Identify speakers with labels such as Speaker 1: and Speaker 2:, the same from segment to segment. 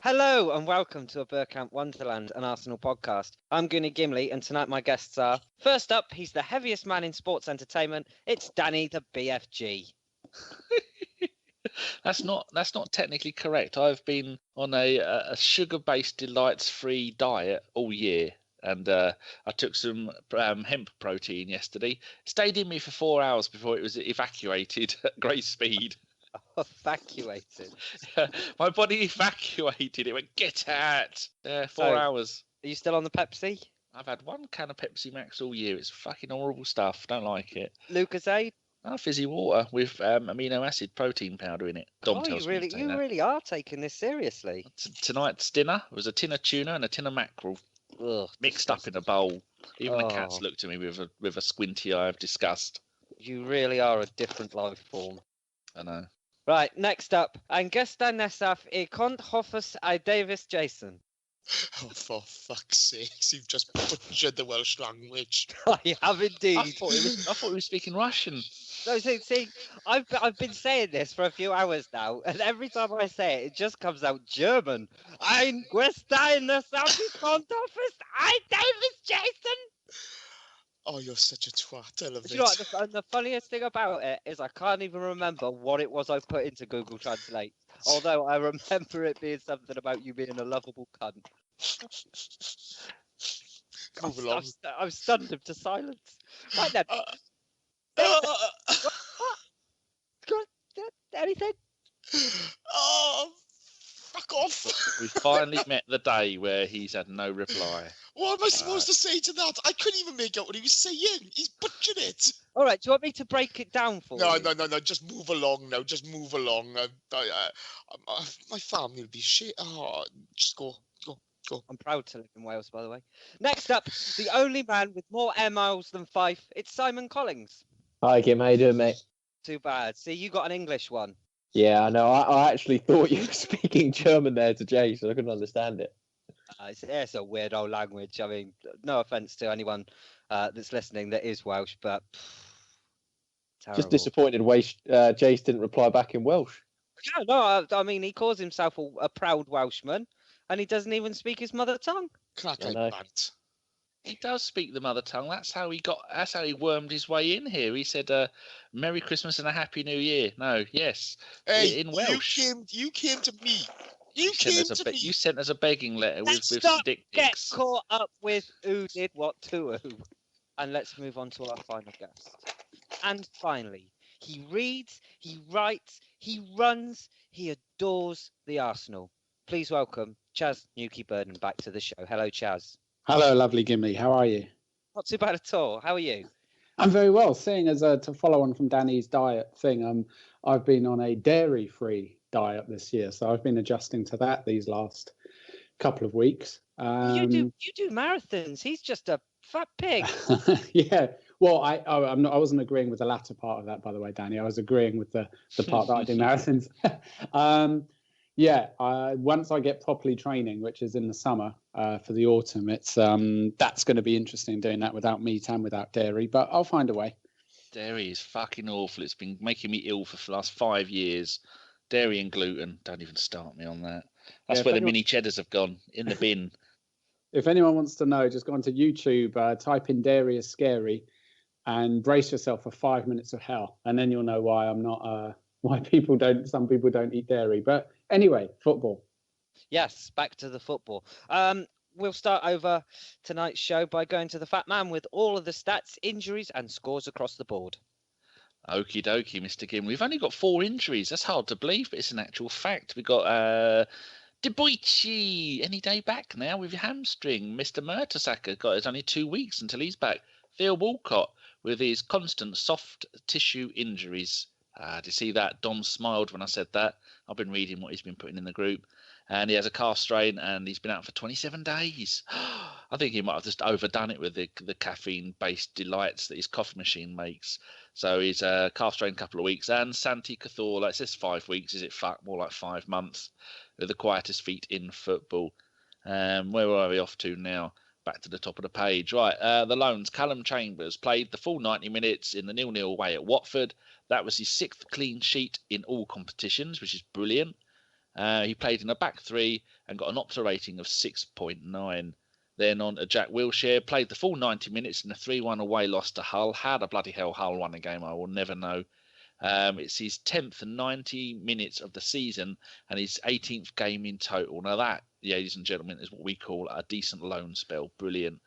Speaker 1: Hello and welcome to a Bergkamp Wonderland, an Arsenal podcast. I'm Gimli, and tonight my guests are, first up, he's the heaviest man in sports entertainment. It's Danny the BFG.
Speaker 2: That's not technically correct. I've been on a sugar-based delights-free diet all year, and I took some hemp protein yesterday. It stayed in me for 4 hours before it was evacuated at great speed.
Speaker 1: Evacuated?
Speaker 2: My body evacuated. It went, get out! 4 hours.
Speaker 1: Are you still on the Pepsi?
Speaker 2: I've had one can of Pepsi Max all year. It's fucking horrible stuff. Don't like it.
Speaker 1: Lucozade?
Speaker 2: Oh, fizzy water with amino acid protein powder in it. Dom tells me to take
Speaker 1: you
Speaker 2: that.
Speaker 1: really are taking this seriously.
Speaker 2: Tonight's dinner was a tin of tuna and a tin of mackerel.
Speaker 1: Ugh,
Speaker 2: mixed up in a bowl. Even the cats looked at me with a squinty eye of disgust.
Speaker 1: You really are a different life form.
Speaker 2: I know.
Speaker 1: Right, next up. Angesta Nesaf e Kont Hoffus I Davis Jason.
Speaker 3: Oh, for fuck's sakes, you've just butchered the Welsh language.
Speaker 1: I have indeed.
Speaker 2: I thought he was speaking Russian.
Speaker 1: No, see, I've been saying this for a few hours now, and every time I say it, it just comes out German. Ein Questa in the South Front Office, I Davis Jason.
Speaker 3: Oh, you're such a twat, I love it.
Speaker 1: You know what, the funniest thing about it is I can't even remember what it was I put into Google Translate. Although I remember it being something about you being a lovable cunt.
Speaker 3: Move along.
Speaker 1: I've stunned him to silence. Right then. What? Anything?
Speaker 3: Oh, fuck off.
Speaker 2: We finally met the day where he's had no reply.
Speaker 3: What am I supposed to say to that? I couldn't even make out what he was saying. He's butchered it.
Speaker 1: All right, do you want me to break it down for you?
Speaker 3: No. Just move along now. Just move along. My family will be shit. Oh, just go.
Speaker 1: I'm proud to live in Wales, by the way. Next up, the only man with more air miles than Fife. It's Simon Collings.
Speaker 4: Hi, Kim. How you doing, mate?
Speaker 1: Too bad. See, you got an English one.
Speaker 4: Yeah, I know. I actually thought you were speaking German there to Jay, so I couldn't understand it.
Speaker 1: It's a weird old language. I mean, no offence to anyone that's listening that is Welsh, but terrible.
Speaker 4: Just disappointed Jace didn't reply back in Welsh.
Speaker 1: No, I mean, he calls himself a proud Welshman, and he doesn't even speak his mother tongue.
Speaker 3: Bant.
Speaker 2: He does speak the mother tongue. That's how he wormed his way in here. He said, "Merry Christmas and a Happy New Year." No, yes,
Speaker 3: hey,
Speaker 2: in Welsh.
Speaker 3: You came to me. You
Speaker 2: sent us a begging letter with stick
Speaker 1: Get
Speaker 2: pics.
Speaker 1: caught up with who did what to who. And let's move on to our final guest. And finally, he reads, he writes, he runs, he adores the Arsenal. Please welcome Chaz Newkey-Burden back to the show. Hello, Chaz.
Speaker 5: Hello, lovely Gimli. How are you?
Speaker 1: Not too bad at all. How are you?
Speaker 5: I'm very well. Seeing as to follow on from Danny's diet thing, I've been on a dairy-free diet this year, so I've been adjusting to that these last couple of weeks.
Speaker 1: You do marathons. He's just a fat pig.
Speaker 5: Yeah. Well, I wasn't agreeing with the latter part of that, by the way, Danny. I was agreeing with the part that I do marathons. Once I get properly training, which is in the summer for the autumn, it's that's going to be interesting doing that without meat and without dairy, but I'll find a way.
Speaker 2: Dairy is fucking awful. It's been making me ill for the last 5 years. Dairy and gluten. Don't even start me on that. That's where the mini cheddars have gone, in the bin.
Speaker 5: If anyone wants to know, just go onto YouTube, type in "dairy is scary" and brace yourself for 5 minutes of hell. And then you'll know why why some people don't eat dairy. But anyway, football.
Speaker 1: Yes, back to the football. We'll start over tonight's show by going to the fat man with all of the stats, injuries and scores across the board.
Speaker 2: Okie dokie, Mr. Gimli. We've only got 4 injuries. That's hard to believe, but it's an actual fact. We've got Debuchy any day back now with your hamstring. Mr. Mertesacker it's only 2 weeks until he's back. Theo Walcott with his constant soft tissue injuries. Do you see that? Dom smiled when I said that. I've been reading what he's been putting in the group. And he has a calf strain and he's been out for 27 days. I think he might have just overdone it with the caffeine-based delights that his coffee machine makes. So he's a calf strain couple of weeks. And Santi Cazorla, it says 5 weeks. Is it more like 5 months? With the quietest feet in football. Where are we off to now? Back to the top of the page. Right, the loans. Callum Chambers played the full 90 minutes in the 0-0 away at Watford. That was his 6th clean sheet in all competitions, which is brilliant. He played in a back three and got an Opta rating of 6.9. Then on to Jack Wilshere, played the full 90 minutes in a 3-1 away loss to Hull. How the bloody hell Hull won a game, I will never know. It's his 10th 90 minutes of the season and his 18th game in total. Now that, ladies and gentlemen, is what we call a decent loan spell. Brilliant.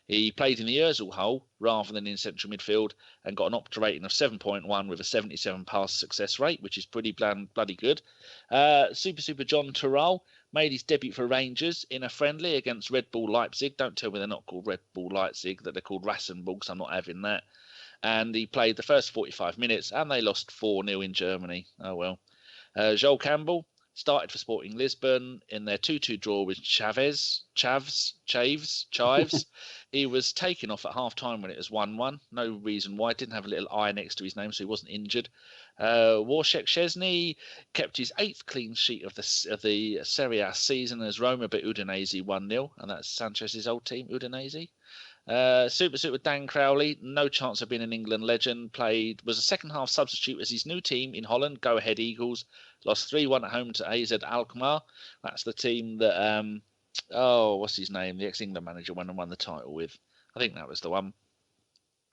Speaker 2: He played in the Ozil hole rather than in central midfield and got an Opta rating of 7.1 with a 77 pass success rate, which is pretty bloody good. Super John Terrell made his debut for Rangers in a friendly against Red Bull Leipzig. Don't tell me they're not called Red Bull Leipzig, that they're called Rassenburg, because I'm not having that. And he played the first 45 minutes and they lost 4-0 in Germany. Oh well. Joel Campbell started for Sporting Lisbon in their 2-2 draw with Chaves. He was taken off at half time when it was 1-1. No reason why. Didn't have a little I next to his name, so he wasn't injured. Wojciech Szczesny kept his 8th clean sheet of the Serie A season as Roma beat Udinese 1-0, and that's Sanchez's old team, Udinese. Super Dan Crowley, no chance of being an England legend, was a second half substitute as his new team in Holland, Go Ahead Eagles, lost 3-1 at home to AZ Alkmaar. That's the team that what's his name, the ex-England manager went and won the title with. I think that was the one.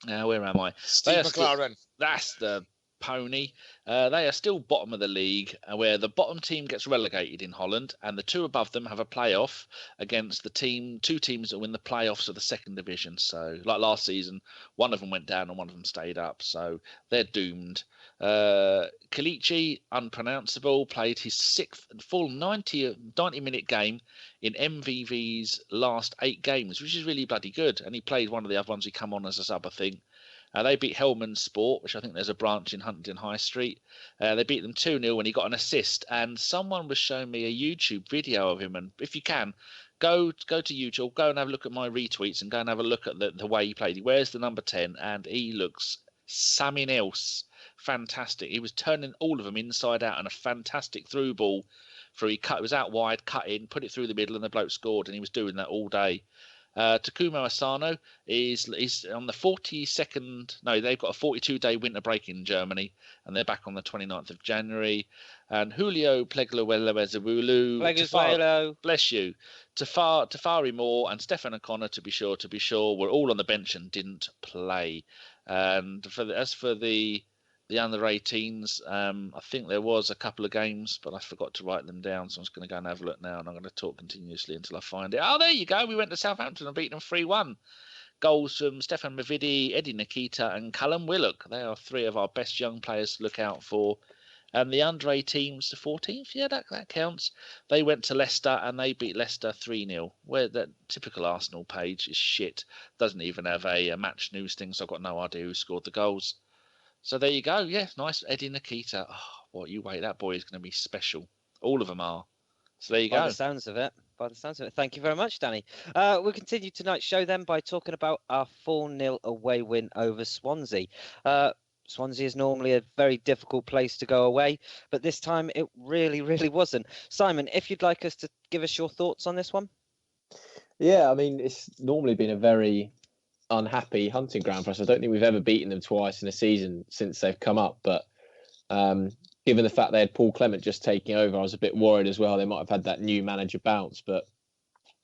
Speaker 2: Where am I?
Speaker 3: Steve McLaren.
Speaker 2: That's the pony. They are still bottom of the league, where the bottom team gets relegated in Holland and the two above them have a playoff against the two teams that win the playoffs of the second division. So like last season, one of them went down and one of them stayed up, so they're doomed. Kalichi, unpronounceable, played his 6th full 90-minute game in MVV's last 8 games, which is really bloody good, and he played one of the other ones who come on as a sub, I think. They beat Hellman Sport, which I think there's a branch in Huntington High Street. They beat them 2-0 when he got an assist. And someone was showing me a YouTube video of him. And if you can, go to YouTube, go and have a look at my retweets and go and have a look at the way he played. He wears the number 10 and he looks something else. Fantastic. He was turning all of them inside out and a fantastic through ball. It was out wide, cut in, put it through the middle and the bloke scored. And he was doing that all day. Takumo Asano is on the 42nd. No, they've got a 42-day winter break in Germany, and they're back on the 29th of January. And Julio Plegluezabulu, bless you, Tafari Moore, and Stefan O'Connor, to be sure, were all on the bench and didn't play. And as for the under 18s, I think there was a couple of games, but I forgot to write them down. So I'm just going to go and have a look now, and I'm going to talk continuously until I find it. Oh, there you go. We went to Southampton and beat them 3-1. Goals from Stefan Mavidi, Eddie Nikita, and Callum Willock. They are 3 of our best young players to look out for. And the under 18s, the 14th, yeah, that counts. They went to Leicester and they beat Leicester 3-0. Where that typical Arsenal page is shit. Doesn't even have a match news thing, so I've got no idea who scored the goals. So there you go. Yeah, nice. Eddie Nikita. Oh, what you wait. That boy is going to be special. All of them are. So there you go.
Speaker 1: By the sounds of it. Thank you very much, Danny. We'll continue tonight's show then by talking about our 4-0 away win over Swansea. Swansea is normally a very difficult place to go away, but this time it really, really wasn't. Simon, if you'd like us to give us your thoughts on this one.
Speaker 4: Yeah, I mean, it's normally been a very unhappy hunting ground for us. I don't think we've ever beaten them twice in a season since they've come up, but given the fact they had Paul Clement just taking over, I was a bit worried as well. They might have had that new manager bounce, but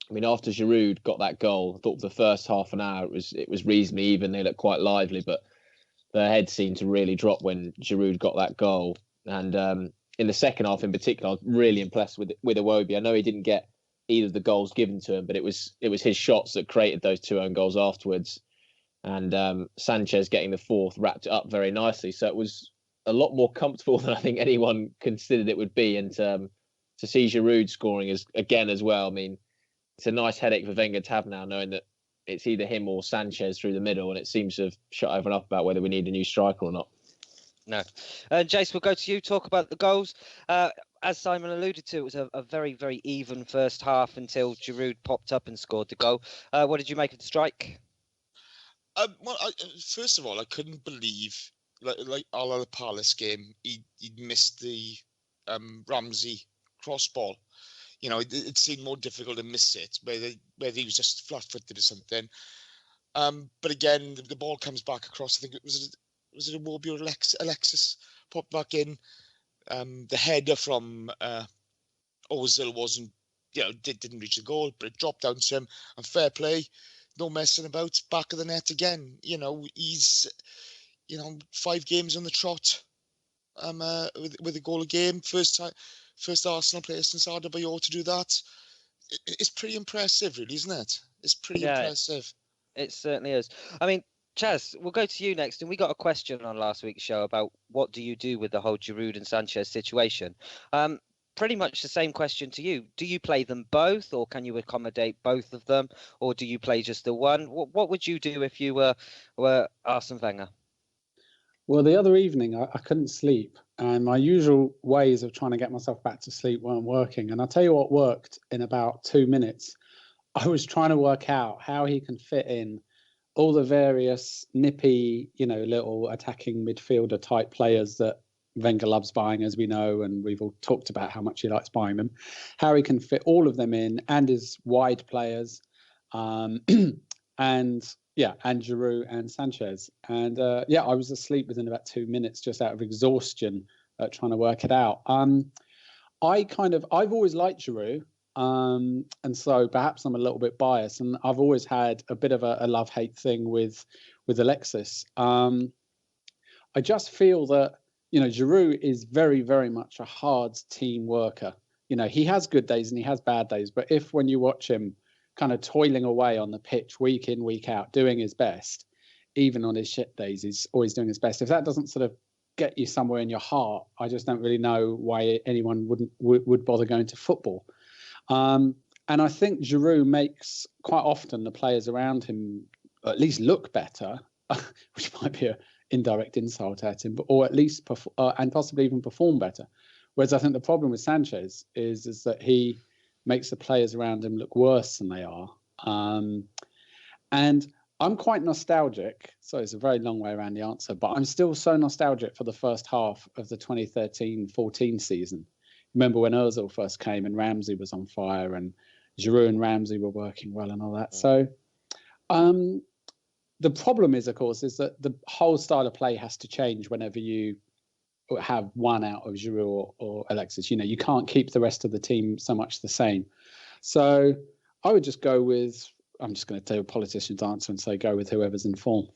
Speaker 4: I mean, after Giroud got that goal, I thought for the first half an hour it was reasonably even. They looked quite lively, but their head seemed to really drop when Giroud got that goal. And in the second half in particular, I was really impressed with Iwobi. I know he didn't get either of the goals given to him, but it was his shots that created those 2 own goals afterwards. And Sanchez getting the 4th wrapped it up very nicely. So it was a lot more comfortable than I think anyone considered it would be. And to see Giroud scoring as well, I mean, it's a nice headache for Wenger to have now, knowing that it's either him or Sanchez through the middle, and it seems to have shut everyone up about whether we need a new striker or not.
Speaker 1: No. Jace, we'll go to you, talk about the goals. As Simon alluded to, it was a very, very even first half until Giroud popped up and scored the goal. What did you make of the strike?
Speaker 3: First of all, I couldn't believe, like all of the Palace game, he'd missed the Ramsey cross ball. You know, it seemed more difficult to miss it, whether he was just flat-footed or something. But again, the ball comes back across. I think it was Iwobi or Alexis popped back in. The header from Ozil wasn't, didn't reach the goal, but it dropped down to him. And fair play, no messing about, back of the net again. He's 5 games on the trot. With a goal a game, first Arsenal player since Adebayor to do that. It's pretty impressive, really, isn't it? It's pretty impressive.
Speaker 1: It certainly is. I mean, Chaz, we'll go to you next. And we got a question on last week's show about what do you do with the whole Giroud and Sanchez situation. Pretty much the same question to you. Do you play them both, or can you accommodate both of them, or do you play just the one? What would you do if you were Arsene Wenger?
Speaker 5: Well, the other evening, I couldn't sleep, and my usual ways of trying to get myself back to sleep weren't working. And I'll tell you what worked in about 2 minutes. I was trying to work out how he can fit in all the various nippy, little attacking midfielder type players that Wenger loves buying, as we know, and we've all talked about how much he likes buying them, how he can fit all of them in, and his wide players, and Giroud and Sanchez. And I was asleep within about 2 minutes just out of exhaustion trying to work it out. I've always liked Giroud, and so perhaps I'm a little bit biased, and I've always had a bit of a love-hate thing with Alexis. I just feel that, Giroud is very, very much a hard team worker. He has good days and he has bad days, but when you watch him kind of toiling away on the pitch week in, week out, doing his best, even on his shit days, he's always doing his best. If that doesn't sort of get you somewhere in your heart, I just don't really know why anyone would bother going to football. And I think Giroud makes quite often the players around him at least look better, which might be an indirect insult at him, or at least and possibly even perform better. Whereas I think the problem with Sanchez is that he makes the players around him look worse than they are. And I'm quite nostalgic. So it's a very long way around the answer, but I'm still so nostalgic for the first half of the 2013-14 season. Remember when Ozil first came and Ramsey was on fire and Giroud and Ramsey were working well and all that. So the problem is, of course, is that the whole style of play has to change whenever you have one out of Giroud or Alexis. You can't keep the rest of the team so much the same. So I would just go with, I'm just going to take a politician's answer and say go with whoever's in form.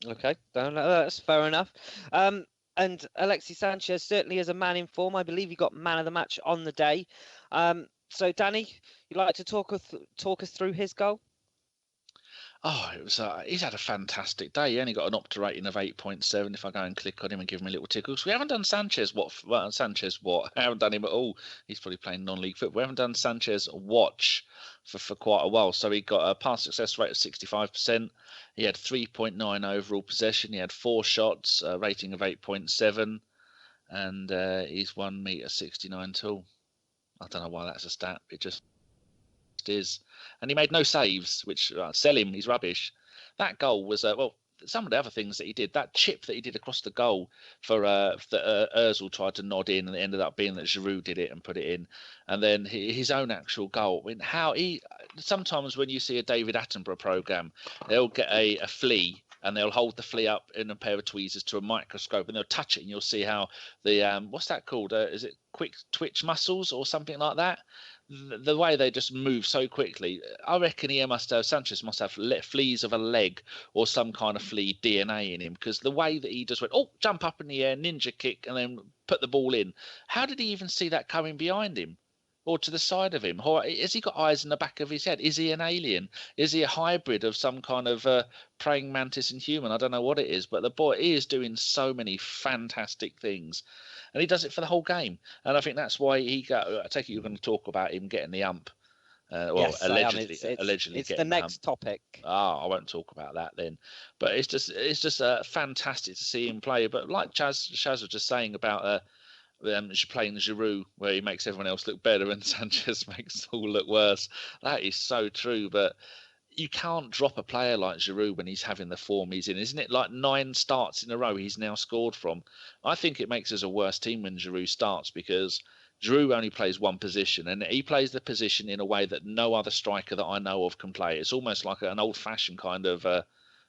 Speaker 1: Okay, that's fair enough. And Alexis Sanchez certainly is a man in form. I believe he got man of the match on the day. So Danny, you'd like to talk us through his goal?
Speaker 2: Oh, it was. He's had a fantastic day. He only got an Opta rating of 8.7. If I go and click on him and give him a little tickle, so we haven't done Sanchez. I haven't done him at all. He's probably playing non-league football. We haven't done Sanchez watch for quite a while. So he got a pass success rate of 65%. He had 3.9 overall possession. He had 4 shots, a rating of 8.7, and he's 1 meter 69 tall. I don't know why that's a stat. It just is. And he made no saves, which sell him, he's rubbish. That goal was some of the other things that he did, that chip that he did across the goal for that Ozil tried to nod in, and it ended up being that Giroud did it and put it in. And then his own actual goal. I mean, how he sometimes when you see a David Attenborough program, they'll get a flea and they'll hold the flea up in a pair of tweezers to a microscope and they'll touch it and you'll see how the what's that called? Is it quick twitch muscles or something like that? The way they just move so quickly, I reckon Sanchez must have fleas of a leg or some kind of flea DNA in him, because the way that he just went, jump up in the air, ninja kick, and then put the ball in. How did he even see that coming behind him or to the side of him? Or has he got eyes in the back of his head? Is he an alien? Is he a hybrid of some kind of praying mantis and human? I don't know what it is, but the boy is doing so many fantastic things. And he does it for the whole game. And I think that's why I take it you're going to talk about him getting the ump.
Speaker 1: Yes,
Speaker 2: allegedly
Speaker 1: it's the next topic.
Speaker 2: I won't talk about that then. But it's just fantastic to see him play. But like Chaz was just saying about playing Giroud, where he makes everyone else look better and Sanchez makes us all look worse. That is so true. But you can't drop a player like Giroud when he's having the form he's in. Isn't it like 9 starts in a row he's now scored from? I think it makes us a worse team when Giroud starts, because Giroud only plays one position, and he plays the position in a way that no other striker that I know of can play. It's almost like an old-fashioned kind of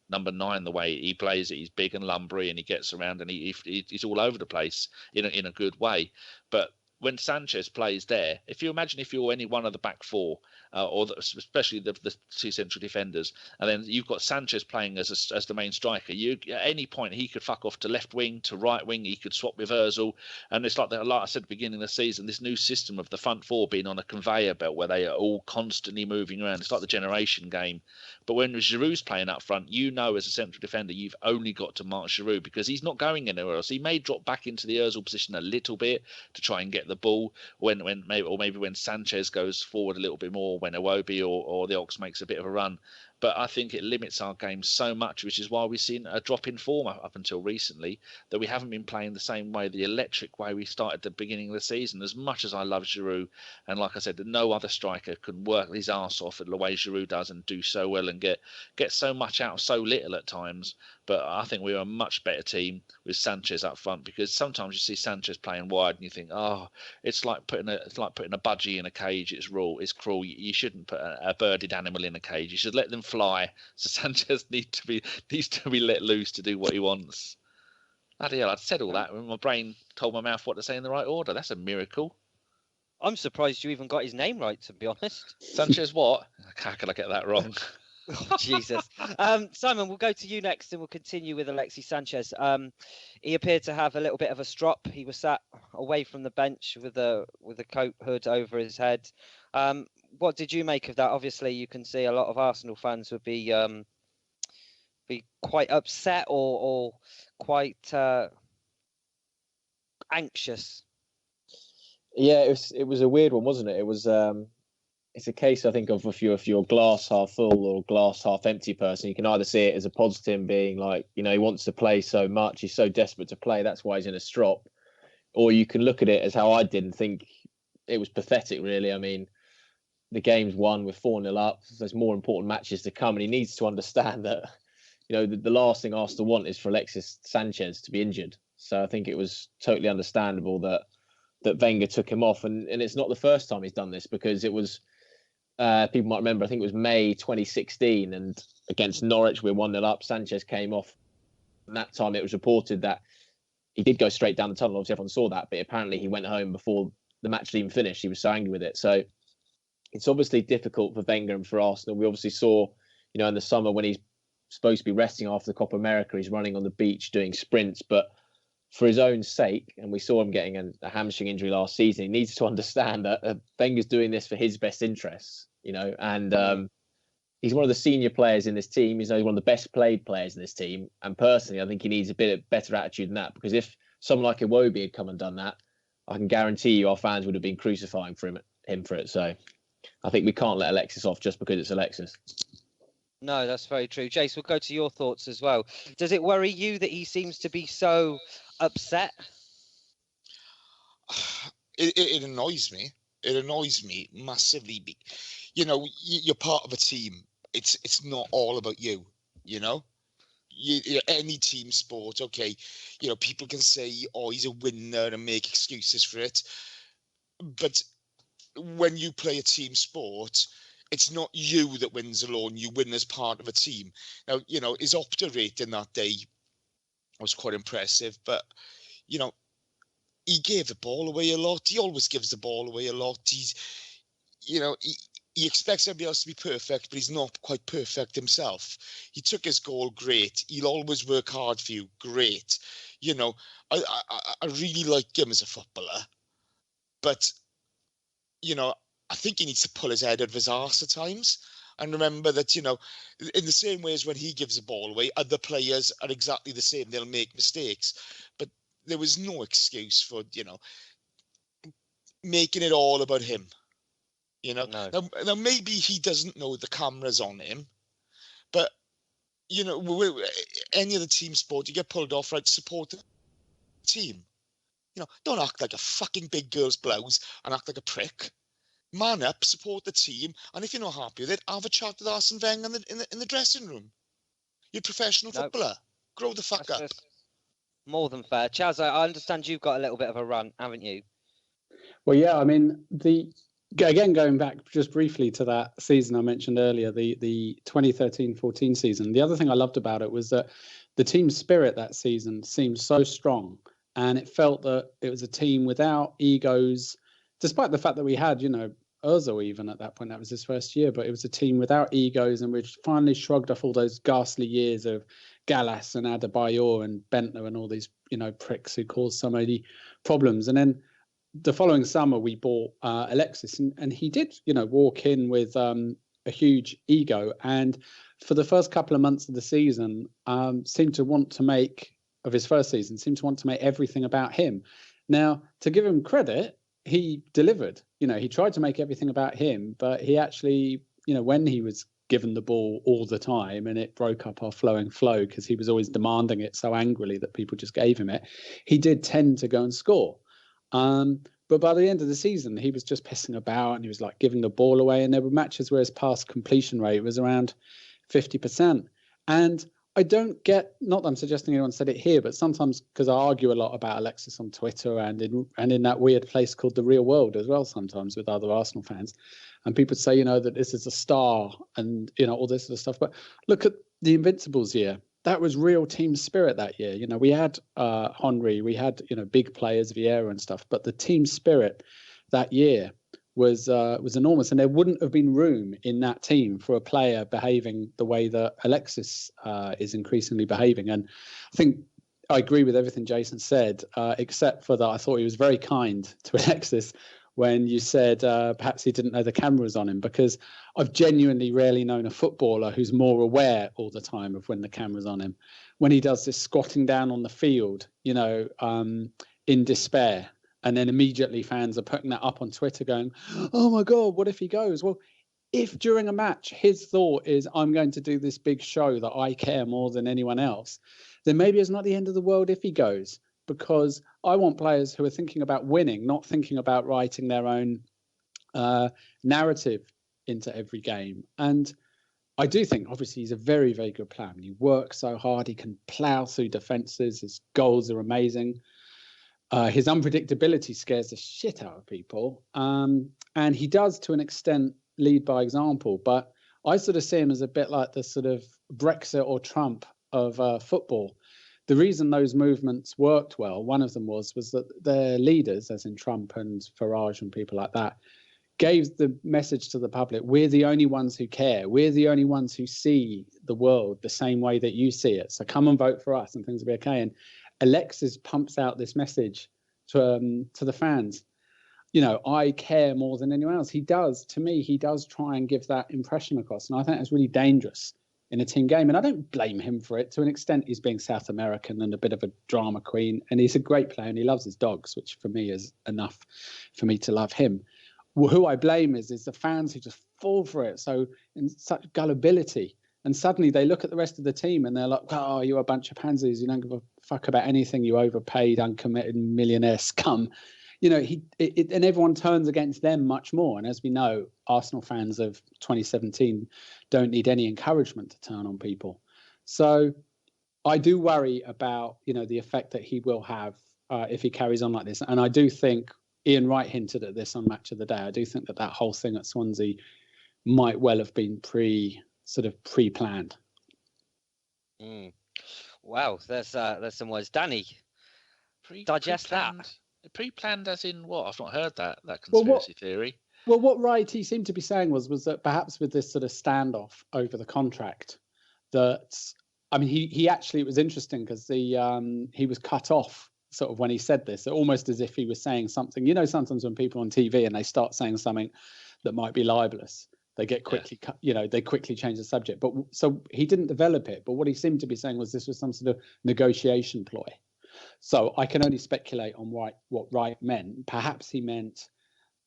Speaker 2: number 9, the way he plays it. He's big and lumbery and he gets around and he's all over the place in a good way. But when Sanchez plays there, if you imagine if you're any one of the back four, especially the two central defenders, and then you've got Sanchez playing as the main striker, at any point he could fuck off to left wing, to right wing, he could swap with Ozil, and it's like I said at the beginning of the season, this new system of the front four being on a conveyor belt where they are all constantly moving around. It's like the generation game. But when Giroud's playing up front, as a central defender, you've only got to mark Giroud because he's not going anywhere else. He may drop back into the Ozil position a little bit to try and get the ball maybe when Sanchez goes forward a little bit more, when Iwobi or the Ox makes a bit of a run. But I think it limits our game so much, which is why we've seen a drop in form up until recently, that we haven't been playing the same way, the electric way we started at the beginning of the season. As much as I love Giroud, and like I said, no other striker can work his arse off the way Giroud does and do so well and get so much out of so little at times. But I think we're a much better team with Sanchez up front, because sometimes you see Sanchez playing wide and you think, it's like putting a budgie in a cage. It's cruel. You shouldn't put a birded animal in a cage. You should let them fly. So Sanchez needs to be let loose to do what he wants. Bloody hell, I'd said all that when my brain told my mouth what to say in the right order. That's a miracle.
Speaker 1: I'm surprised you even got his name right, to be honest.
Speaker 2: Sanchez what? How could I get that wrong?
Speaker 1: Oh, Jesus. Simon, we'll go to you next and we'll continue with Alexis Sanchez. He appeared to have a little bit of a strop. He was sat away from the bench with a coat hood over his head. What did you make of that? Obviously, you can see a lot of Arsenal fans would be quite upset or quite anxious.
Speaker 4: Yeah, it was a weird one, wasn't it? It was it's a case, I think, of if you're glass half full or glass half empty person. You can either see it as a positive, being like, he wants to play so much, he's so desperate to play, that's why he's in a strop, or you can look at it as how I did and think it was pathetic, really. I mean, the game's won, we're 4-0 up. There's more important matches to come, and he needs to understand that, the last thing Arsenal want is for Alexis Sanchez to be injured. So I think it was totally understandable that Wenger took him off, and it's not the first time he's done this, because it was. People might remember, I think it was May 2016, and against Norwich, we're 1-0 up. Sanchez came off. And that time it was reported that he did go straight down the tunnel. Obviously, everyone saw that, but apparently he went home before the match had even finished. He was so angry with it. So it's obviously difficult for Wenger and for Arsenal. We obviously saw, in the summer when he's supposed to be resting after the Copa America, he's running on the beach doing sprints. But for his own sake, and we saw him getting a hamstring injury last season, he needs to understand that Wenger's doing this for his best interests. And he's one of the senior players in this team. He's one of the best played players in this team. And personally, I think he needs a bit of better attitude than that, because if someone like Iwobi had come and done that, I can guarantee you our fans would have been crucifying him for it. So I think we can't let Alexis off just because it's Alexis.
Speaker 1: No, that's very true. Jace, we'll go to your thoughts as well. Does it worry you that he seems to be so upset?
Speaker 3: It annoys me. It annoys me massively. You're part of a team. It's not all about you. Any team sport, okay. People can say, "Oh, he's a winner," and make excuses for it. But when you play a team sport, it's not you that wins alone. You win as part of a team. Now, his Opta rating that day was quite impressive, but he gave the ball away a lot. He always gives the ball away a lot. He's, he expects everybody else to be perfect, but he's not quite perfect himself. He took his goal, great. He'll always work hard for you, great. I really like him as a footballer, but I think he needs to pull his head out of his arse at times and remember that, in the same way as when he gives the ball away, other players are exactly the same. They'll make mistakes, but there was no excuse for, making it all about him.
Speaker 1: No.
Speaker 3: Now maybe he doesn't know the camera's on him, but any other team sport, you get pulled off, right? Support the team. Don't act like a fucking big girl's blouse and act like a prick. Man up, support the team, and if you're not happy with it, have a chat with Arsene Wenger in the dressing room. You're a professional footballer. Grow the fuck up.
Speaker 1: More than fair. Chaz, I understand you've got a little bit of a rant, haven't you?
Speaker 5: Well, yeah, I mean, again, going back just briefly to that season I mentioned earlier, the 2013-14 season, the other thing I loved about it was that the team spirit that season seemed so strong. and it felt that it was a team without egos, despite the fact that we had, Ozil even at that point. That was his first year, but it was a team without egos, and we'd finally shrugged off all those ghastly years of Gallas and Adebayor and Bentner and all these, pricks who caused so many problems. And then the following summer, we bought Alexis, and he did, walk in with a huge ego, and for the first couple of months of the season, seemed to want to make everything about him. Now, to give him credit, he delivered. He tried to make everything about him, but he actually, when he was given the ball all the time and it broke up our flowing flow because he was always demanding it so angrily that people just gave him it, he did tend to go and score. But by the end of the season, he was just pissing about and he was like giving the ball away. And there were matches where his pass completion rate was around 50%. And I don't get, not that I'm suggesting anyone said it here, but sometimes, because I argue a lot about Alexis on Twitter and in that weird place called the real world as well, sometimes with other Arsenal fans. And people say, that this is a star and, all this sort of stuff. But look at the Invincibles year. That was real team spirit that year. We had Henry, we had, big players, Vieira and stuff. But the team spirit that year was enormous, and there wouldn't have been room in that team for a player behaving the way that Alexis is increasingly behaving. And I think I agree with everything Jason said, except for that I thought he was very kind to Alexis when you said perhaps he didn't know the camera was on him, because I've genuinely rarely known a footballer who's more aware all the time of when the camera's on him. When he does this squatting down on the field, in despair, and then immediately fans are putting that up on Twitter going, oh my God, what if he goes? Well, if during a match his thought is, I'm going to do this big show that I care more than anyone else, then maybe it's not the end of the world if he goes, because I want players who are thinking about winning, not thinking about writing their own narrative into every game. And I do think, obviously, he's a very, very good player. He works so hard. He can plough through defences. His goals are amazing. His unpredictability scares the shit out of people. And he does, to an extent, lead by example. But I sort of see him as a bit like the sort of Brexit or Trump of football. The reason those movements worked well, one of them was that their leaders, as in Trump and Farage and people like that, gave the message to the public, we're the only ones who care. We're the only ones who see the world the same way that you see it. So come and vote for us and things will be okay. And Alexis pumps out this message to the fans. I care more than anyone else. He does, to me, he does try and give that impression across. And I think that's really dangerous in a team game. And I don't blame him for it. To an extent, he's being South American and a bit of a drama queen. And he's a great player and he loves his dogs, which for me is enough for me to love him. Who I blame is the fans who just fall for it. So in such gullibility. And suddenly they look at the rest of the team and they're like, oh, you're a bunch of pansies. You don't give a fuck about anything, you overpaid, uncommitted millionaire scum. And everyone turns against them much more. And as we know, Arsenal fans of 2017 don't need any encouragement to turn on people. So I do worry about, the effect that he will have if he carries on like this. And I do think Ian Wright hinted at this on Match of the Day. I do think that whole thing at Swansea might well have been pre-planned.
Speaker 1: Wow, there's some words. Danny, digest
Speaker 2: pre-planned,
Speaker 1: that.
Speaker 2: Pre-planned as in what? I've not heard that conspiracy theory.
Speaker 5: Well, what Wright he seemed to be saying was that perhaps with this sort of standoff over the contract, that he actually, it was interesting because he was cut off sort of when he said this, almost as if he was saying something. Sometimes when people on TV and they start saying something that might be libelous, they get quickly cut, they quickly change the subject. But so he didn't develop it. But what he seemed to be saying was this was some sort of negotiation ploy. So I can only speculate on what Wright meant. Perhaps he meant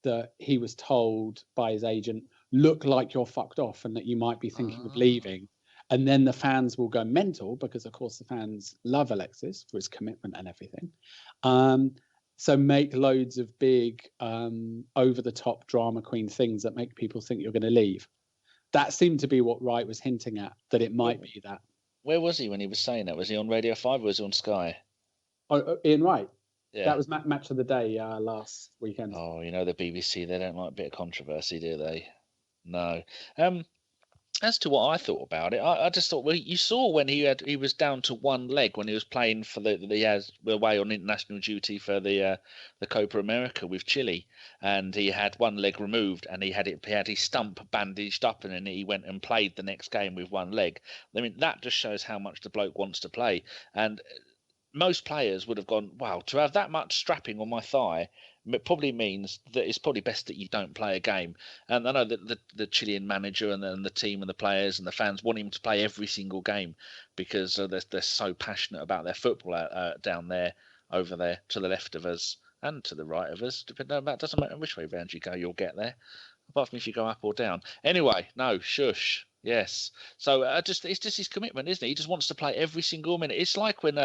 Speaker 5: that he was told by his agent, look like you're fucked off and that you might be thinking of leaving. And then the fans will go mental because, of course, the fans love Alexis for his commitment and everything. So make loads of big over-the-top drama queen things that make people think you're going to leave. That seemed to be what Wright was hinting at, that it might be that.
Speaker 2: Where was he when he was saying that? Was he on Radio 5 or was he on Sky?
Speaker 5: Oh, Ian Wright.
Speaker 2: Yeah.
Speaker 5: That was Match of the Day last weekend.
Speaker 2: Oh, the BBC, they don't like a bit of controversy, do they? No. As to what I thought about it, I just thought, well, you saw when he was down to one leg when he was playing for the away on international duty for the Copa America with Chile, and he had one leg removed and he had his stump bandaged up, and then he went and played the next game with one leg. I mean, that just shows how much the bloke wants to play, and most players would have gone, wow, to have that much strapping on my thigh, it probably means that it's probably best that you don't play a game. And I know that the Chilean manager and the team and the players and the fans want him to play every single game because they're so passionate about their football down there, over there, to the left of us and to the right of us. Doesn't matter which way round you go, you'll get there. Apart from if you go up or down. Anyway, no, shush. Yes. So it's just his commitment, isn't it? He just wants to play every single minute. It's like when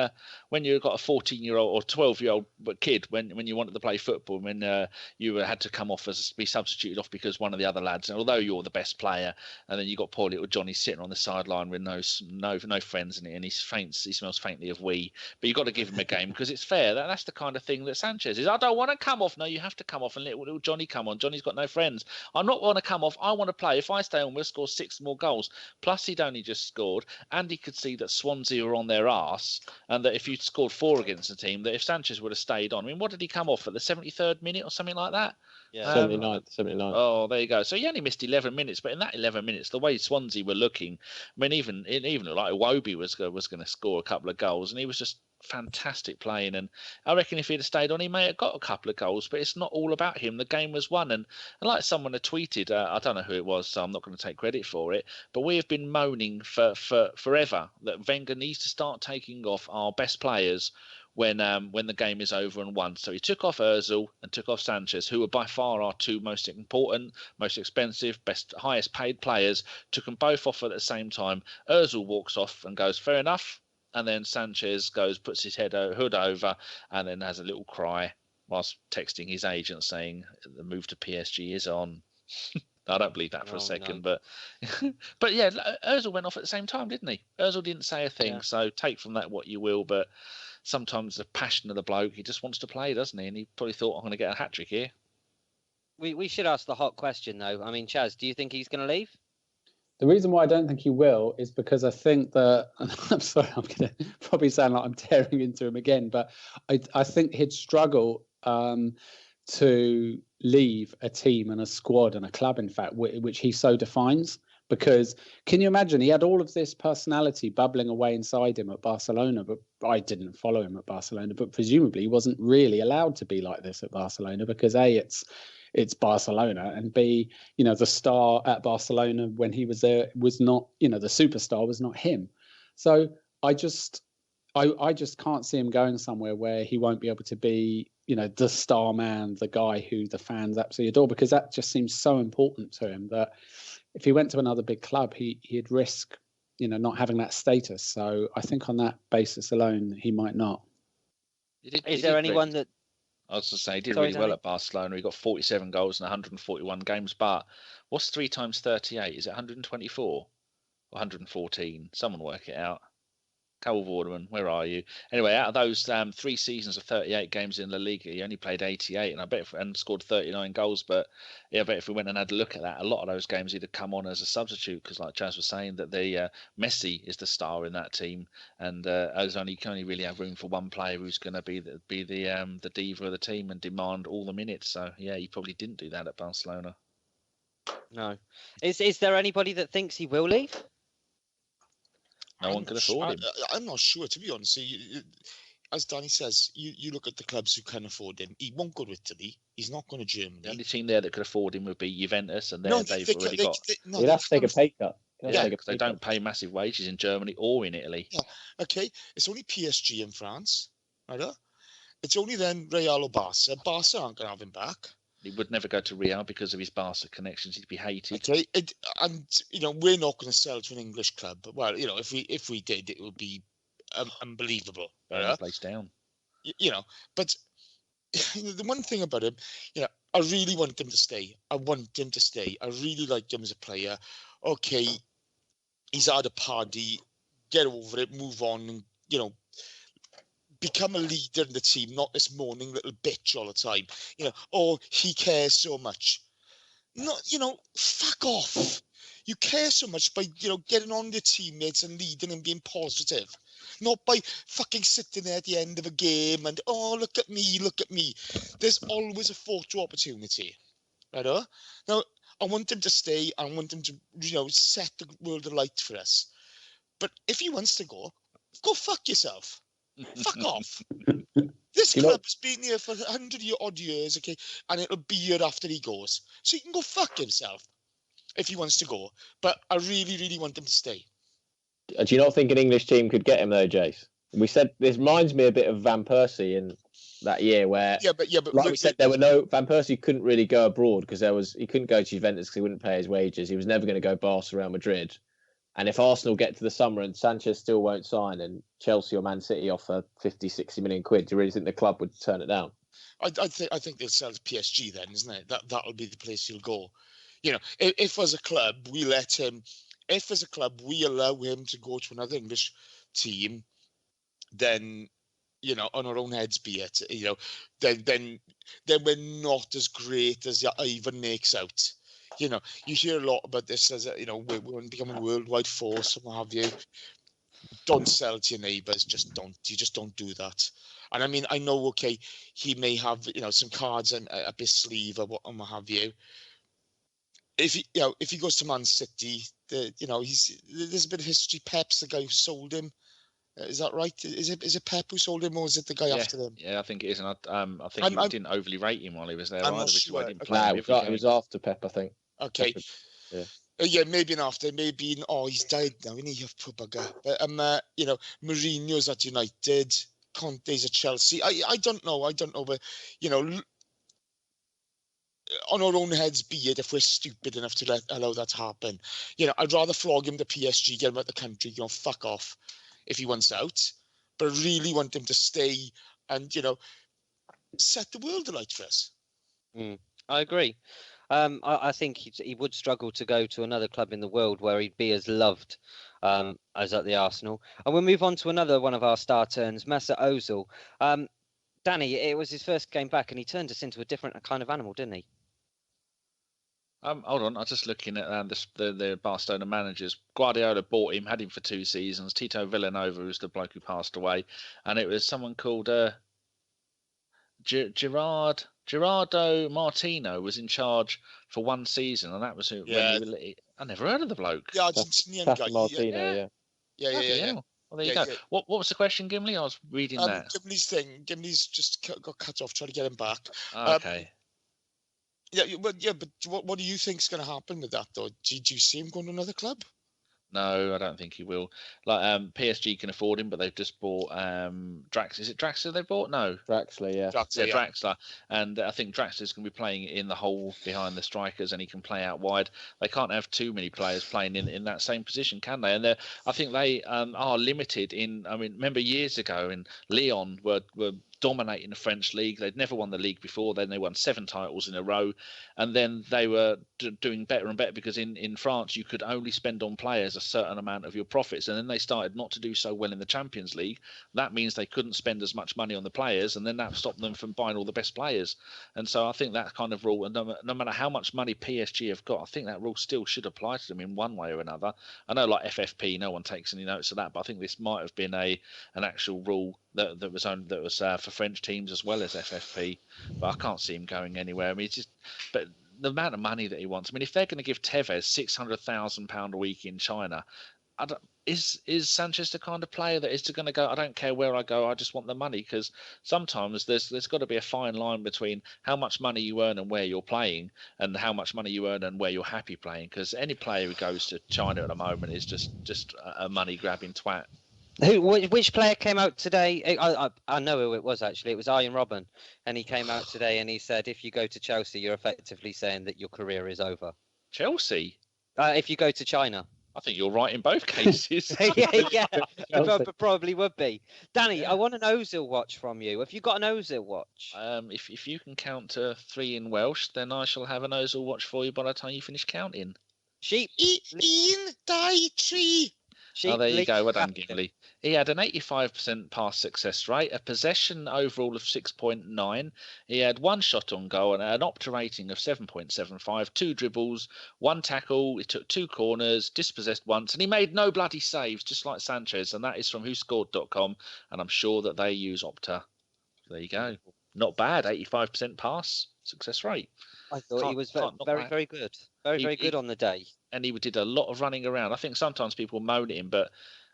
Speaker 2: you've got a 14-year-old or 12-year-old kid when you wanted to play football, when you had to come off be substituted off because one of the other lads, although you're the best player, and then you got poor little Johnny sitting on the sideline with no friends in it, and he smells faintly of wee. But you've got to give him a game because it's fair. That's the kind of thing that Sanchez is. I don't want to come off. No, you have to come off and let little Johnny come on. Johnny's got no friends. I not want to come off. I want to play. If I stay on, we'll score 6 more goals. Plus, he'd only just scored, and he could see that Swansea were on their arse, and that if you'd scored 4 against the team, that if Sanchez would have stayed on, I mean, what did he come off at the 73rd minute or something like that?
Speaker 1: Yeah,
Speaker 4: 79.
Speaker 2: Oh, there you go. So he only missed 11 minutes, but in that 11 minutes, the way Swansea were looking, I mean, even like Iwobi was going to score a couple of goals, and he was just fantastic playing. And I reckon if he'd have stayed on, he may have got a couple of goals, but it's not all about him. The game was won. And like someone had tweeted, I don't know who it was, so I'm not going to take credit for it, but we have been moaning for forever that Wenger needs to start taking off our best players when the game is over and won. So he took off Ozil and took off Sanchez, who were by far our 2 most important, most expensive, highest paid players, took them both off at the same time. Ozil walks off and goes, fair enough. And then Sanchez puts his hood over, and then has a little cry whilst texting his agent saying the move to PSG is on. I don't believe that for a second,
Speaker 1: no.
Speaker 2: but yeah, Ozil went off at the same time, didn't he? Ozil didn't say a thing,
Speaker 1: Yeah.
Speaker 2: so take from that what you will. But sometimes the passion of the bloke, he just wants to play, doesn't he? And he probably thought, I'm going to get a hat trick here.
Speaker 1: We should ask the hot question though. I mean, Chaz, do you think he's going to leave?
Speaker 5: The reason why I don't think he will is because I think that, and I'm sorry, I'm going to probably sound like I'm tearing into him again, but I think he'd struggle to leave a team and a squad and a club, in fact, which he so defines. Because can you imagine, he had all of this personality bubbling away inside him at Barcelona, but I didn't follow him at Barcelona, but presumably he wasn't really allowed to be like this at Barcelona because A, it's Barcelona, and B, the star at Barcelona when he was there was not, the superstar was not him. So I just can't see him going somewhere where he won't be able to be, the star man, the guy who the fans absolutely adore, because that just seems so important to him that if he went to another big club, he'd risk, not having that status. So I think on that basis alone, he might not.
Speaker 1: Is there anyone that?
Speaker 2: I was to say, he did really well at Barcelona. He got 47 goals in 141 games. But what's 3 times 38? Is it 124 or 114? Someone work it out. Cole Vorderman, where are you? Anyway, out of those 3 seasons of 38 games in La Liga, he only played 88, and I bet and scored 39 goals. But yeah, I bet if we went and had a look at that, a lot of those games he'd have come on as a substitute because, like Chaz was saying, that the Messi is the star in that team, and can only really have room for one player who's going to be the diva of the team and demand all the minutes. So yeah, he probably didn't do that at Barcelona.
Speaker 1: No. Is there anybody that thinks he will leave?
Speaker 2: No one can afford him.
Speaker 3: I'm not sure, to be honest. As Danny says, you look at the clubs who can afford him. He won't go to Italy. He's not going to Germany.
Speaker 2: The only team there that could afford him would be Juventus, and they've already got.
Speaker 4: He'd have to take a pay cut.
Speaker 2: Yeah, because they don't pay massive wages in Germany or in Italy.
Speaker 3: Yeah. Okay, it's only PSG in France, right? It's only then Real or Barca. Barca aren't going to have him back.
Speaker 2: He would never go to Real because of his Barca connections. He'd be hated.
Speaker 3: Okay, we're not going to sell to an English club. Well, if we did, it would be unbelievable.
Speaker 2: Burn the place down.
Speaker 3: But the one thing about him, I really want him to stay. I want him to stay. I really like him as a player. Okay, he's had a party. Get over it. Move on. And become a leader in the team, not this moaning little bitch all the time. He cares so much. Not, fuck off. you care so much by, getting on your teammates and leading and being positive. Not by fucking sitting there at the end of a game and, oh, look at me, look at me. There's always a photo opportunity. Right? Now, I want him to stay. I want him to, set the world alight for us. But if he wants to go fuck yourself. Fuck off. This club has been here for 100-odd years, okay? And it'll be here after he goes. So he can go fuck himself if he wants to go. But I really, really want him to stay.
Speaker 4: Do you not think an English team could get him though, Jace? We said this reminds me a bit of Van Persie in that year where,
Speaker 3: but
Speaker 4: like we said, there were Van Persie couldn't really go abroad because he couldn't go to Juventus because he wouldn't pay his wages. He was never going to go Barca, Real Madrid. And if Arsenal get to the summer and Sanchez still won't sign and Chelsea or Man City offer 50, 60 million quid, do you really think the club would turn it down?
Speaker 3: I think they'll sell to PSG then, isn't it? That'll be the place he'll go. If as a club we allow him to go to another English team, then on our own heads be it. Then we're not as great as Ivan makes out. You hear a lot about this as we're going to become a worldwide force and what have you. Don't sell to your neighbours. You just don't do that. And I mean, I know, okay, he may have some cards and up his sleeve or what have you. If he goes to Man City, there's a bit of history. Pep's the guy who sold him. Is that right? Is it Pep who sold him, or is it the guy after them?
Speaker 2: Yeah, I think it is. And I think he didn't overly rate him while he was there
Speaker 3: I'm
Speaker 2: either.
Speaker 3: not sure.
Speaker 2: Didn't play
Speaker 4: it was after Pep, I think.
Speaker 3: Okay.
Speaker 4: Yeah.
Speaker 3: Yeah, maybe after. Maybe he's died now. Isn't he? Poor bugger. But Mourinho's at United. Conte's at Chelsea. I don't know. But on our own heads be it if we're stupid enough to allow that to happen. I'd rather flog him to PSG, get him out the country. Fuck off if he wants out. But I really want him to stay and set the world alight for us.
Speaker 1: I agree. I think he would struggle to go to another club in the world where he'd be as loved as at the Arsenal. And we'll move on to another one of our star turns, Mesut Ozil. Danny, it was his first game back and he turned us into a different kind of animal, didn't he?
Speaker 2: Hold on, I was just looking at the Barcelona managers. Guardiola bought him, had him for 2 seasons. Tito Villanova was the bloke who passed away. And it was someone called Gerardo Martino was in charge for 1 season, and that was who.
Speaker 3: Yeah.
Speaker 2: I never heard of the bloke.
Speaker 3: Yeah, Argentinian guy.
Speaker 4: Martino,
Speaker 3: Yeah.
Speaker 2: Well, there you go. What was the question, Gimli? I was reading that.
Speaker 3: Gimli's just got cut off. Trying to get him back.
Speaker 2: Okay.
Speaker 3: But what do you think is going to happen with that, though? Do you see him going to another club?
Speaker 2: No, I don't think he will. Like PSG can afford him, but they've just bought Drax. Is it Draxler they bought? No,
Speaker 4: Draxler, yeah.
Speaker 2: Draxler. And I think Draxler's going to be playing in the hole behind the strikers, and he can play out wide. They can't have too many players playing in that same position, can they? And I think they are limited in. I mean, remember years ago in Lyon were dominating the French league. They'd never won the league before. Then they won 7 titles in a row, and then they were doing better and better because in France you could only spend on players a certain amount of your profits, and then they started not to do so well in the Champions League. That means they couldn't spend as much money on the players, and then that stopped them from buying all the best players. And so I think that kind of rule, and no matter how much money PSG have got, I think that rule still should apply to them in one way or another. I know, like FFP, no one takes any notes of that, but I think this might have been an actual rule that was for French teams as well as FFP, but I can't see him going anywhere. I mean, but the amount of money that he wants. I mean, if they're going to give Tevez £600,000 a week in China, is Sanchez the kind of player that is going to go, I don't care where I go, I just want the money? Because sometimes there's got to be a fine line between how much money you earn and where you're playing, and how much money you earn and where you're happy playing. Because any player who goes to China at the moment is just a money grabbing twat.
Speaker 1: Which player came out today? I know who it was, actually. It was Arjen Robben. And he came out today and he said, if you go to Chelsea, you're effectively saying that your career is over.
Speaker 2: Chelsea?
Speaker 1: If you go to China.
Speaker 2: I think you're right in both cases.
Speaker 1: yeah, probably would be. Danny, I want an Ozil watch from you. Have you got an Ozil watch?
Speaker 2: If you can count to 3 in Welsh, then I shall have an Ozil watch for you by the time you finish counting.
Speaker 1: Sheep.
Speaker 3: Un, dau, tri.
Speaker 2: Oh, there you
Speaker 1: League
Speaker 2: go. Well done,
Speaker 1: captain.
Speaker 2: Gimli. He had an 85% pass success rate, a possession overall of 6.9. He had one shot on goal and an opta rating of 7.75, 2 dribbles, 1 tackle. He took 2 corners, dispossessed once, and he made no bloody saves, just like Sanchez. And that is from whoscored.com. And I'm sure that they use opta. There you go. Not bad. 85% pass success rate.
Speaker 1: I thought he was
Speaker 2: Can't knock
Speaker 1: very,
Speaker 2: that.
Speaker 1: very good. Very, very good on the day.
Speaker 2: And he did a lot of running around. I think sometimes people moan at him, but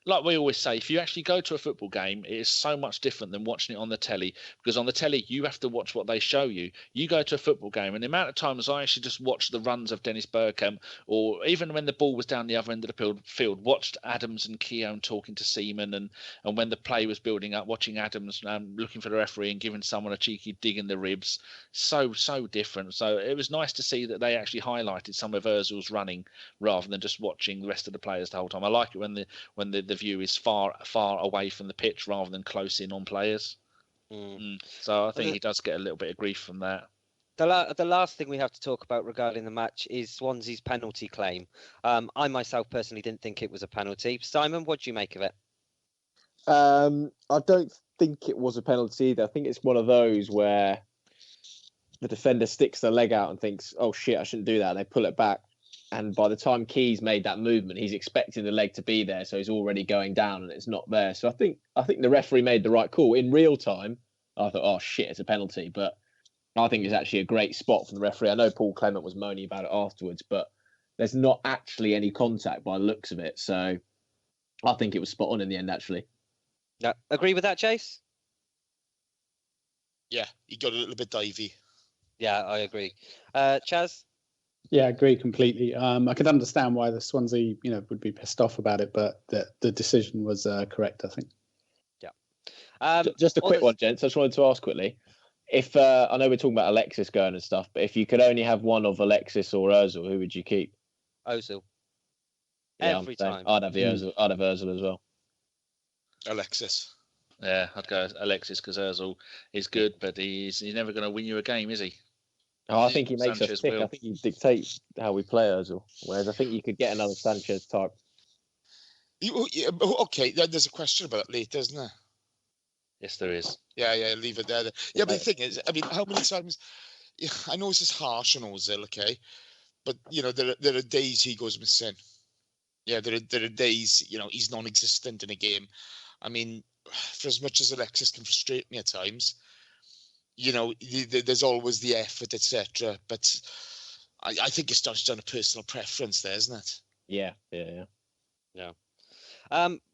Speaker 2: like we always say, if you actually go to a football game, it is so much different than watching it on the telly, because on the telly you have to watch what they show you. You go to a football game, and the amount of times I actually just watched the runs of Dennis Bergkamp, or even when the ball was down the other end of the field, watched Adams and Keown talking to Seaman, and when the play was building up, watching Adams looking for the referee and giving someone a cheeky dig in the ribs. So different. So it was nice to see that they actually highlighted some of Ozil's running rather than just watching the rest of the players the whole time. I like it when the view is far away from the pitch rather than close in on players. So I think he does get a little bit of grief from that.
Speaker 1: The last thing we have to talk about regarding the match is Swansea's penalty claim. I myself personally didn't think it was a penalty. Simon, what do you make of it?
Speaker 4: I don't think it was a penalty either. I think it's one of those where the defender sticks their leg out and thinks, "Oh shit, I shouldn't do that." And they pull it back. And by the time Keys made that movement, he's expecting the leg to be there, so he's already going down, and it's not there. So I think the referee made the right call in real time. I thought, oh shit, it's a penalty, but I think it's actually a great spot from the referee. I know Paul Clement was moaning about it afterwards, but there's not actually any contact by the looks of it. So I think it was spot on in the end, actually.
Speaker 1: Yeah, agree with that, Chase?
Speaker 3: Yeah, he got a little bit divey.
Speaker 1: Yeah, I agree. Chaz?
Speaker 5: Yeah, I agree completely. I could understand why the Swansea, would be pissed off about it, but the decision was correct, I think.
Speaker 1: Yeah.
Speaker 4: Just a quick one, gents. I just wanted to ask quickly. If I know we're talking about Alexis going and stuff, but if you could only have one of Alexis or Ozil, who would you keep?
Speaker 1: Ozil.
Speaker 4: Yeah,
Speaker 1: Every time.
Speaker 4: I'd have Ozil. I'd have Ozil as well.
Speaker 3: Alexis.
Speaker 2: Yeah, I'd go Alexis because Ozil is good, but he's never going to win you a game, is he?
Speaker 4: Oh, I think he makes
Speaker 2: Sanchez
Speaker 4: us tick.
Speaker 2: will.
Speaker 4: I think he dictates how we play Ozil. Whereas I think you could get another Sanchez type.
Speaker 3: Okay, there's a question about it later, isn't there?
Speaker 2: Yes, there is.
Speaker 3: Yeah, leave it there. Yeah, but the thing is, I mean, how many times? Yeah, I know this is harsh on Ozil, okay, but there are days he goes missing. Yeah, there are days he's non-existent in a game. I mean, for as much as Alexis can frustrate me at times, there's always the effort, etc. But I think it's just down to personal preference there, isn't it?
Speaker 4: Yeah.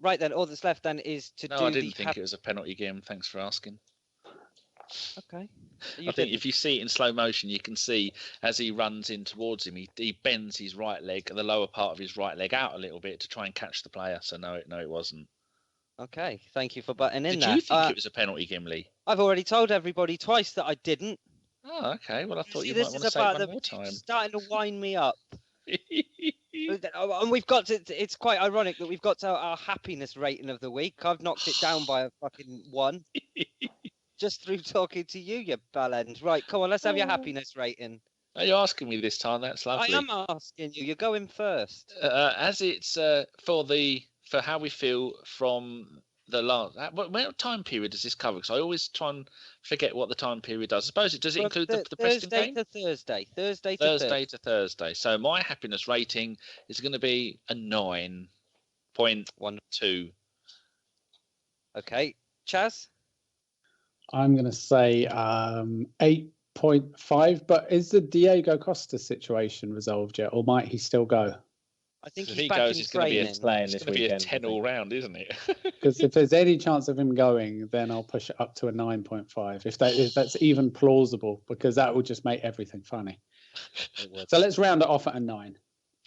Speaker 1: Right then, all that's left then is to do
Speaker 2: No, I didn't think it was a penalty game. Thanks for asking.
Speaker 1: Okay.
Speaker 2: I think if you see it in slow motion, you can see as he runs in towards him, he bends his right leg, the lower part of his right leg out a little bit to try and catch the player. So no, it wasn't.
Speaker 1: Okay, thank you for butting in
Speaker 2: Did
Speaker 1: there.
Speaker 2: you think it was a penalty, Gimli?
Speaker 1: I've already told everybody twice that I didn't.
Speaker 2: Oh, okay. Well, I thought you
Speaker 1: this
Speaker 2: might want
Speaker 1: is
Speaker 2: to say
Speaker 1: about
Speaker 2: it
Speaker 1: the
Speaker 2: one more time.
Speaker 1: starting to wind me up. And we've got to, it's quite ironic that we've got to our happiness rating of the week. I've knocked it down by a fucking 1 just through talking to you, you bellend. Right, come on, let's have your happiness rating.
Speaker 2: Are you asking me this time? That's lovely.
Speaker 1: I am asking you. You're going first.
Speaker 2: As it's for how we feel from the last. What time period does this cover? Because I always try and forget what the time period does. I suppose does it include the Preston game?
Speaker 1: Thursday to
Speaker 2: Thursday. So my happiness rating is going to be a 9.12.
Speaker 1: Okay, Chaz.
Speaker 5: I'm going to say 8.5. But is the Diego Costa situation resolved yet, or might he still go?
Speaker 1: I think
Speaker 2: So
Speaker 1: he's
Speaker 2: he
Speaker 1: back
Speaker 2: goes,
Speaker 1: in
Speaker 2: it's going to be
Speaker 1: training.
Speaker 2: a 10 all round, isn't it?
Speaker 5: Because if there's any chance of him going, then I'll push it up to a 9.5. If that's even plausible, because that will just make everything funny. So let's round it off at a 9.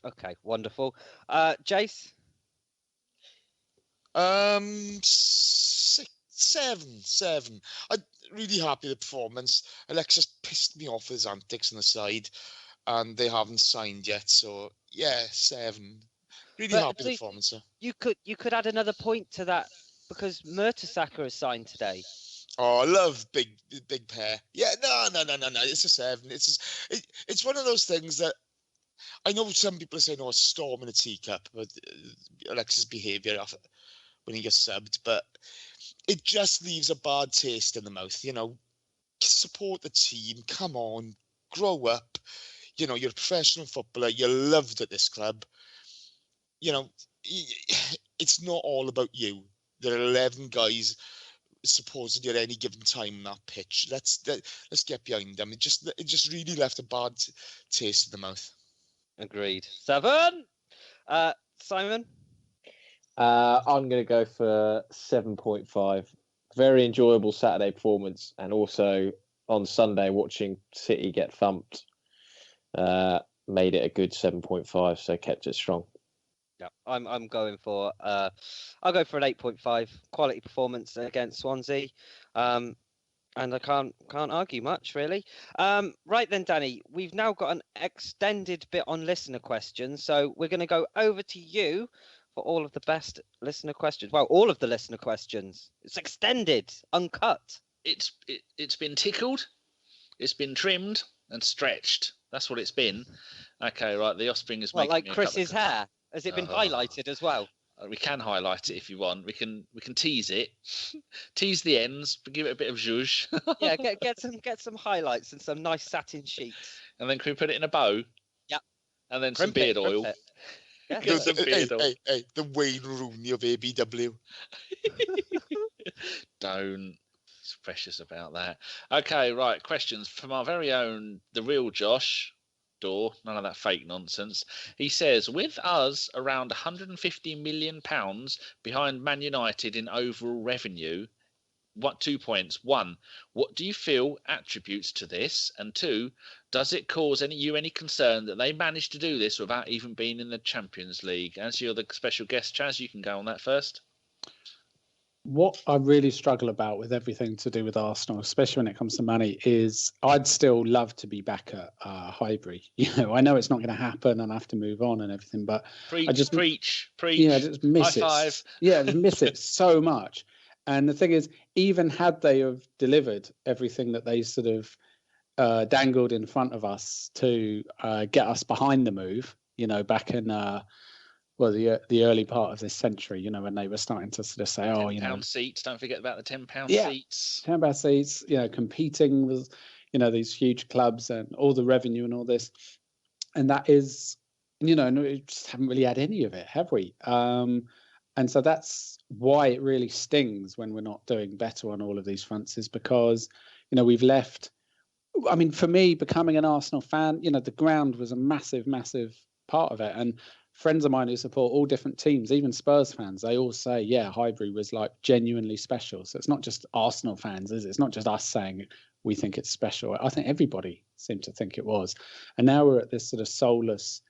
Speaker 1: Okay, wonderful. Jace?
Speaker 3: 7. I'm really happy with the performance. Alexis pissed me off with his antics on the side, and they haven't signed yet. So yeah, 7. Really happy with the performance. Sir.
Speaker 1: You could add another point to that because Mertesacker is signed today.
Speaker 3: Oh, I love big pair. Yeah, no. It's a 7. It's one of those things that I know some people are saying, "Oh, it's a storm in a teacup," but Alexis' behaviour when he gets subbed, but it just leaves a bad taste in the mouth. You know, support the team. Come on, grow up. You know, you're a professional footballer. You're loved at this club. You know, it's not all about you. There are 11 guys supposedly at any given time on that pitch. Let's get behind them. It just really left a bad taste in the mouth.
Speaker 1: Agreed. 7. Simon?
Speaker 4: I'm going to go for 7.5. Very enjoyable Saturday performance, and also on Sunday watching City get thumped made it a good 7.5. So kept it strong.
Speaker 1: Yeah, I'm going for I'll go for an 8.5. Quality performance against Swansea, and I can't argue much really. Right then, Danny, we've now got an extended bit on listener questions, so we're going to go over to you for all of the best listener questions. Well, all of the listener questions. It's extended, uncut.
Speaker 2: It's been tickled, it's been trimmed and stretched. That's what it's been. Okay, right. The offspring is
Speaker 1: Well,
Speaker 2: making
Speaker 1: like
Speaker 2: me a
Speaker 1: Chris's
Speaker 2: cup of
Speaker 1: hair. Has it been highlighted as well?
Speaker 2: We can highlight it if you want. We can tease it, tease the ends, give it a bit of zhuzh.
Speaker 1: Yeah, get some highlights and some nice satin sheets.
Speaker 2: And then can we put it in a bow?
Speaker 1: Yep.
Speaker 2: And then
Speaker 1: Crimp
Speaker 2: some beard
Speaker 1: it, crimp
Speaker 2: oil.
Speaker 1: it. Yeah.
Speaker 2: Get some beard oil.
Speaker 3: Hey, the Wayne Rooney of ABW.
Speaker 2: Don't. It's precious about that. Okay, right. Questions from our very own, the real Josh Door. None of that fake nonsense. He says, with us around £150 million behind Man United in overall revenue, 2 points. 1, what do you feel attributes to this? And 2, does it cause any concern that they managed to do this without even being in the Champions League? As you're the special guest, Chaz, you can go on that first.
Speaker 5: What I really struggle about with everything to do with Arsenal, especially when it comes to money, is I'd still love to be back at Highbury. You know, I know it's not going to happen and I have to move on and everything, but
Speaker 2: preach.
Speaker 5: I just miss it.
Speaker 2: High five.
Speaker 5: Yeah, I just miss it so much. And the thing is, even had they have delivered everything that they sort of dangled in front of us to get us behind the move, you know, back in the early part of this century, you know, when they were starting to sort of say, oh, you know,
Speaker 2: £10 seats. Don't forget about the £10 seats.
Speaker 5: £10 seats, you know, competing with, you know, these huge clubs and all the revenue and all this. And that is, you know, we just haven't really had any of it, have we? And so that's why it really stings when we're not doing better on all of these fronts, is because, you know, we've left. I mean, for me, becoming an Arsenal fan, you know, the ground was a massive, massive part of it. And friends of mine who support all different teams, even Spurs fans, they all say, yeah, Highbury was like genuinely special. So it's not just Arsenal fans, is it? It's not just us saying we think it's special. I think everybody seemed to think it was. And now we're at this sort of soulless,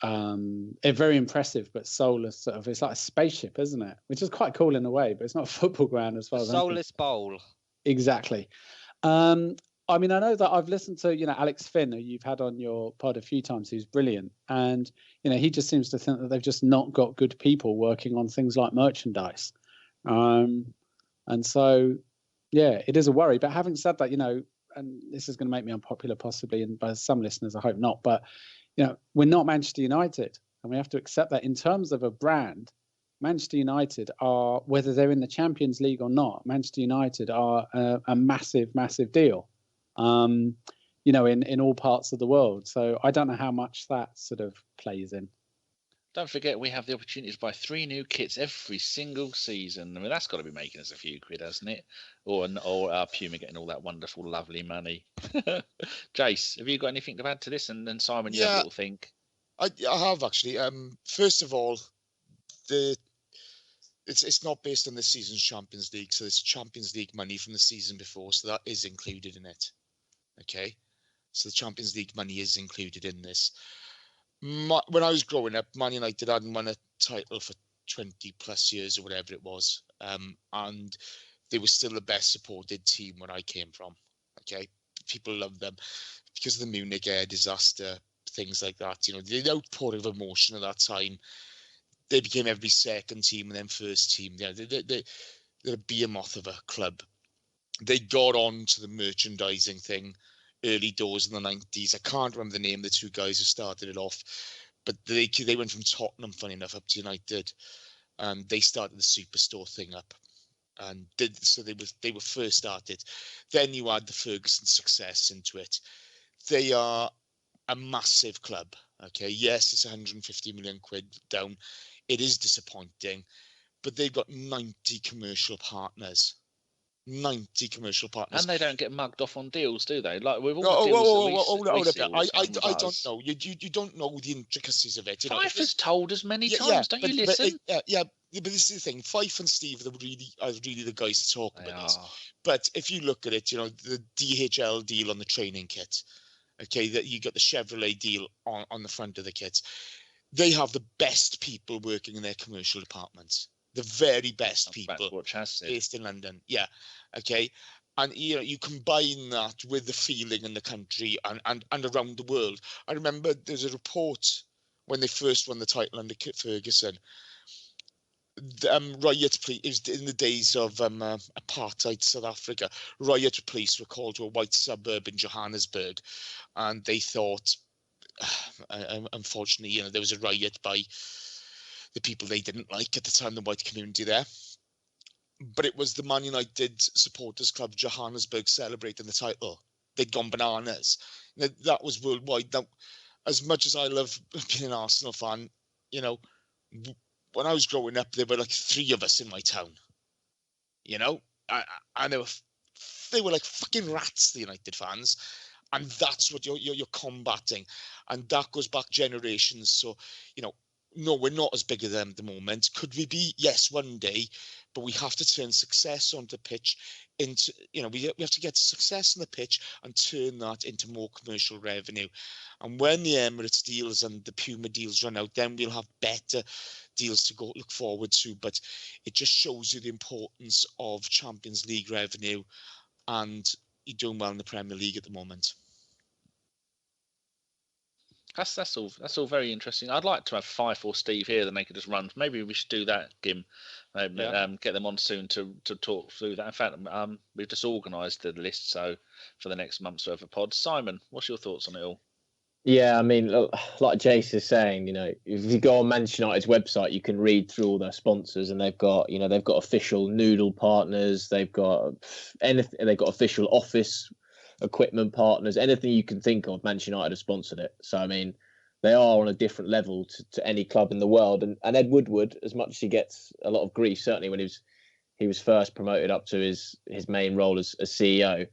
Speaker 5: very impressive, but soulless sort of, it's like a spaceship, isn't it? Which is quite cool in a way, but it's not a football ground as far as
Speaker 1: soulless bowl.
Speaker 5: Exactly. I mean, I know that I've listened to, you know, Alex Finn, who you've had on your pod a few times, who's brilliant. And, you know, he just seems to think that they've just not got good people working on things like merchandise. And so, yeah, it is a worry. But having said that, you know, and this is going to make me unpopular possibly, and by some listeners, I hope not. But, you know, we're not Manchester United, and we have to accept that. In terms of a brand, Manchester United are, whether they're in the Champions League or not, Manchester United are a massive, massive deal. You know, in all parts of the world. So I don't know how much that sort of plays in.
Speaker 2: Don't forget, we have the opportunity to buy 3 new kits every single season. I mean, that's got to be making us a few quid, hasn't it? Or Puma getting all that wonderful, lovely money. Jace, have you got anything to add to this? And then Simon, you have a little think.
Speaker 3: I have actually. First of all, it's not based on this season's Champions League, so it's Champions League money from the season before, so that is included in it. Okay, so the Champions League money is included in this. When I was growing up, Man United hadn't won a title for 20 plus years or whatever it was, and they were still the best supported team where I came from. Okay, people loved them because of the Munich air disaster, things like that. You know, the outpouring of emotion at that time. They became every second team and then first team. Yeah, they're a behemoth of a club. They got on to the merchandising thing early doors in the 90s. I can't remember the name of the two guys who started it off, but they went from Tottenham, funny enough, up to United. They started the Superstore thing up, and they were first started. Then you add the Ferguson success into it. They are a massive club. Okay, yes, it's 150 million quid down. It is disappointing, but they've got 90 commercial partners. 90 commercial partners.
Speaker 2: And they don't get mugged off on deals, do they? Like with all
Speaker 3: Oh,
Speaker 2: the deals
Speaker 3: I don't
Speaker 2: us.
Speaker 3: know. You don't know the intricacies of it. You know,
Speaker 2: Fife has told us many
Speaker 3: yeah,
Speaker 2: times. Don't you listen?
Speaker 3: But this is the thing. Fife and Steve are really the guys to talk about this. But if you look at it, you know, the DHL deal on the training kit, okay, that you got the Chevrolet deal on the front of the kits. They have the best people working in their commercial departments. The very best people based in London. Yeah. Okay. And you know, you combine that with the feeling in the country and around the world. I remember there's a report when they first won the title under Ferguson. Riot police, it was in the days of apartheid South Africa. Riot police were called to a white suburb in Johannesburg, and they thought, unfortunately, you know, there was a riot by the people they didn't like at the time, the white community there. But it was the Man United supporters club Johannesburg celebrating the title. They'd gone bananas. That was worldwide. Now, as much as I love being an Arsenal fan, you know, when I was growing up, there were like 3 of us in my town. You know, and they were like fucking rats, the United fans, and that's what you're combating, and that goes back generations. So, you know, no, we're not as big as them at the moment. Could we be? Yes, one day, but we have to turn success onto pitch into, you know, we have to get success on the pitch and turn that into more commercial revenue. And when the Emirates deals and the Puma deals run out, then we'll have better deals to look forward to. But it just shows you the importance of Champions League revenue, and you're doing well in the Premier League at the moment.
Speaker 2: That's all very interesting. I'd like to have Fife or Steve here, then they could just run. Maybe we should do that, Gim. Get them on soon to talk through that. In fact, we've just organised the list so for the next month's worth of pods. Simon, what's your thoughts on it all?
Speaker 4: Yeah, I mean, like Jace is saying, you know, if you go on Manchester United's website, you can read through all their sponsors, and they've got official noodle partners, they've got anything, they've got official office equipment partners, anything you can think of. Manchester United have sponsored it. So I mean, they are on a different level to any club in the world. And Ed Woodward, as much as he gets a lot of grief, certainly when he was first promoted up to his main role as CEO,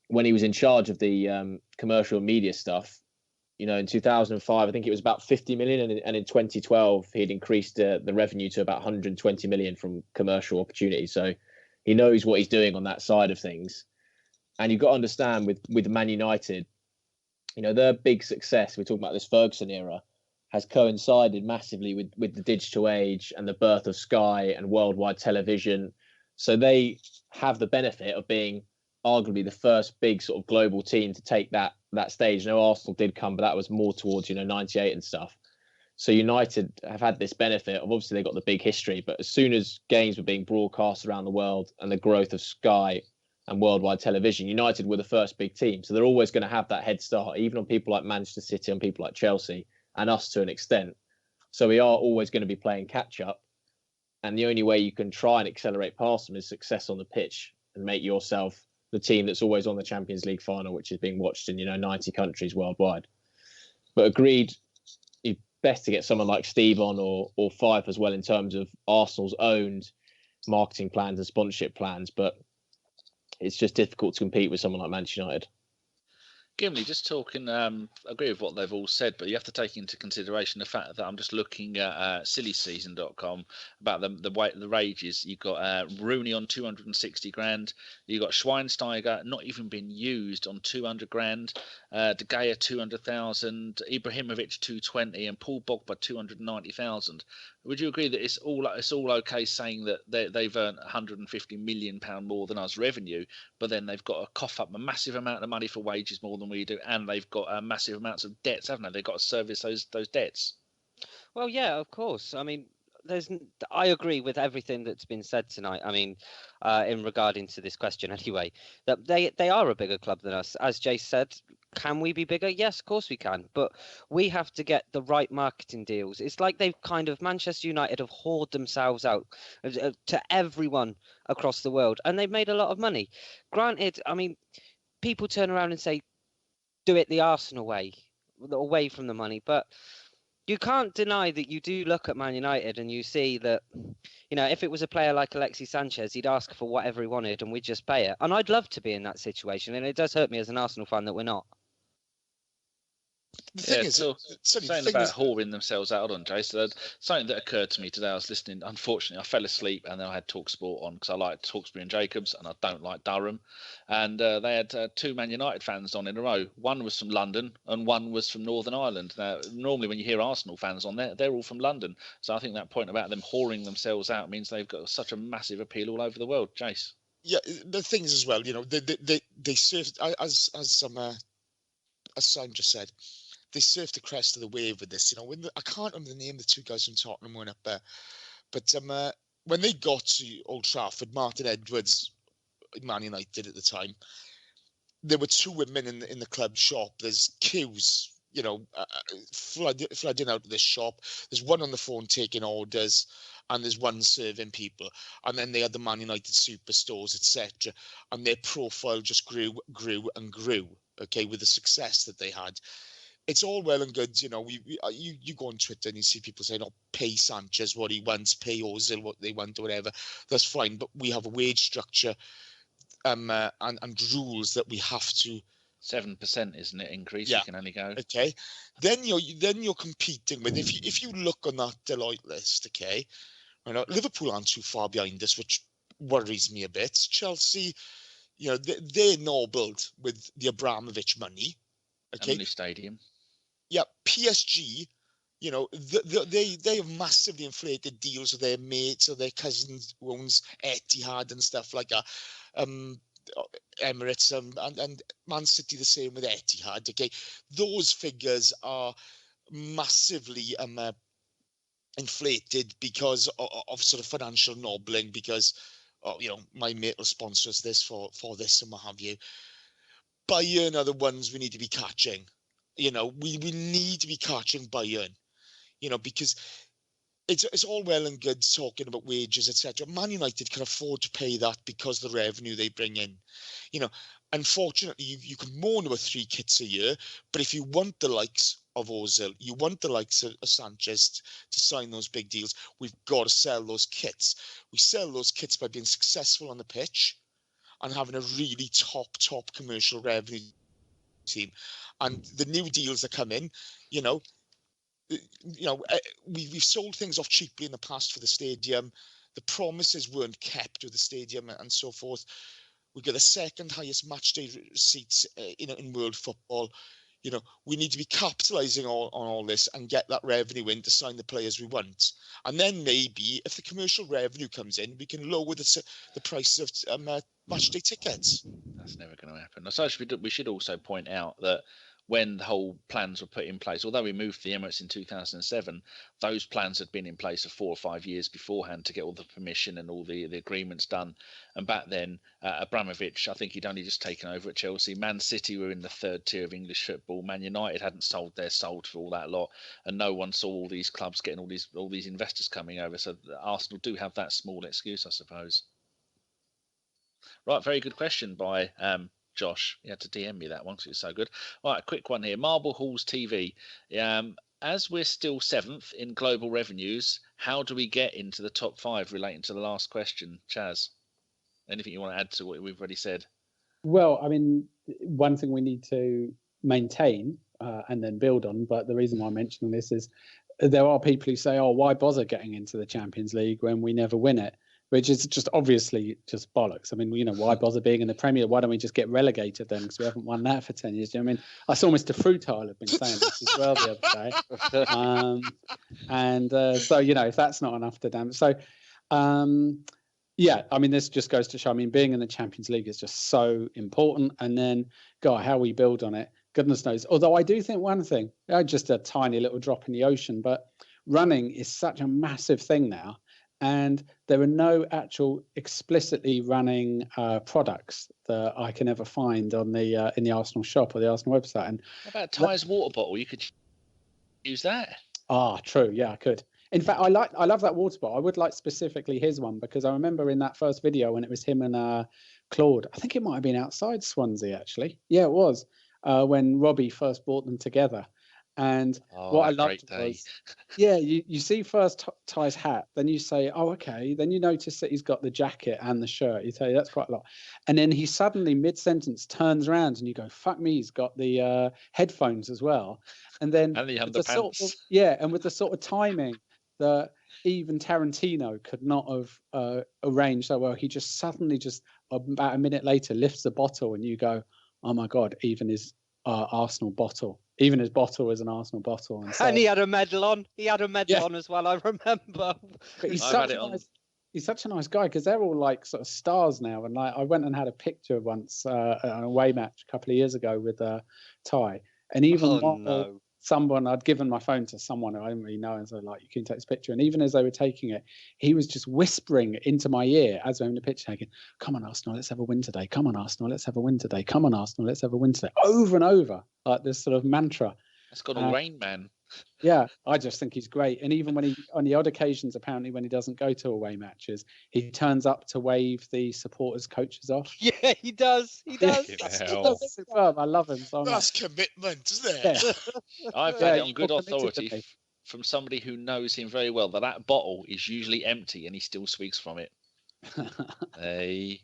Speaker 4: when he was in charge of the commercial media stuff, you know, in 2005, I think it was about 50 million, and in 2012 he'd increased the revenue to about 120 million from commercial opportunities. So he knows what he's doing on that side of things. And you've got to understand with Man United, you know, their big success, we're talking about this Ferguson era, has coincided massively with the digital age and the birth of Sky and worldwide television. So they have the benefit of being arguably the first big sort of global team to take that stage. I know Arsenal did come, but that was more towards, you know, 98 and stuff. So United have had this benefit of, obviously they got the big history, but as soon as games were being broadcast around the world and the growth of Sky and worldwide television, United were the first big team. So they're always going to have that head start, even on people like Manchester City and people like Chelsea and us to an extent. So we are always going to be playing catch up. And the only way you can try and accelerate past them is success on the pitch and make yourself the team that's always on the Champions League final, which is being watched in, you know, 90 countries worldwide. But agreed, it's best to get someone like Steve on or Fife as well in terms of Arsenal's owned marketing plans and sponsorship plans. But it's just difficult to compete with someone like Manchester United.
Speaker 2: Gimli, just talking, agree with what they've all said, but you have to take into consideration the fact that I'm just looking at sillyseason.com about the wages. You've got Rooney on 260 grand. You've got Schweinsteiger not even been used on 200 grand. De Gea 200,000, Ibrahimovic 220, and Paul Pogba 290,000. Would you agree that it's all okay saying that they've earned £150 million more than us revenue, but then they've got to cough up a massive amount of money for wages more than we do, and they've got massive amounts of debts, haven't they? They've got to service those debts.
Speaker 1: Well, yeah, of course. I mean, I agree with everything that's been said tonight. I mean, in regarding to this question anyway, that they are a bigger club than us. As Jay said, can we be bigger? Yes, of course we can. But we have to get the right marketing deals. It's like they've kind of, Manchester United have hoarded themselves out to everyone across the world, and they've made a lot of money. Granted, I mean, people turn around and say, do it the Arsenal way, away from the money, but you can't deny that you do look at Man United and you see that, if it was a player like Alexis Sanchez, he'd ask for whatever he wanted and we'd just pay it. And I'd love to be in that situation. And it does hurt me as an Arsenal fan that we're not.
Speaker 3: The thing is,
Speaker 2: saying about whoring themselves out on Jay. So something that occurred to me today, I was listening. Unfortunately, I fell asleep and then I had TalkSport on because I like Hawkesbury and Jacobs and I don't like Durham. And they had two Man United fans on in a row. One was from London and one was from Northern Ireland. Now, normally when you hear Arsenal fans on there, they're all from London. So I think that point about them whoring themselves out means they've got such a massive appeal all over the world. Jace.
Speaker 3: Yeah, the things as well. They serve as Sam just said. They surfed the crest of the wave with this. I can't remember the name of the two guys from Tottenham went up there, but when they got to Old Trafford, Martin Edwards, Man United at the time, there were two women in the club shop. There's queues, flooding out of this shop. There's one on the phone taking orders, and there's one serving people. And then they had the Man United superstores, etc. And their profile just grew and grew. Okay, with the success that they had. It's all well and good, you go on Twitter and you see people saying, pay Sanchez what he wants, pay Ozil what they want or whatever. That's fine, but we have a wage structure and rules that we have to.
Speaker 2: 7%, isn't it? Increase.
Speaker 3: Yeah.
Speaker 2: You can only go.
Speaker 3: Okay. Then you're competing with, if you look on that Deloitte list, okay, Liverpool aren't too far behind us, which worries me a bit. Chelsea, they're nobled with the Abramovich money. Okay.
Speaker 2: And the new stadium.
Speaker 3: Yeah, PSG, they have massively inflated deals with their mates or their cousins who owns Etihad and stuff like that. Emirates and Man City the same with Etihad. Okay, those figures are massively inflated because of sort of financial nobbling. Because my mate will sponsor us this for this and what have you. Bayern are the ones we need to be catching. We need to be catching Bayern, because it's all well and good talking about wages, etc. Man United can afford to pay that because of the revenue they bring in. Unfortunately, you can moan about 3 kits a year, but if you want the likes of Ozil, you want the likes of Sanchez to sign those big deals, we've got to sell those kits. We sell those kits by being successful on the pitch and having a really top commercial revenue team. And the new deals that come in, we've sold things off cheaply in the past for the stadium. The promises weren't kept with the stadium and so forth. We've got the second highest match day receipts in world football. We need to be capitalising on all this and get that revenue in to sign the players we want. And then maybe if the commercial revenue comes in, we can lower the price of match day tickets.
Speaker 2: That's never going to happen. So we should also point out that when the whole plans were put in place, although we moved to the Emirates in 2007, those plans had been in place for 4 or 5 years beforehand to get all the permission and all the agreements done. And back then, Abramovich, I think he'd only just taken over at Chelsea. Man City were in the 3rd tier of English football. Man United hadn't sold their soul for all that lot, and no one saw all these clubs getting all these investors coming over. So Arsenal do have that small excuse, I suppose. Right, very good question by Josh. You had to DM me that one because it was so good. All right, quick one here. Marble Halls TV. As we're still 7th in global revenues, how do we get into the top 5 relating to the last question? Chaz, anything you want to add to what we've already said?
Speaker 5: Well, I mean, one thing we need to maintain and then build on, but the reason why I'm mentioning this is there are people who say, why bother getting into the Champions League when we never win it? Which is just obviously just bollocks. I mean, why bother being in the Premier? Why don't we just get relegated then? Because we haven't won that for 10 years. Do you know what I mean? I saw Mr. Fruitile have been saying this as well the other day. So, if that's not enough to damn. So, yeah, I mean, this just goes to show, being in the Champions League is just so important. And then, God, how we build on it, goodness knows. Although I do think one thing, just a tiny little drop in the ocean, but running is such a massive thing now, and there are no actual explicitly running products that I can ever find on the in the Arsenal shop or the Arsenal website. And
Speaker 2: How about Ty's water bottle? You could use that.
Speaker 5: True. Yeah, I could. In fact, I love that water bottle. I would like specifically his one, because I remember in that first video when it was him and Claude, I think it might have been outside Swansea, actually. Yeah, it was, when Robbie first brought them together. And what I loved was, yeah, you see first Ty's hat, then you say, oh, okay. Then you notice that he's got the jacket and the shirt. You say, that's quite a lot. And then he suddenly, mid-sentence, turns around and you go, fuck me, he's got the headphones as well. And then
Speaker 2: and the
Speaker 5: underpants.
Speaker 2: underpants.
Speaker 5: With the sort of timing that even Tarantino could not have arranged so well, he just suddenly, just about a minute later, lifts the bottle and you go, oh my God, even his Arsenal bottle. Even his bottle is an Arsenal bottle. And, so,
Speaker 1: and he had a medal on. He had a medal on as well, I remember.
Speaker 5: But he's such a nice guy, because they're all like sort of stars now. And like, I went and had a picture once on an away match a couple of years ago with Ty. And even someone, I'd given my phone to someone who I didn't really know, and so like, you can take this picture. And even as they were taking it, he was just whispering into my ear as we were in the picture taking, come on, Arsenal, let's have a win today. Come on, Arsenal, let's have a win today. Come on, Arsenal, let's have a win today. Over and over, like this sort of mantra.
Speaker 2: That's got a Rain Man.
Speaker 5: Yeah, I just think he's great. And even when he, on the odd occasions, apparently when he doesn't go to away matches, he turns up to wave the supporters' coaches off.
Speaker 1: Yeah, he does. He does.
Speaker 5: I love him so much.
Speaker 3: That's commitment, isn't it?
Speaker 5: Yeah.
Speaker 2: I've had it on good authority from somebody who knows him very well that bottle is usually empty and he still swigs from it. Hey,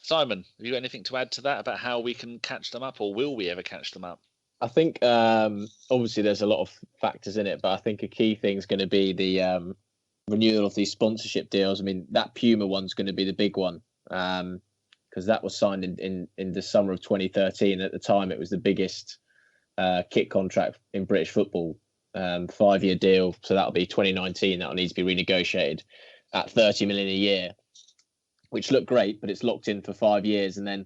Speaker 2: Simon, have you got anything to add to that about how we can catch them up, or will we ever catch them up?
Speaker 4: I think obviously there's a lot of factors in it, but I think a key thing is going to be the renewal of these sponsorship deals. I mean, that Puma one's going to be the big one, because that was signed in the summer of 2013. At the time, it was the biggest kit contract in British football, 5-year deal. So that'll be 2019. That'll need to be renegotiated at 30 million a year, which looked great, but it's locked in for 5 years. And then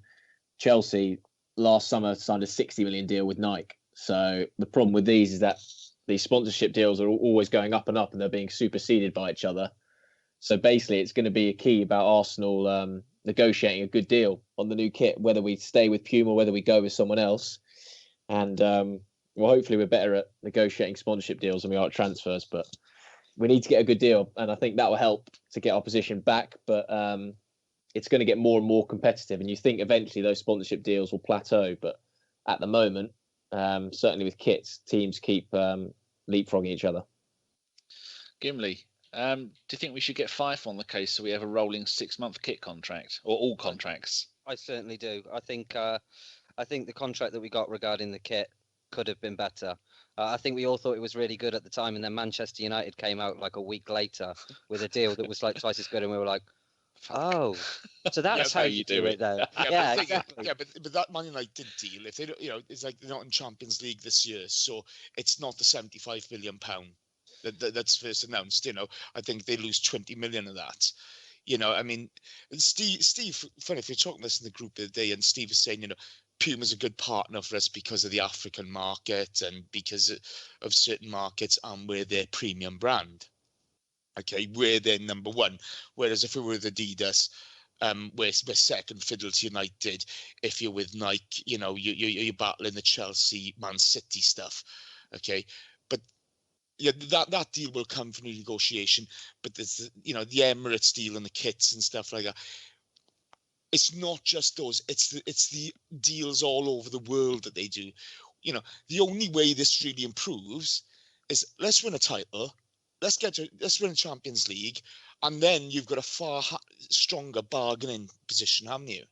Speaker 4: Chelsea last summer signed a 60 million deal with Nike. So the problem with these is that these sponsorship deals are always going up and up, and they're being superseded by each other. So basically, it's going to be a key about Arsenal negotiating a good deal on the new kit, whether we stay with Puma or whether we go with someone else. And well, hopefully we're better at negotiating sponsorship deals than we are at transfers, but we need to get a good deal, and I think that will help to get our position back. But it's going to get more and more competitive, and you think eventually those sponsorship deals will plateau. But at the moment, certainly with kits, teams keep leapfrogging each other.
Speaker 2: Gimli, do you think we should get Fife on the case so we have a rolling 6-month kit contract, or all contracts?
Speaker 1: I certainly do. I think the contract that we got regarding the kit could have been better. I think we all thought it was really good at the time, and then Manchester United came out like a week later with a deal that was like twice as good, and we were like, oh, so that's how you do it, though. Yeah, exactly.
Speaker 3: Yeah, but that Man United deal, if they don't, it's like they're not in Champions League this year, so it's not the £75 million that's first announced. I think they lose 20 million of that. I mean, Steve, funny, if you're talking this in the group the other day, and Steve was saying, Puma's a good partner for us because of the African market and because of certain markets, and we're their premium brand. Okay, we're their number one. Whereas if we were with Adidas, we're second fiddle to United. If you're with Nike, you're battling the Chelsea, Man City stuff. Okay, but yeah, that deal will come from renegotiation. But there's the Emirates deal and the kits and stuff like that. It's not just those. It's the deals all over the world that they do. The only way this really improves is let's win a title. Let's win a Champions League, and then you've got a far stronger bargaining position, haven't you?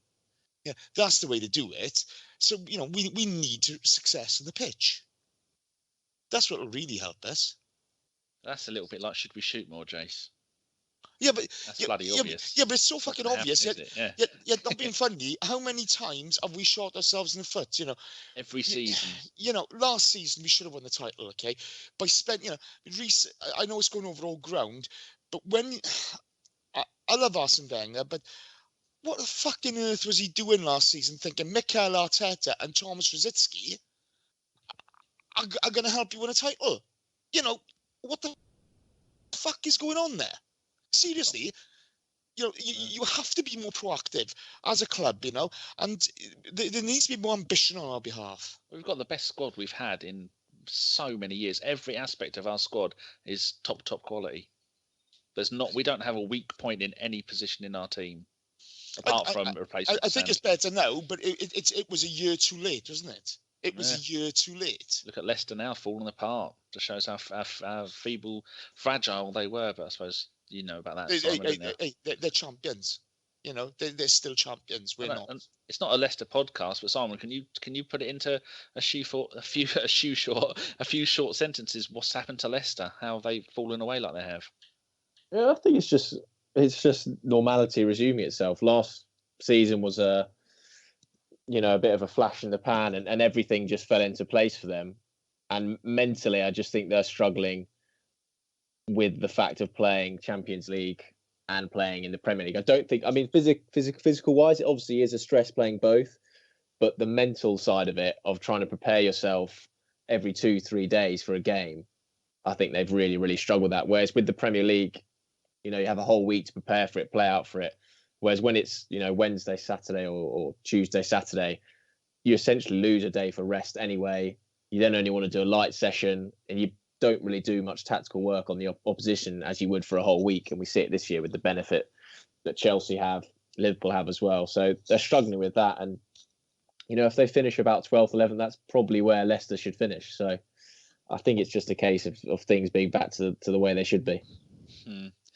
Speaker 3: Yeah, that's the way to do it. So we need success on the pitch. That's what will really help us.
Speaker 2: That's a little bit like, should we shoot more, Jace?
Speaker 3: Yeah, but
Speaker 2: that's bloody obvious.
Speaker 3: Yeah, but it's so fucking obvious.
Speaker 2: Yeah.
Speaker 3: Not being funny. How many times have we shot ourselves in the foot?
Speaker 2: Every season.
Speaker 3: Last season we should have won the title. Okay, by I know it's going over all ground, but when I love Arsene Wenger, but what the fucking earth was he doing last season? Thinking Mikel Arteta and Thomas Rosicky are going to help you win a title? What the the fuck is going on there? Seriously, you have to be more proactive as a club, and there needs to be more ambition on our behalf.
Speaker 2: We've got the best squad we've had in so many years. Every aspect of our squad is top quality. We don't have a weak point in any position in our team, apart from replacement.
Speaker 3: I think it's better now, but it was a year too late, wasn't it? It was a year too late.
Speaker 2: Look at Leicester now falling apart. Just shows how feeble, fragile they were. But I suppose you know about that.
Speaker 3: They're champions. They're still champions. We're not.
Speaker 2: And it's not a Leicester podcast, but Simon, can you put it into a few short sentences? What's happened to Leicester? How have they fallen away like they have?
Speaker 4: Yeah, I think it's just normality resuming itself. Last season was a bit of a flash in the pan, and everything just fell into place for them. And mentally, I just think they're struggling with the fact of playing Champions League and playing in the Premier League. I don't think, physical wise, it obviously is a stress playing both, but the mental side of it, of trying to prepare yourself every 2-3 days for a game, I think they've really, really struggled with that. Whereas with the Premier League, you have a whole week to prepare for it, play out for it. Whereas when it's, Wednesday, Saturday or Tuesday, Saturday, you essentially lose a day for rest anyway. You then only want to do a light session, and you don't really do much tactical work on the opposition as you would for a whole week. And we see it this year with the benefit that Chelsea have, Liverpool have as well. So they're struggling with that. And, if they finish about 12th, 11th, that's probably where Leicester should finish. So I think it's just a case of things being back to the way they should be.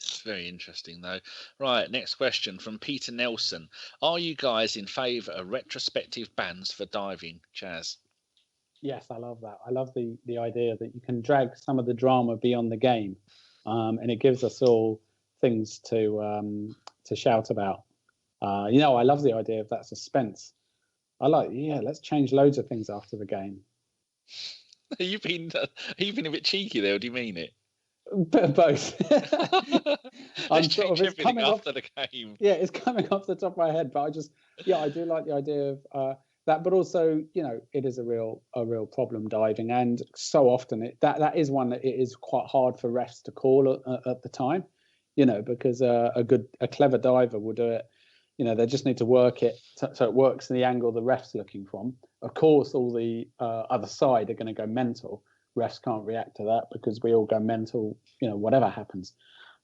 Speaker 2: It's very interesting, though. Right, next question from Peter Nelson. Are you guys in favour of retrospective bans for diving, Chaz?
Speaker 5: Yes, I love that. I love the idea that you can drag some of the drama beyond the game, and it gives us all things to shout about. I love the idea of that suspense. Let's change loads of things after the game.
Speaker 2: You've been a bit cheeky there. Or do you mean it?
Speaker 5: Bit of both.
Speaker 2: It's coming after the game.
Speaker 5: Yeah, it's coming off the top of my head, but I do like the idea of that, but also, it is a real problem, diving, and so often that is one that it is quite hard for refs to call at the time, because a clever diver will do it. They just need to work it so it works in the angle the ref's looking from. Of course, all the other side are going to go mental. Refs can't react to that because we all go mental, whatever happens.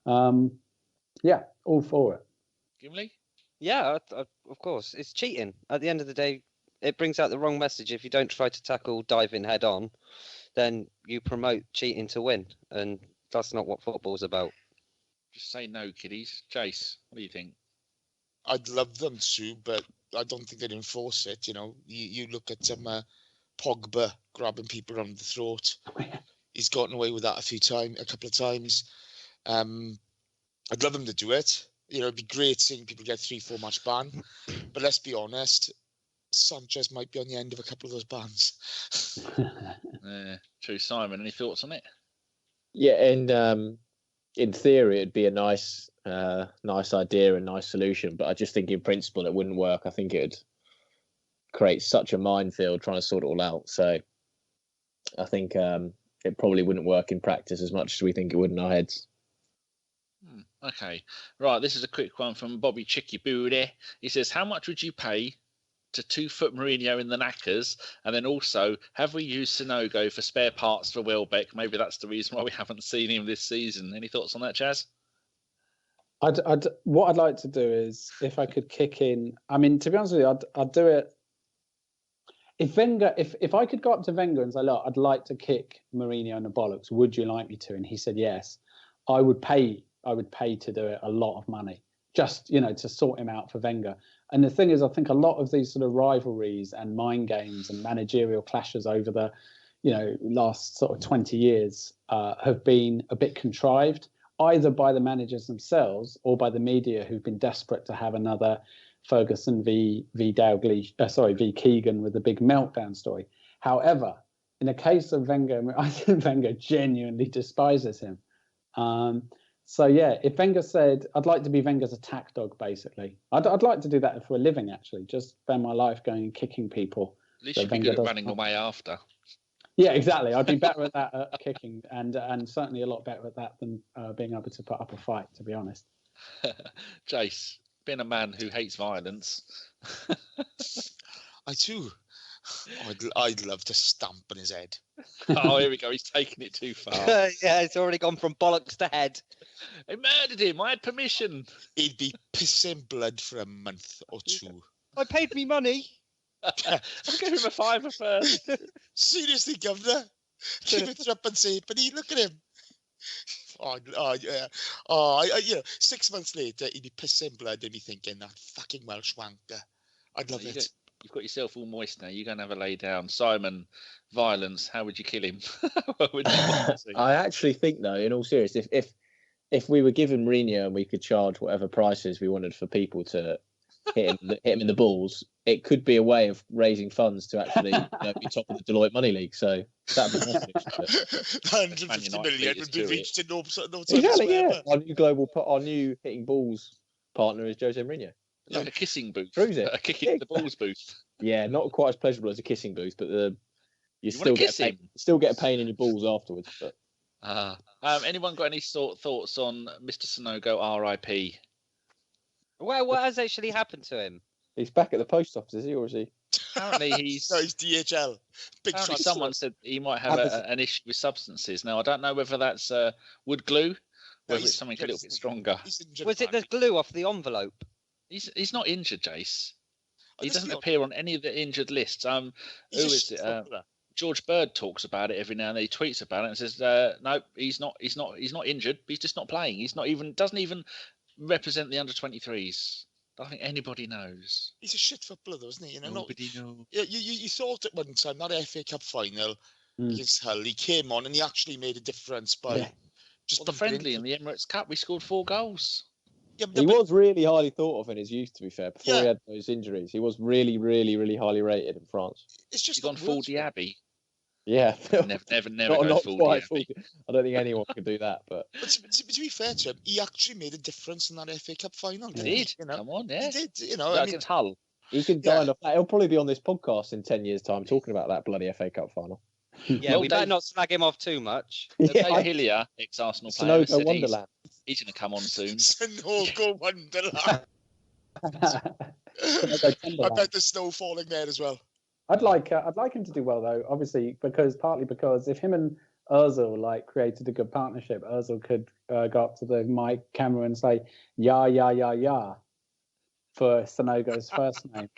Speaker 5: All for it.
Speaker 2: Gimli?
Speaker 1: Yeah, of course. It's cheating. At the end of the day, it brings out the wrong message. If you don't try to tackle diving head on, then you promote cheating to win. And that's not what football's about.
Speaker 2: Just say no, kiddies. Chase, what do you think?
Speaker 3: I'd love them to, but I don't think they'd enforce it. You look at Pogba grabbing people around the throat. He's gotten away with that a couple of times. I'd love them to do it. It'd be great seeing people get 3-4 match ban. But let's be honest, Sanchez might be on the end of a couple of those bans.
Speaker 2: True. Simon, any thoughts on it?
Speaker 4: Yeah, and in theory, it'd be a nice idea and nice solution. But I just think in principle it wouldn't work. I think it would create such a minefield trying to sort it all out. So I think it probably wouldn't work in practice as much as we think it would in our heads.
Speaker 2: Okay. Right, this is a quick one from Bobby Chicky Booty. He says, how much would you pay to 2-foot Mourinho in the knackers? And then also, have we used Sanogo for spare parts for Welbeck? Maybe that's the reason why we haven't seen him this season. Any thoughts on that, Chaz?
Speaker 5: What I'd like to do is, if I could kick in, to be honest with you, I'd do it. If Wenger, if I could go up to Wenger and say, look, I'd like to kick Mourinho in the bollocks, would you like me to? And he said yes, I would pay to do it a lot of money, just, to sort him out for Wenger. And the thing is, I think a lot of these sort of rivalries and mind games and managerial clashes over the, last sort of 20 years have been a bit contrived, either by the managers themselves or by the media, who've been desperate to have another Ferguson v Keegan with the big meltdown story. However, in the case of Wenger, I think Wenger genuinely despises him. If Wenger said, I'd like to be Wenger's attack dog, basically. I'd like to do that for a living, actually. Just spend my life going and kicking people.
Speaker 2: At least you'd be good at running away after.
Speaker 5: Yeah, exactly. I'd be better at that at kicking, and certainly a lot better at that than being able to put up a fight, to be honest.
Speaker 2: Jace, being a man who hates violence.
Speaker 3: I too. I'd love to stamp on his head.
Speaker 2: Oh, here we go. He's taking it too far.
Speaker 1: Yeah, it's already gone from bollocks to head.
Speaker 2: I murdered him. I had permission.
Speaker 3: He'd be pissing blood for a month or two.
Speaker 1: I paid me money.
Speaker 2: I'll give him a fiver first.
Speaker 3: Seriously, Governor, give it up and say, but look at him. Yeah. You know, 6 months later, he'd be pissing blood and be thinking, that fucking Welsh wanker. I'd love it.
Speaker 2: You've got yourself all moist now. You're going to have a lay down. Simon, violence. How would you kill him? What would you want to see?
Speaker 4: I actually think, though, in all seriousness, if we were given Mourinho and we could charge whatever prices we wanted for people to hit him in the balls, it could be a way of raising funds to actually be top of the Deloitte Money League. So that'd be nice.
Speaker 3: 150 million would be reached in no time.
Speaker 4: Exactly, yeah. Our new hitting balls partner is Jose Mourinho.
Speaker 2: Like a kissing booth.
Speaker 4: Proves it.
Speaker 2: A kicking the balls booth.
Speaker 4: Yeah, not quite as pleasurable as a kissing booth, but you still get a pain in your balls afterwards. But
Speaker 2: anyone got any thoughts on Mr. Sanogo RIP?
Speaker 1: Well, what has actually happened to him?
Speaker 4: He's back at the post office, is he, or is he?
Speaker 2: Apparently he's.
Speaker 3: No, he's DHL.
Speaker 2: Apparently someone said he might have an issue with substances. Now I don't know whether that's wood glue, whether it's something a little bit stronger.
Speaker 1: Was it the glue off the envelope?
Speaker 2: He's not injured, Jace. He doesn't appear on any of the injured lists. Who is it? George Bird talks about it every now and then. He tweets about it and says, "No, he's not injured. He's just not playing. Doesn't even represent the under-23s. I don't think anybody knows.
Speaker 3: He's a shit footballer, though, isn't he? You know,
Speaker 2: nobody knows.
Speaker 3: You thought at one time that FA Cup final against Hull, he came on and he actually made a difference by just
Speaker 2: the friendly in the Emirates Cup. We scored 4 goals.
Speaker 3: Yeah,
Speaker 4: he was really highly thought of in his youth, to be fair. Before he had those injuries, he was really, really, really highly rated in France.
Speaker 3: It's just
Speaker 2: he's gone full Diaby.
Speaker 4: Yeah,
Speaker 2: never go full Diaby.
Speaker 4: I don't think anyone could do that. But
Speaker 3: to be fair to him, he actually made a difference in that FA Cup final.
Speaker 2: He did. You know? Come on, yeah.
Speaker 3: He did. You know,
Speaker 2: against Hull.
Speaker 4: He can dine off that. He'll probably be on this podcast in 10 years' time talking about that bloody FA Cup final.
Speaker 1: Yeah, we better not slag him off too much.
Speaker 2: Dave Hillier, ex-Arsenal player,
Speaker 4: Sanogo Wonderland.
Speaker 2: He's going to come on soon.
Speaker 3: Sanogo Wonderland. I bet there's snow falling there as well.
Speaker 5: I'd like him to do well, though. Obviously, partly because if him and Ozil created a good partnership, Ozil could go up to the mic camera and say "ya ya ya ya" for Sanogo's first name,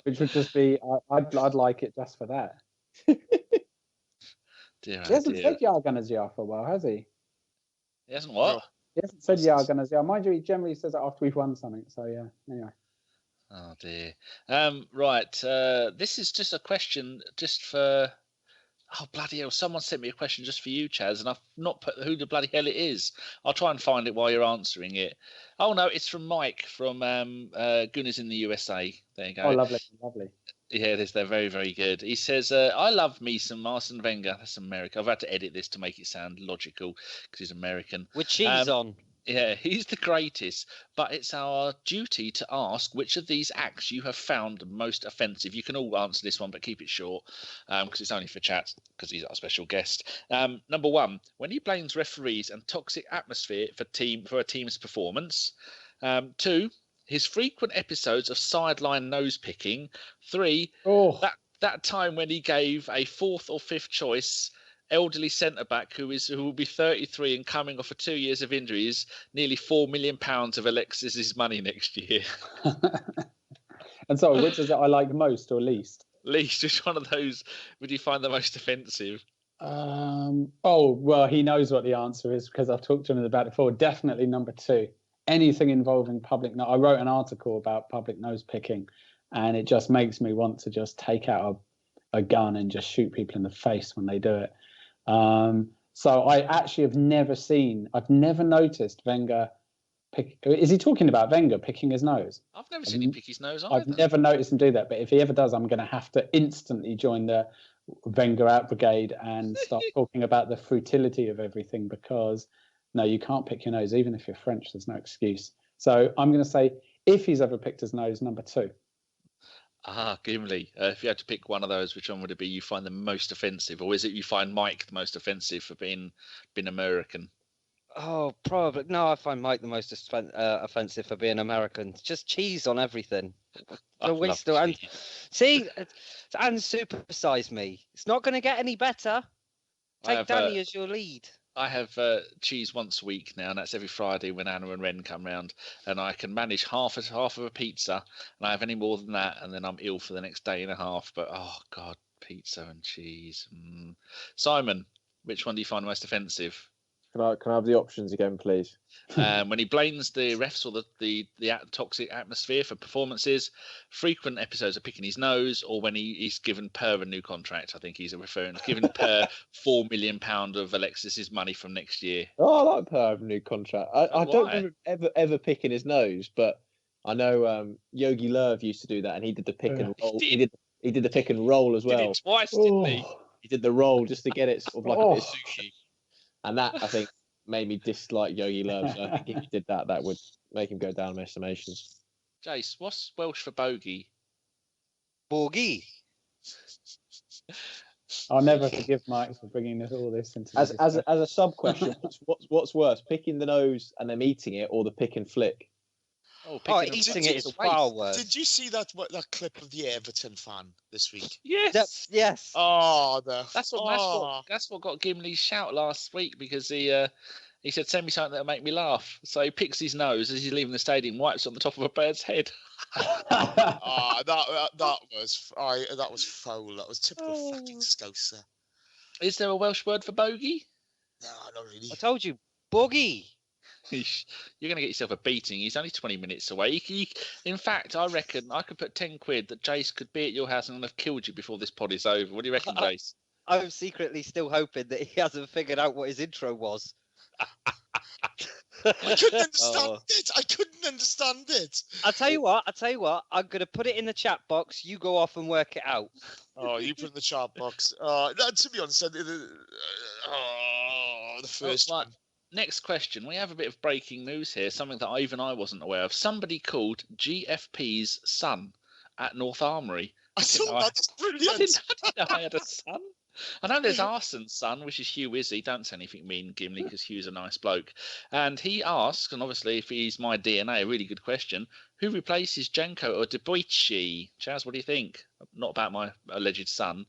Speaker 5: which would just be I'd like it just for that. He hasn't said "ya Gunners ya" for a while, has he?
Speaker 2: He hasn't what?
Speaker 3: No.
Speaker 5: He hasn't said "ya Gunners ya." Mind you, he generally says it after we've won something. So yeah. Anyway.
Speaker 2: Oh dear. Right. This is just a question just for. Oh bloody hell! Someone sent me a question just for you, Chaz, and I've not put who the bloody hell it is. I'll try and find it while you're answering it. Oh no, it's from Mike from Gooners in the USA. There you go.
Speaker 5: Oh, lovely, lovely.
Speaker 2: Yeah, it is. They're very, very good. He says, I love me some Arsene Wenger. That's America. I've had to edit this to make it sound logical because he's American.
Speaker 1: With cheese on.
Speaker 2: Yeah, he's the greatest, but it's our duty to ask which of these acts you have found most offensive. You can all answer this one, but keep it short because it's only for chat because he's our special guest. Number 1, when he blames referees and toxic atmosphere for a team's performance. 2, his frequent episodes of sideline nose picking. 3, that time when he gave a 4th or 5th choice elderly centre back who will be 33 and coming off for 2 years of injuries, nearly £4 million of Alexis's money next year.
Speaker 5: And so, which is it I like most or least?
Speaker 2: Least, which one of those would you find the most offensive?
Speaker 5: Well, he knows what the answer is because I've talked to him about it before. Definitely number 2. Anything involving public. I wrote an article about public nose picking, and it just makes me want to just take out a gun and just shoot people in the face when they do it. So I actually I've never noticed Wenger pick. Is he talking about Wenger picking his nose?
Speaker 2: I've never seen him pick his nose either.
Speaker 5: I've never noticed him do that, but if he ever does, I'm going to have to instantly join the Wenger out brigade and start talking about the futility of everything because no, you can't pick your nose, even if you're French, there's no excuse. So I'm going to say if he's ever picked his nose, number 2.
Speaker 2: Gimli. If you had to pick one of those, which one would it be you find the most offensive? Or is it you find Mike the most offensive for being American?
Speaker 1: Oh, probably. No, I find Mike the most offensive for being American. Just cheese on everything. The waste of, and see, and supersize me. It's not going to get any better. Take Danny as your lead.
Speaker 2: I have cheese once a week now, and that's every Friday when Anna and Ren come round, and I can manage half of a pizza, and I have any more than that, and then I'm ill for the next day and a half. But oh God, pizza and cheese. Simon, which one do you find most offensive?
Speaker 4: Can I have the options again, please?
Speaker 2: When he blames the refs or the toxic atmosphere for performances, frequent episodes of picking his nose, or when he's given Per a new contract. I think he's referring to giving Per £4 million of Alexis's money from next year.
Speaker 4: Oh, I like Per having a new contract. I don't remember ever picking his nose, but I know Yogi Löw used to do that, and he did the pick and roll. He did the pick and roll as well.
Speaker 2: Did it twice, didn't he?
Speaker 4: He did the roll just to get it sort of like a bit of sushi. And that, I think, made me dislike Yogi Löw. So I think if he did that, that would make him go down in my estimations.
Speaker 2: Jace, what's Welsh for bogey?
Speaker 1: Bogey.
Speaker 5: I'll never forgive Mike for bringing all this into
Speaker 4: as a sub question. What's worse, picking the nose and then eating it, or the pick and flick?
Speaker 1: Eating it is far worse.
Speaker 3: Did you see that clip of the Everton fan this week?
Speaker 2: Yes.
Speaker 1: Yes.
Speaker 3: Oh,
Speaker 2: that's what got Gimli's shout last week, because he said, "Send me something that'll make me laugh." So he picks his nose as he's leaving the stadium, wipes on the top of a bird's head.
Speaker 3: that was foul. That was typical fucking Scouser.
Speaker 2: Is there a Welsh word for bogey?
Speaker 3: No, not really.
Speaker 1: I told you, bogey.
Speaker 2: You're going to get yourself a beating. He's only 20 minutes away. In fact, I reckon I could put 10 quid that Jace could be at your house and have killed you before this pod is over. What do you reckon, Jace?
Speaker 1: I'm secretly still hoping that he hasn't figured out what his intro was.
Speaker 3: I couldn't understand it. I couldn't understand it.
Speaker 1: I'll tell you what. I'm going to put it in the chat box. You go off and work it out.
Speaker 3: Oh, you put it in the chat box. To be honest, the first one.
Speaker 2: Next question. We have a bit of breaking news here, something that even I wasn't aware of. Somebody called GFP's son at North Armoury.
Speaker 3: I thought that's brilliant.
Speaker 2: I didn't know I had a son. I know there's Arsen's son, which is Hugh Izzy. Don't say anything mean, Gimli, because Hugh's a nice bloke. And he asks, and obviously if he's my DNA, a really good question, who replaces Jenko or Debuchy? Chaz, what do you think? Not about my alleged son,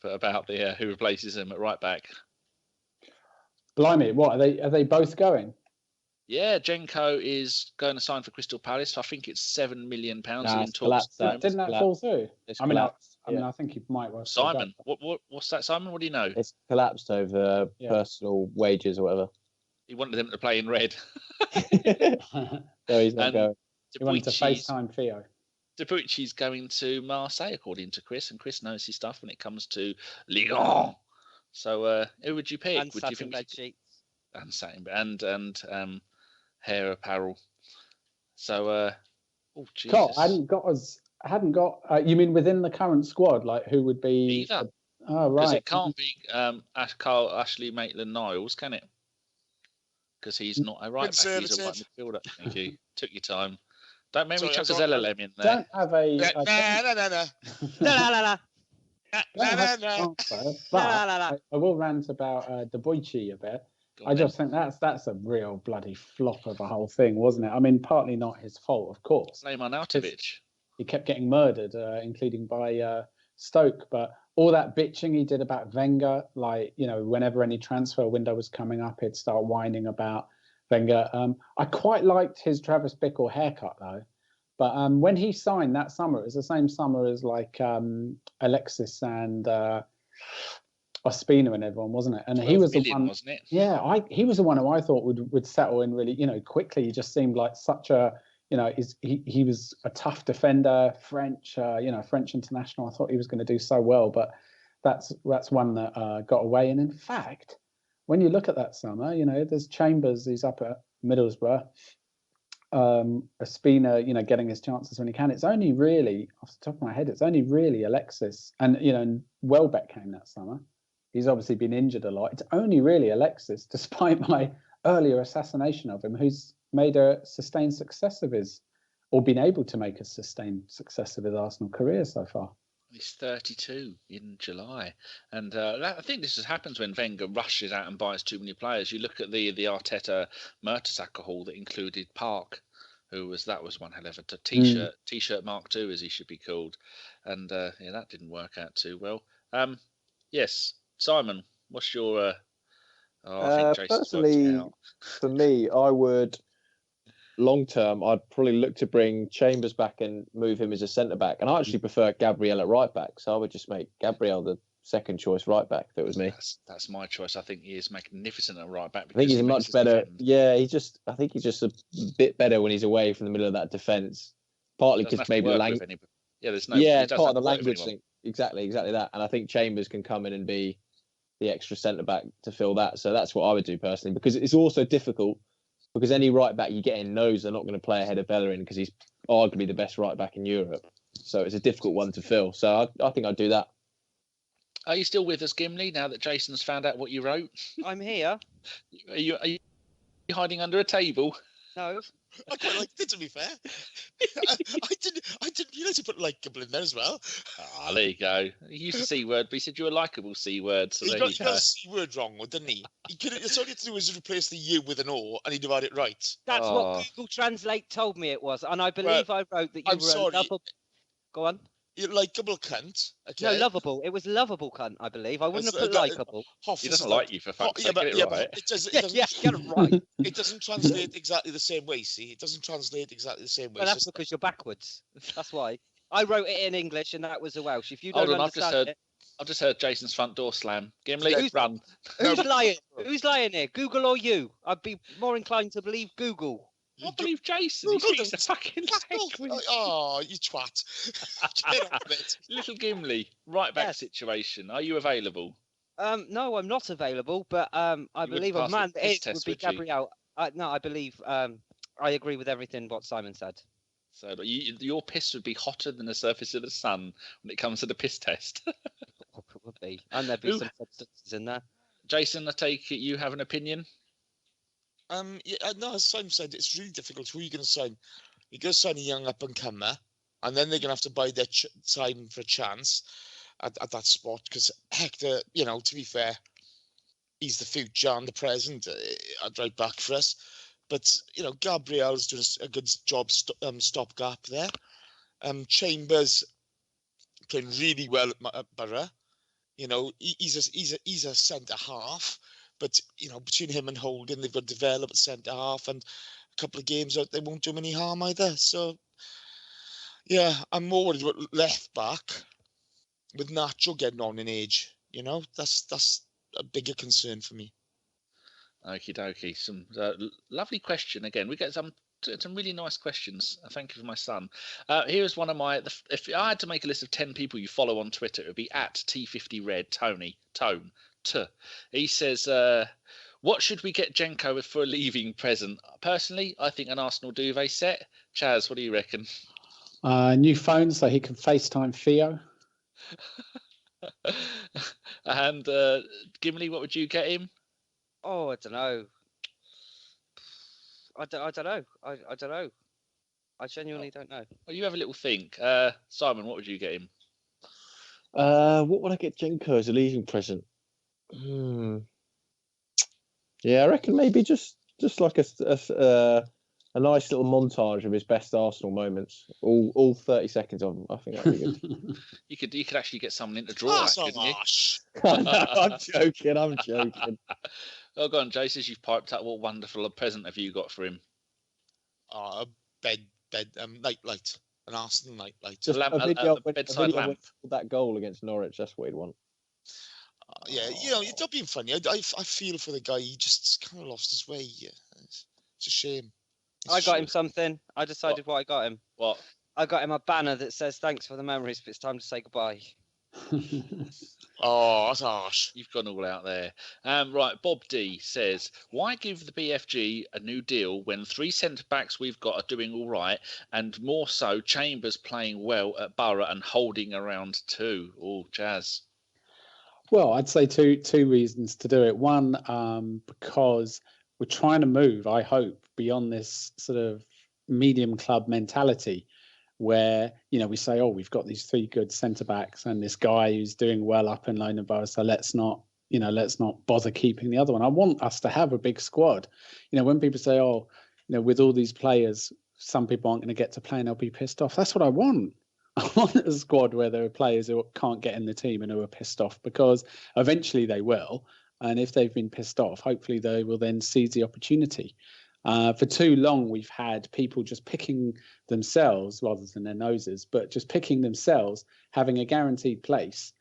Speaker 2: but about the who replaces him at right back.
Speaker 5: Blimey, what are they both going?
Speaker 2: Yeah, Jenko is going to sign for Crystal Palace. I think it's £7 million.
Speaker 5: Didn't that fall through? I think he might well.
Speaker 2: Simon, what's that, Simon? What do you know?
Speaker 4: It's collapsed over personal wages or whatever.
Speaker 2: He wanted them to play in red.
Speaker 4: No, he's not going.
Speaker 5: He wanted to FaceTime Theo.
Speaker 2: Debuchy's going to Marseille, according to Chris, and Chris knows his stuff when it comes to Ligue 1. So, who would you pick?
Speaker 1: And
Speaker 2: would
Speaker 1: satin bed sheets.
Speaker 2: And satin and hair apparel. So, oh Jesus!
Speaker 5: God, I hadn't got. You mean within the current squad? Like who would be?
Speaker 2: Either.
Speaker 5: Oh right.
Speaker 2: Because it can't be Ashley Maitland-Niles, can it? Because he's not a right back. He's a right midfielder. Thank you. Took your time. Don't make me chuck a LLM in there.
Speaker 5: Don't have a.
Speaker 3: No.
Speaker 5: I will rant about Debuchy a bit. I just think that's a real bloody flop of a whole thing, wasn't it? I mean, partly not his fault, of course.
Speaker 2: Blame on Arnautovic.
Speaker 5: He kept getting murdered, including by Stoke. But all that bitching he did about Wenger, like, you know, whenever any transfer window was coming up, he'd start whining about Wenger. I quite liked his Travis Bickle haircut, though. But when he signed that summer, it was the same summer as like Alexis and Ospina and everyone, wasn't it? And he was the one,
Speaker 2: wasn't it?
Speaker 5: Yeah, he was the one who I thought would settle in really, you know, quickly. He just seemed like such a, you know, he was a tough defender, French international. I thought he was going to do so well, but that's one that got away. And in fact, when you look at that summer, you know, there's Chambers, he's up at Middlesbrough. Ospina, you know, getting his chances when he can. It's only really, off the top of my head, it's only really Alexis and, you know, Welbeck came that summer. He's obviously been injured a lot. It's only really Alexis, despite my earlier assassination of him, who's made a sustained success of his or been able to make a sustained success of his Arsenal career so far.
Speaker 2: He's 32 in July, and I think this just happens when Wenger rushes out and buys too many players. You look at the Arteta Mertesacker haul that included Park, that was one hell of a t-shirt Mark II, as he should be called, and that didn't work out too well. Yes, Simon, what's your? I think Jason's
Speaker 4: personally,
Speaker 2: worked it out.
Speaker 4: For me, I would. Long term, I'd probably look to bring Chambers back and move him as a centre back. And I actually prefer Gabriel at right back, so I would just make Gabriel the second choice right back. If it was me,
Speaker 2: that's my choice. I think he is magnificent at right back.
Speaker 4: I think he's a much better. Yeah, I think he's just a bit better when he's away from the middle of that defence. Partly because maybe the language.
Speaker 2: There's no.
Speaker 4: Yeah, part of the language thing. Exactly that. And I think Chambers can come in and be the extra centre back to fill that. So that's what I would do personally, because it's also difficult. Because any right back you get in knows they're not going to play ahead of Bellerin because he's arguably the best right back in Europe. So it's a difficult one to fill. So I think I'd do that.
Speaker 2: Are you still with us, Gimli, now that Jason's found out what you wrote?
Speaker 1: I'm here.
Speaker 2: Are you hiding under a table?
Speaker 1: No.
Speaker 3: I quite liked it, to be fair. I didn't realise you put likeable in there as well.
Speaker 2: There you go. He used the C word, but he said you were a likeable C word. So
Speaker 3: he got the C word wrong, didn't he? It's all he had to do was replace the U with an O, and he divided it right.
Speaker 1: That's what Google Translate told me it was, and I believe I wrote that you were a lovable. Go on.
Speaker 3: You're likeable cunt. Okay.
Speaker 1: No, lovable. It was lovable cunt, I believe. I wouldn't have put likeable.
Speaker 2: He doesn't like you, for fuck's sake. Get it right.
Speaker 3: Get it right. It doesn't translate exactly the same way, see? It doesn't translate exactly the same way.
Speaker 1: Well, that's because you're backwards. That's why. I wrote it in English, and that was the Welsh. If you don't understand it...
Speaker 2: I've just heard Jason's front door slam. Gimli, run.
Speaker 1: Who's lying? Who's lying here? Google or you? I'd be more inclined to believe Google.
Speaker 2: I believe Jason. He speaks the fucking language.
Speaker 3: Oh, you twat.
Speaker 2: Little Gimli, right back situation. Are you available?
Speaker 1: No, I'm not available, but I believe a man that is would be Gabriel. No, I believe I agree with everything what Simon said.
Speaker 2: So your piss would be hotter than the surface of the sun when it comes to the piss test.
Speaker 1: It would be. And there'd be some substances in there.
Speaker 2: Jason, I take it you have an opinion?
Speaker 3: No, as Simon said, it's really difficult. Who are you going to sign? You're going to sign a young up-and-comer, and then they're going to have to buy their time for a chance at that spot. Because Hector, to be fair, he's the future and the present at right back for us. But, Gabriel's doing a good job stopgap there. Chambers playing really well at Borough. He's a centre-half. But, between him and Holding, they've got to develop at centre-half, and a couple of games out, they won't do him any harm either. So, yeah, I'm more worried about left-back with Nacho getting on in age. That's a bigger concern for me.
Speaker 2: Okie dokie. Some lovely question again. We get some really nice questions. Thank you for my son. Here's one of my... If I had to make a list of 10 people you follow on Twitter, it would be at T50Red, Tone. He says, what should we get Jenko for a leaving present? Personally, I think an Arsenal duvet set. Chaz, what do you reckon?
Speaker 5: New phone so he can FaceTime Theo.
Speaker 2: And Gimli, what would you get him?
Speaker 1: Oh, I don't know. I don't know. I don't know. I genuinely don't know.
Speaker 2: Well, you have a little think. Simon, what would you get him?
Speaker 4: What would I get Jenko as a leaving present? Yeah, I reckon maybe just like a nice little montage of his best Arsenal moments, all 30 seconds of them. I think that'd be good.
Speaker 2: You could actually get someone in to draw that, couldn't you?
Speaker 4: I'm joking.
Speaker 2: Oh, go on, Jason. You've piped up. What wonderful present have you got for him?
Speaker 3: A nightlight, an Arsenal nightlight.
Speaker 4: Just a bedside lamp. That goal against Norwich. That's what he'd want.
Speaker 3: Yeah, you're not being funny. I feel for the guy. He just kind of lost his way. Yeah. It's a shame.
Speaker 1: I got him something. I decided what I got him.
Speaker 2: What?
Speaker 1: I got him a banner that says, "Thanks for the memories, but it's time to say goodbye."
Speaker 3: Oh, that's harsh.
Speaker 2: You've gone all out there. Right, Bob D says, why give the BFG a new deal when 3 centre-backs we've got are doing all right, and more so Chambers playing well at Borough and Holding around 2? Oh, Jazz.
Speaker 5: Well, I'd say two reasons to do it. One, because we're trying to move, I hope, beyond this sort of medium club mentality where, you know, we say, oh, we've got these 3 good centre backs and this guy who's doing well up in Lone Borough, so let's not bother keeping the other one. I want us to have a big squad. You know, when people say, oh, you know, with all these players, some people aren't going to get to play and they'll be pissed off. That's what I want. I want a squad where there are players who can't get in the team and who are pissed off, because eventually they will. And if they've been pissed off, hopefully they will then seize the opportunity. For too long, we've had people just picking themselves rather than their noses, but just picking themselves, having a guaranteed place.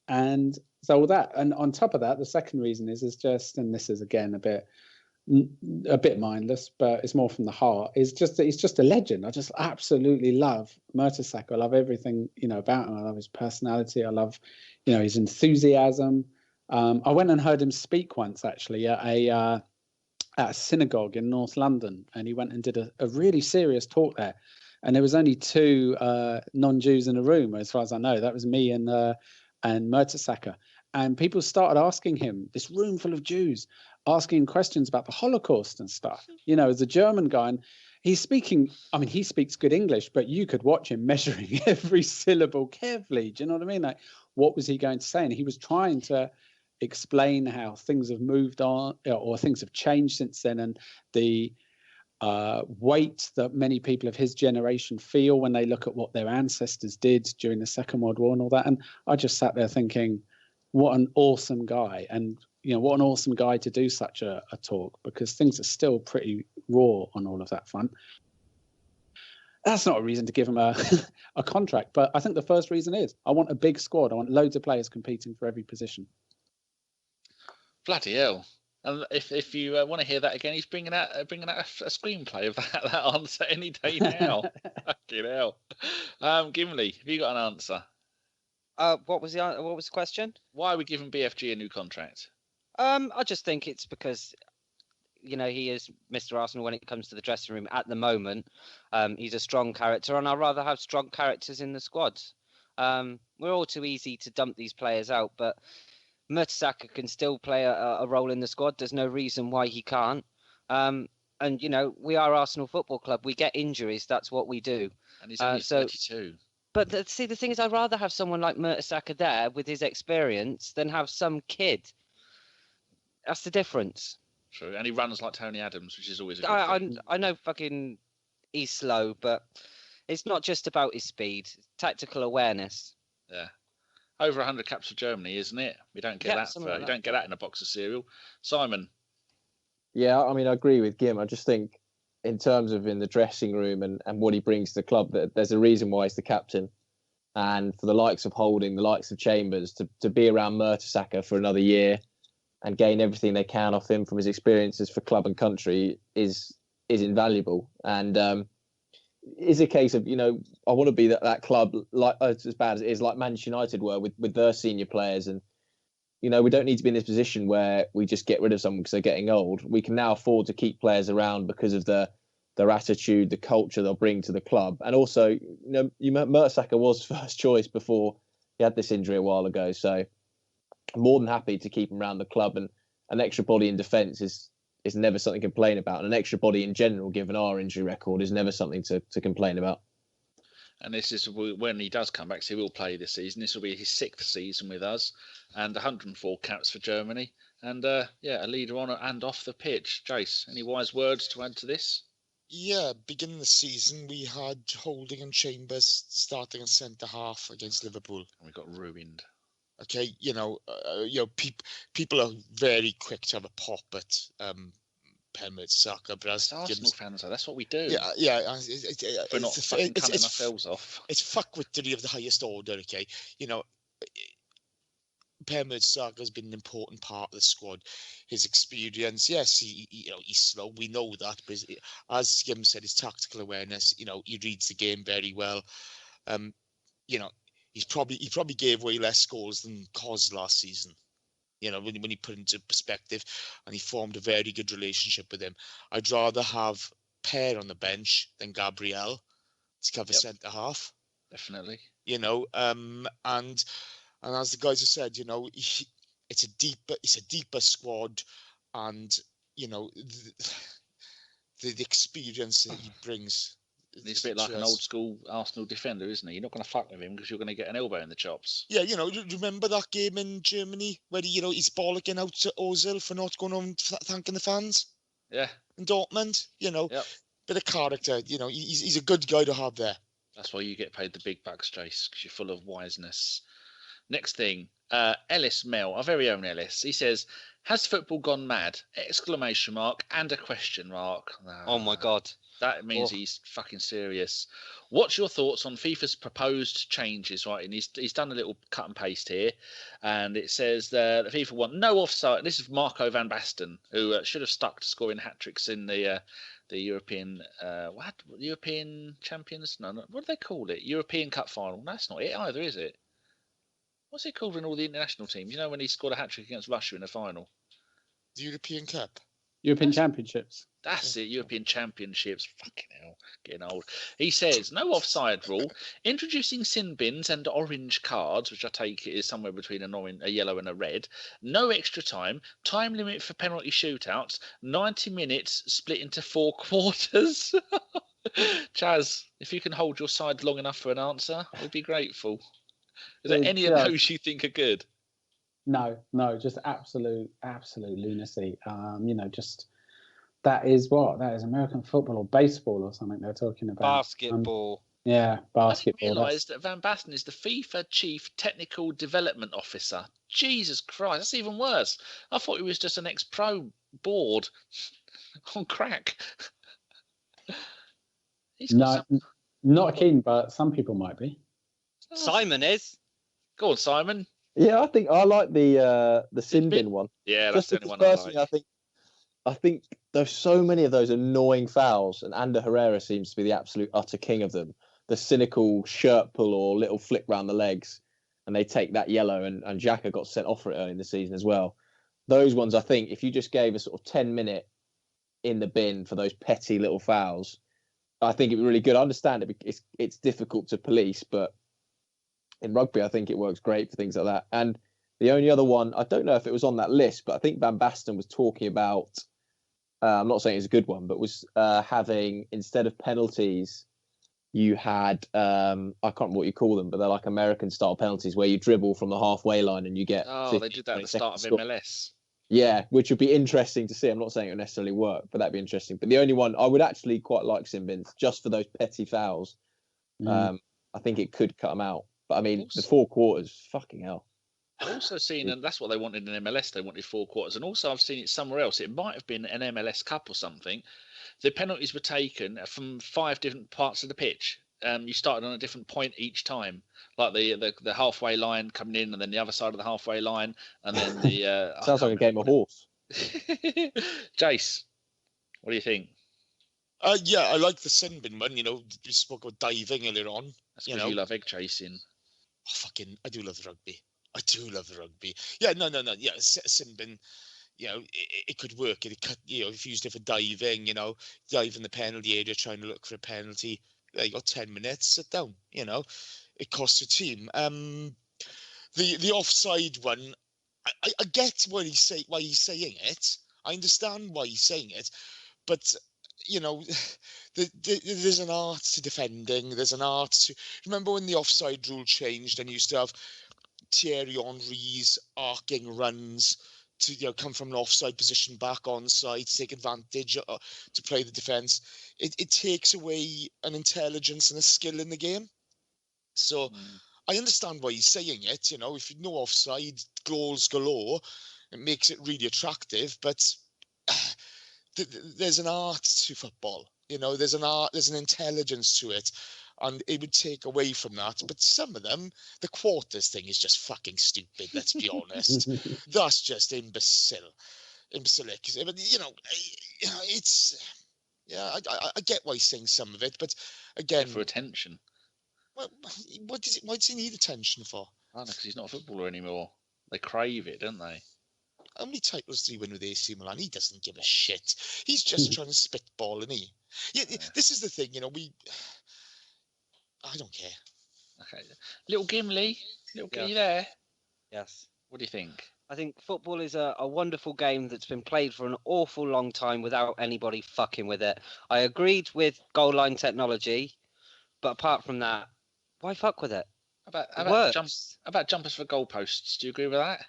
Speaker 5: And so all that. And on top of that, the second reason is just, and this is again a bit mindless, but it's more from the heart, is just that he's just a legend. I just absolutely love Mertesacker. I love everything, you know, about him. I love his personality. I love, you know, his enthusiasm. I went and heard him speak once, actually, at a synagogue in North London, and he went and did a really serious talk there. And there was only 2 non-Jews in the room, as far as I know. That was me and Mertesacker. And people started asking him, this room full of Jews, asking questions about the Holocaust and stuff. You know, as a German guy, and he's speaking, I mean, he speaks good English, but you could watch him measuring every syllable carefully. Do you know what I mean? Like, what was he going to say? And he was trying to explain how things have moved on, or things have changed since then, and the weight that many people of his generation feel when they look at what their ancestors did during the Second World War and all that. And I just sat there thinking, what an awesome guy. And, you know, what an awesome guy to do such a talk, because things are still pretty raw on all of that front. That's not a reason to give him a contract, but I think the first reason is I want a big squad. I want loads of players competing for every position.
Speaker 2: Bloody hell! And if you want to hear that again, he's bringing out a screenplay of that answer any day now. Fucking hell! Gimli, have you got an answer?
Speaker 1: What was the question?
Speaker 2: Why are we giving BFG a new contract?
Speaker 1: I just think it's because, you know, he is Mr. Arsenal when it comes to the dressing room at the moment. He's a strong character, and I'd rather have strong characters in the squads. We're all too easy to dump these players out, but Mertesacker can still play a role in the squad. There's no reason why he can't. And, you know, we are Arsenal Football Club. We get injuries. That's what we do.
Speaker 2: And he's only 32.
Speaker 1: But the thing is, I'd rather have someone like Mertesacker there with his experience than have some kid. That's the difference.
Speaker 2: True. And he runs like Tony Adams, which is always a good thing.
Speaker 1: I know fucking he's slow, but it's not just about his speed. It's tactical awareness.
Speaker 2: Yeah. Over 100 caps for Germany, isn't it? We don't get that. You don't get that in a box of cereal. Simon.
Speaker 4: Yeah, I mean, I agree with Gim. I just think, in terms of in the dressing room and what he brings to the club, that there's a reason why he's the captain. And for the likes of Holding, the likes of Chambers, to be around Mertesacker for another year and gain everything they can off him from his experiences for club and country is invaluable. And is a case of, you know, I want to be that club, like as bad as it is, like Manchester United were with their senior players. And, you know, we don't need to be in this position where we just get rid of someone because they're getting old. We can now afford to keep players around because of their attitude, the culture they'll bring to the club. And also, you know, Mertesacker was first choice before he had this injury a while ago. So I'm more than happy to keep him around the club. And an extra body in defence is never something to complain about. And an extra body in general, given our injury record, is never something to complain about.
Speaker 2: And this is when he does come back, so he will play this season. This will be his 6th season with us, and 104 caps for Germany. And a leader on and off the pitch. Jace, any wise words to add to this?
Speaker 3: Yeah, beginning the season, we had Holding and Chambers starting at centre half against Liverpool.
Speaker 2: And we got ruined.
Speaker 3: Okay, people are very quick to have a pop at Mertesacker, but as
Speaker 2: Arsenal fans, that's what we do.
Speaker 3: Yeah.
Speaker 2: We're not fucking cutting ourselves off.
Speaker 3: It's fuckwittery of the highest order. Okay, you know, Mertesacker has been an important part of the squad. His experience, yes, he's slow. We know that, but as Jim said, his tactical awareness. You know, he reads the game very well. You know, he probably gave away less goals than Cos last season. You know, when he put it into perspective, and he formed a very good relationship with him. I'd rather have Per on the bench than Gabriel to cover centre half.
Speaker 2: Definitely.
Speaker 3: You know, and as the guys have said, you know, it's a deeper squad, and you know, the experience that he brings.
Speaker 2: He's a bit like an old school Arsenal defender, isn't he? You're not going to fuck with him because you're going to get an elbow in the chops.
Speaker 3: Yeah, you know, remember that game in Germany where he's bollocking out to Ozil for not going on thanking the fans?
Speaker 2: Yeah.
Speaker 3: In Dortmund, you know,
Speaker 2: Yep.
Speaker 3: bit of character. You know, he's a good guy to have there.
Speaker 2: That's why you get paid the big bucks, Jace, because you're full of wiseness. Next thing, Ellis Mel, our very own Ellis. He says, "Has football gone mad?" Exclamation mark and a question mark.
Speaker 1: Oh my God.
Speaker 2: That means he's fucking serious. What's your thoughts on FIFA's proposed changes? Right, and he's done a little cut and paste here, and it says the FIFA want no offside. This is Marco van Basten, who should have stuck to scoring hat tricks in the European European Champions. No, what do they call it? European Cup final. That's not it either, is it? What's it called in all the international teams? You know when he scored a hat trick against Russia in the final.
Speaker 3: The European Cup.
Speaker 5: European Championships.
Speaker 2: That's it, European Championships. Fucking hell, getting old. He says, no offside rule, introducing sin bins and orange cards, which I take it is somewhere between a yellow and a red, no extra time, time limit for penalty shootouts, 90 minutes split into 4 quarters. Chaz, if you can hold your side long enough for an answer, we'd be grateful. Is there any of those you think are good?
Speaker 5: No, just absolute lunacy. You know, just that is American football or baseball or something they're talking about.
Speaker 1: Basketball.
Speaker 5: Yeah, basketball.
Speaker 2: I didn't realise that Van Basten is the FIFA Chief Technical Development Officer. Jesus Christ, that's even worse. I thought he was just an ex-pro board on crack.
Speaker 5: Not keen, but some people might be.
Speaker 1: Simon is.
Speaker 2: Go on, Simon.
Speaker 4: Yeah, I think I like the sin bin one.
Speaker 2: Yeah, that's the only one I like.
Speaker 4: I think there's so many of those annoying fouls, and Ander Herrera seems to be the absolute utter king of them. The cynical shirt pull or little flick round the legs, and they take that yellow, and Xhaka got sent off for it early in the season as well. Those ones, I think, if you just gave a sort of 10-minute in the bin for those petty little fouls, I think it'd be really good. I understand it's difficult to police, but in rugby, I think it works great for things like that. And the only other one, I don't know if it was on that list, but I think Van Basten was talking about, I'm not saying it's a good one, but was having, instead of penalties, you had, I can't remember what you call them, but they're like American-style penalties where you dribble from the halfway line and you get...
Speaker 2: Oh, they did that at the start of MLS.
Speaker 4: Yeah, which would be interesting to see. I'm not saying it would necessarily work, but that'd be interesting. But the only one, I would actually quite like sin bins, just for those petty fouls. I think it could cut them out. But I mean, the 4 quarters, fucking hell.
Speaker 2: I've also seen, and that's what they wanted in MLS, they wanted 4 quarters. And also I've seen it somewhere else. It might have been an MLS Cup or something. The penalties were taken from 5 different parts of the pitch. You started on a different point each time, like the halfway line coming in, and then the other side of the halfway line, and then the...
Speaker 4: Sounds like a game of horse.
Speaker 2: Jace, what do you think?
Speaker 3: Yeah, I like the sin bin one. You know, we spoke about diving earlier on.
Speaker 2: That's because you love egg chasing.
Speaker 3: I do love the rugby. I do love the rugby. Yeah, no. Yeah, sin bin. You know, it could work. It could, you know, if you used it for diving, you know, dive in the penalty area, trying to look for a penalty. You got 10 minutes, sit down. You know, it costs your team. The offside one, I get why he's saying it. I understand why he's saying it, but you know, there's an art to defending. There's an art to... Remember when the offside rule changed and you used to have Thierry Henry's arcing runs to, you know, come from an offside position back onside to take advantage to play the defence. It takes away an intelligence and a skill in the game. So I understand why he's saying it. You know, if no offside, goals galore, it makes it really attractive. But there's an art to football. You know, there's an intelligence to it. And it would take away from that. But some of them, the quarters thing is just fucking stupid, let's be honest. That's just imbecilic. But, you know, it's... Yeah, I get why he's saying some of it, but again...
Speaker 2: For attention.
Speaker 3: Well, why does he need attention for?
Speaker 2: I don't know, because he's not a footballer anymore. They crave it, don't they?
Speaker 3: How many titles did he win with AC Milan? He doesn't give a shit. He's just trying to spitball, isn't he? Yeah, this is the thing, you know, I don't care.
Speaker 2: Okay. Little Gimli. Are you there?
Speaker 1: Yes.
Speaker 2: What do you think?
Speaker 1: I think football is a wonderful game that's been played for an awful long time without anybody fucking with it. I agreed with goal line technology, but apart from that, why fuck with it?
Speaker 2: How
Speaker 1: It
Speaker 2: about
Speaker 1: works.
Speaker 2: jumpers for goalposts? Do you agree with that?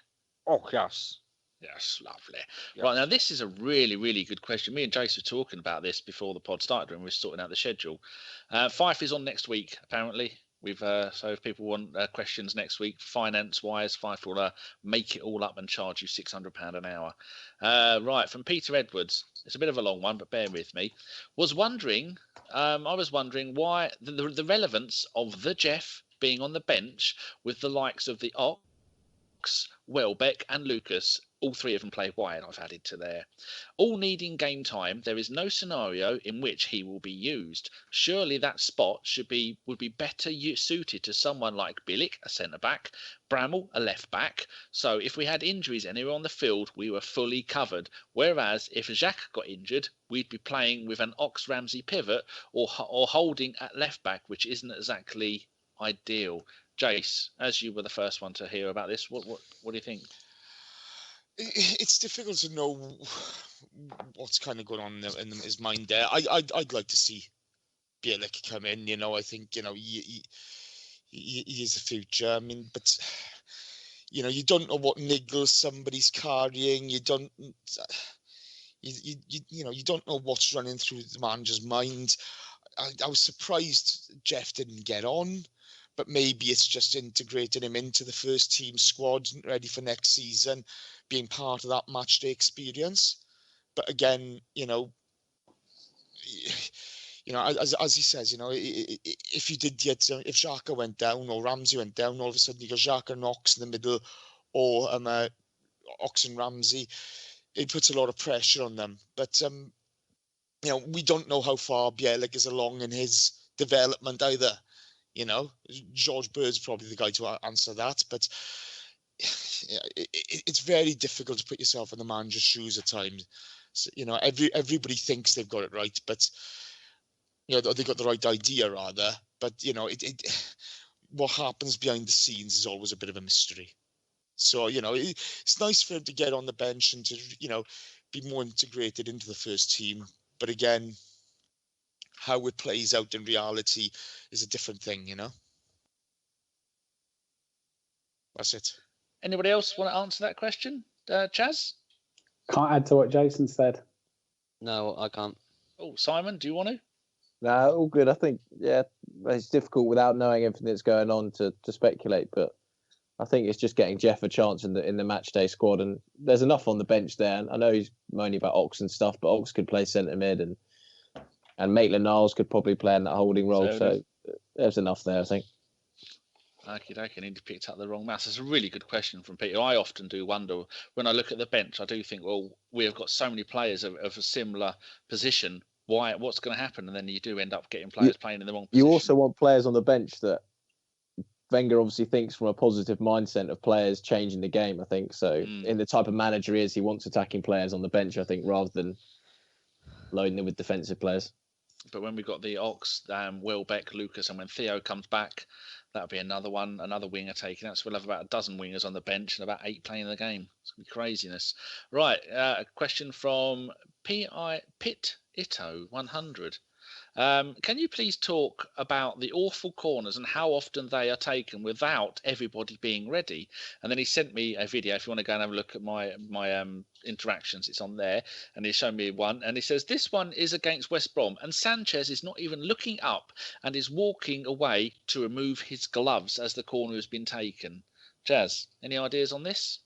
Speaker 1: Oh, yes.
Speaker 2: Yes, lovely.
Speaker 1: Yes.
Speaker 2: Right, now this is a really, really good question. Me and Jace were talking about this before the pod started when we were sorting out the schedule. Fife is on next week, apparently. We've so if people want questions next week, finance-wise, Fife will make it all up and charge you £600 an hour. Right, from Peter Edwards. It's a bit of a long one, but bear with me. I was wondering why the relevance of the Jeff being on the bench with the likes of the Ox, Welbeck and Lucas, all three of them play wide, I've added to there. All needing game time, there is no scenario in which he will be used. Surely that spot would be better suited to someone like Bilic, a centre-back, Bramall, a left-back. So if we had injuries anywhere on the field, we were fully covered. Whereas if Jacques got injured, we'd be playing with an Ox-Ramsey pivot or holding at left-back, which isn't exactly ideal. Jace, as you were the first one to hear about this, what do you think?
Speaker 3: It's difficult to know what's kind of going on in his mind there. I'd like to see Bielik come in. You know, I think he is the future. I mean, but you don't know what niggles somebody's carrying. You don't know what's running through the manager's mind. I was surprised Jeff didn't get on. But maybe it's just integrating him into the first team squad, ready for next season, being part of that match day experience. But again, as he says, if you did get if Xhaka went down or Ramsey went down, all of a sudden you got Xhaka and Ox in the middle, or Ox and Ramsey, it puts a lot of pressure on them. But we don't know how far Bielik is along in his development either. George Bird's probably the guy to answer that, but it's very difficult to put yourself in the manager's shoes at times. So, everybody thinks they've got it right, but they've got the right idea rather. But what happens behind the scenes is always a bit of a mystery. So it's nice for him to get on the bench and to be more integrated into the first team. But again, how it plays out in reality is a different thing, That's it.
Speaker 2: Anybody else want to answer that question? Chaz?
Speaker 5: Can't add to what Jason said.
Speaker 1: No, I can't.
Speaker 2: Oh, Simon, do you want to?
Speaker 4: No, all good. I think, it's difficult without knowing everything that's going on to speculate, but I think it's just getting Jeff a chance in the match day squad, and there's enough on the bench there. And I know he's moaning about Ox and stuff, but Ox could play centre mid, and Maitland-Niles could probably play in that holding role. So there's enough there, I think.
Speaker 2: Okay, I need to pick up the wrong mouse. It's a really good question from Peter. I often do wonder when I look at the bench. I do think, well, we have got so many players of a similar position. What's going to happen? And then you do end up getting players playing in the wrong position.
Speaker 4: You also want players on the bench that Wenger obviously thinks from a positive mindset of players changing the game. I think so. In the type of manager he is, he wants attacking players on the bench, I think, rather than loading them with defensive players.
Speaker 2: But when we've got the Ox, Welbeck, Lucas, and when Theo comes back, that'll be another winger taken out. So we'll have about a dozen wingers on the bench and about 8 playing the game. It's going to be craziness. Right, a question from Pit Ito 100. Can you please talk about the awful corners and how often they are taken without everybody being ready? And then he sent me a video. If you want to go and have a look at my interactions, it's on there. And he showed me one, and he says this one is against West Brom, and Sanchez is not even looking up and is walking away to remove his gloves as the corner has been taken. Jazz, any ideas on this?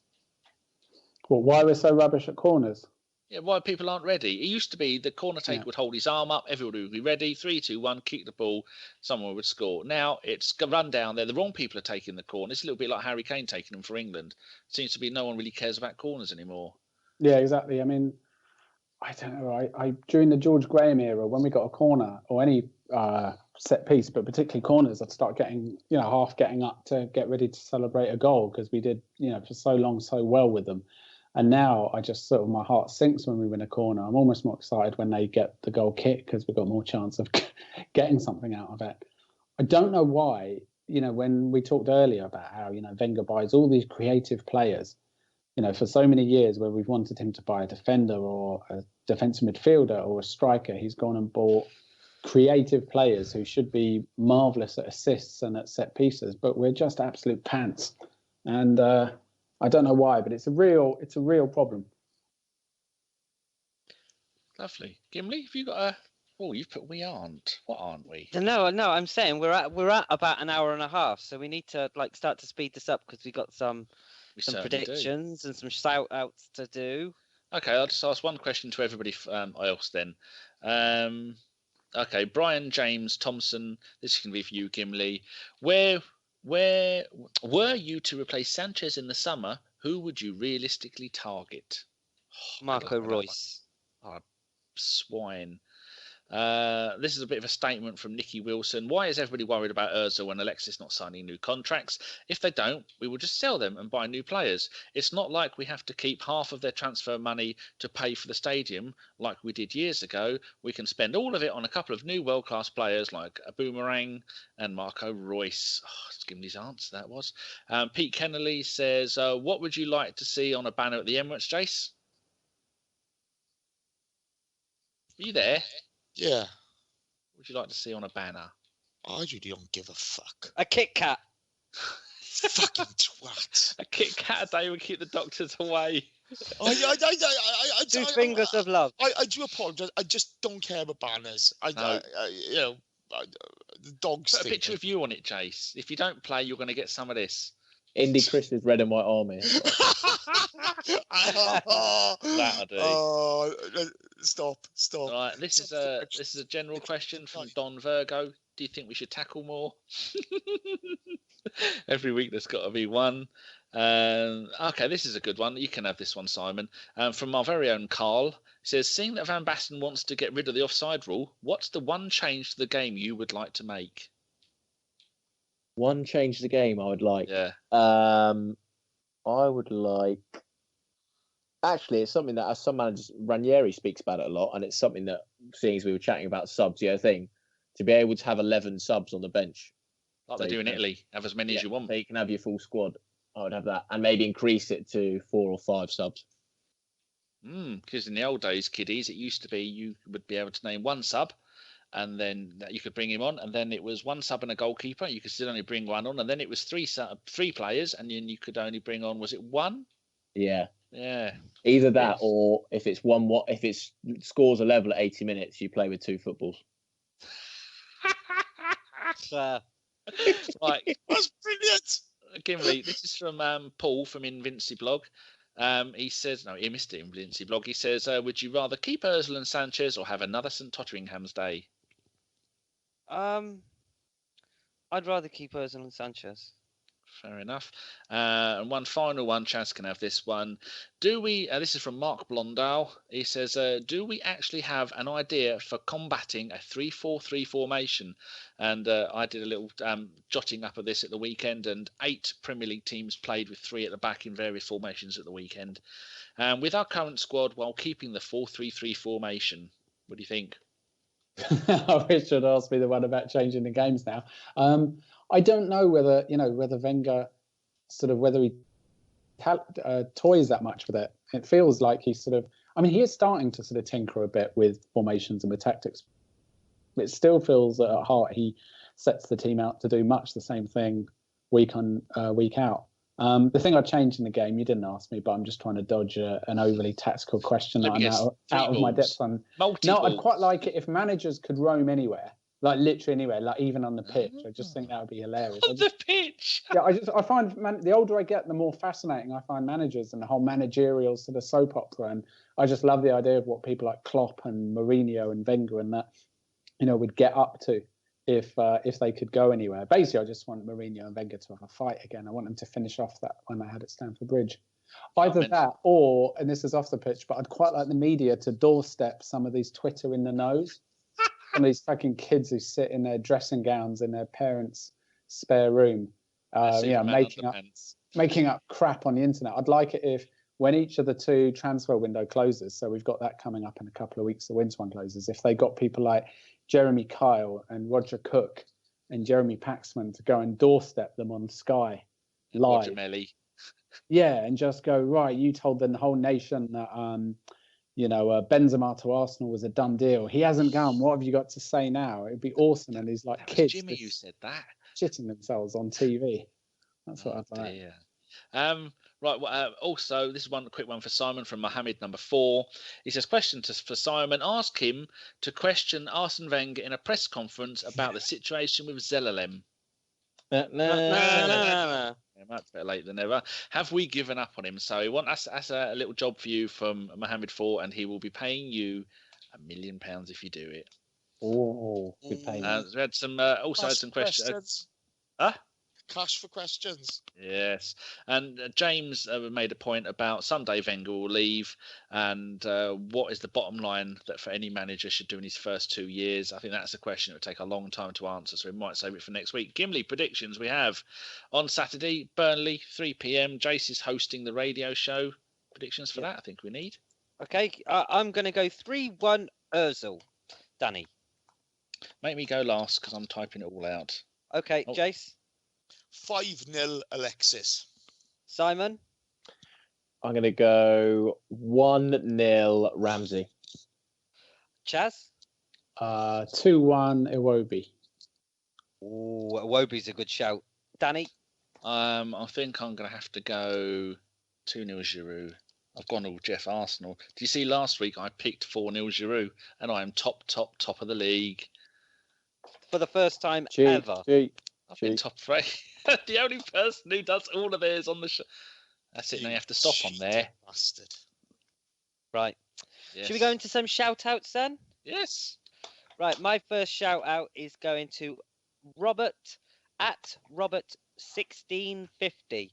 Speaker 5: Well, why we're so rubbish at corners?
Speaker 2: Yeah, why people aren't ready. It used to be the corner taker would hold his arm up, everybody would be ready, 3, 2, 1, kick the ball, someone would score. Now it's run down there. The wrong people are taking the corner. It's a little bit like Harry Kane taking them for England. Seems to be no one really cares about corners anymore.
Speaker 5: Yeah, exactly. I mean, I don't know. I during the George Graham era, when we got a corner or any set piece, but particularly corners, I'd start getting, half getting up to get ready to celebrate a goal because we did, for so long, so well with them. And now I just sort of, my heart sinks when we win a corner. I'm almost more excited when they get the goal kick because we've got more chance of getting something out of it. I don't know why, when we talked earlier about how, Wenger buys all these creative players, for so many years where we've wanted him to buy a defender or a defensive midfielder or a striker, he's gone and bought creative players who should be marvellous at assists and at set pieces, but we're just absolute pants. And I don't know why, but it's a real problem.
Speaker 2: Lovely. Gimli, have you got a... Oh, you've put we aren't. What aren't we?
Speaker 1: No, I'm saying we're at about an hour and a half, so we need to start to speed this up because we got some predictions and some shout outs to do.
Speaker 2: Okay, I'll just ask one question to everybody else then. Okay, Brian James Thompson, this can be for you, Gimli. Where were you to replace Sanchez in the summer, who would you realistically target?
Speaker 1: Marco Reus.
Speaker 2: Oh, swine. This is a bit of a statement from Nicky Wilson. Why is everybody worried about Ozil and Alexis not signing new contracts? If they don't, we will just sell them and buy new players. It's not like we have to keep half of their transfer money to pay for the stadium like we did years ago. We can spend all of it on a couple of new world-class players like a Boomerang and Marco Reus. Oh, let's give him his answer, that was. Pete Kennelly says, what would you like to see on a banner at the Emirates, Jace? Are you there?
Speaker 3: Yeah.
Speaker 2: What would you like to see on a banner?
Speaker 3: I really don't give a fuck.
Speaker 1: A Kit Kat.
Speaker 3: Fucking twat.
Speaker 2: A Kit Kat a day would keep the doctors away.
Speaker 1: Two fingers of love.
Speaker 3: I do apologise. I just don't care about banners. The dogs.
Speaker 2: Put a picture of you on it, Chase. If you don't play, you're going to get some of this.
Speaker 4: Indy Chris's red and white army.
Speaker 2: That'll do.
Speaker 3: Oh, stop.
Speaker 2: All right, this is a general question from Don Virgo. Do you think we should tackle more? Every week there's got to be one. Okay, this is a good one. You can have this one, Simon. From our very own Carl. It says, seeing that Van Basten wants to get rid of the offside rule, what's the one change to the game you would like to make?
Speaker 4: One change to the game I would like.
Speaker 2: Yeah.
Speaker 4: I would like... Actually, it's something that, as some managers, Ranieri speaks about it a lot, and it's something that, seeing as we were chatting about subs the other thing, to be able to have 11 subs on the bench.
Speaker 2: Like they do in Italy. Have as many as you want.
Speaker 4: So you can have your full squad. I would have that. And maybe increase it to 4 or 5 subs.
Speaker 2: Because in the old days, kiddies, it used to be you would be able to name one sub, and then you could bring him on, and then it was one sub and a goalkeeper. You could still only bring one on, and then it was three players, and then you could only bring on, was it one?
Speaker 4: Yeah.
Speaker 2: Yeah.
Speaker 4: Either that, or if it's if it scores a level at 80 minutes, you play with 2 footballs.
Speaker 2: Right.
Speaker 3: That's brilliant.
Speaker 2: Gimli, this is from Paul from Invinci Blog. He says, no, he missed it in Invinci Blog. He says, would you rather keep Ozil and Sanchez or have another St Totteringham's Day?
Speaker 1: I'd rather keep Ozil and Sanchez.
Speaker 2: Fair enough. And one final one, Chaz can have this one. Do we, this is from Mark Blondal. He says, do we actually have an idea for combating a 3-4-3 formation? And I did a little jotting up of this at the weekend, and 8 Premier League teams played with 3 at the back in various formations at the weekend. With our current squad, while keeping the 4-3-3 formation, what do you think?
Speaker 5: I wish you'd asked me the one about changing the games now. I don't know whether Wenger whether he toys that much with it. It feels like he he is starting to sort of tinker a bit with formations and with tactics. It still feels that at heart he sets the team out to do much the same thing week on week out. The thing I changed in the game, you didn't ask me, but I'm just trying to dodge an overly tactical question that I'm out of my depth on. No, I'd quite like it if managers could roam anywhere. Like literally anywhere, like even on the pitch. I just think that would be hilarious.
Speaker 2: On the pitch?
Speaker 5: Yeah, I find the older I get, the more fascinating I find managers and the whole managerial sort of soap opera. And I just love the idea of what people like Klopp and Mourinho and Wenger and that, would get up to if they could go anywhere. Basically, I just want Mourinho and Wenger to have a fight again. I want them to finish off that one they had at Stamford Bridge. Either that or, and this is off the pitch, but I'd quite like the media to doorstep some of these Twitter in the nose. Some of these fucking kids who sit in their dressing gowns in their parents' spare room, making up crap on the internet. I'd like it if, when each of the 2 transfer window closes, so we've got that coming up in a couple of weeks, the winter one closes, if they got people like Jeremy Kyle and Roger Cook and Jeremy Paxman to go and doorstep them on Sky live.
Speaker 2: Roger Melly.
Speaker 5: Yeah, and just go, right, you told the whole nation that, Benzema to Arsenal was a done deal. He hasn't gone. What have you got to say now? It'd be awesome. And he's like,
Speaker 2: That was
Speaker 5: kids
Speaker 2: Jimmy
Speaker 5: just
Speaker 2: who said that.
Speaker 5: shitting themselves on TV. That's what I'd like.
Speaker 2: Dear. Right. Also, this is one quick one for Simon from Mohammed number 4. He says, question for Simon. Ask him to question Arsene Wenger in a press conference about the situation with Zelalem. Much better late than never. Have we given up on him? So we want us as a little job for you from Mohammed 4, and he will be paying you £1 million if you do it.
Speaker 4: Oh, good payment.
Speaker 2: We had some also had some questions.
Speaker 3: Cash for questions.
Speaker 2: Yes, and James made a point about someday Wenger will leave, and what is the bottom line that for any manager should do in his first 2 years? I think that's a question that would take a long time to answer, so we might save it for next week. Gimli predictions we have on Saturday, Burnley, 3 p.m. Jace is hosting the radio show. Predictions for that, I think we need.
Speaker 1: Okay, I'm going to go 3-1 Ozil. Danny.
Speaker 2: Make me go last because I'm typing it all out.
Speaker 1: Okay, Jace.
Speaker 3: 5-0 Alexis.
Speaker 1: Simon.
Speaker 4: I'm going to go 1-0 Ramsey.
Speaker 1: Chaz.
Speaker 5: 2-1 Iwobi.
Speaker 1: Oh, Iwobi's a good shout. Danny.
Speaker 2: I think I'm going to have to go 2-0 Giroud. I've gone all Jeff Arsenal. Did you see last week I picked 4-0 Giroud, and I am top of the league
Speaker 1: for the first time ever.
Speaker 2: I've been top 3. The only person who does all of theirs on the show. That's it. Now you have to stop on there.
Speaker 3: Bastard.
Speaker 1: Right. Yes. Should we go into some shout outs then?
Speaker 2: Yes.
Speaker 1: Right. My first shout out is going to Robert at Robert1650.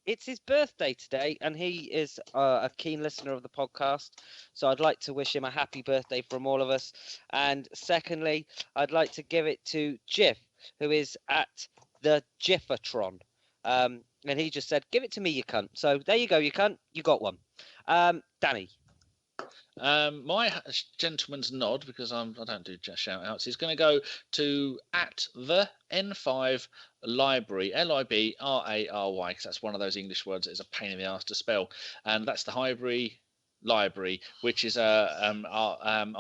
Speaker 1: It's his birthday today, and he is a keen listener of the podcast. So I'd like to wish him a happy birthday from all of us. And secondly, I'd like to give it to Jiff, who is at the Jiffatron. And he just said, give it to me, you cunt. So there you go, you cunt. You got one. Danny.
Speaker 2: My gentleman's nod, because I don't do shout outs, is going to go to at the N5 Library, Library, because that's one of those English words that is a pain in the arse to spell. And that's the Highbury Library, which is our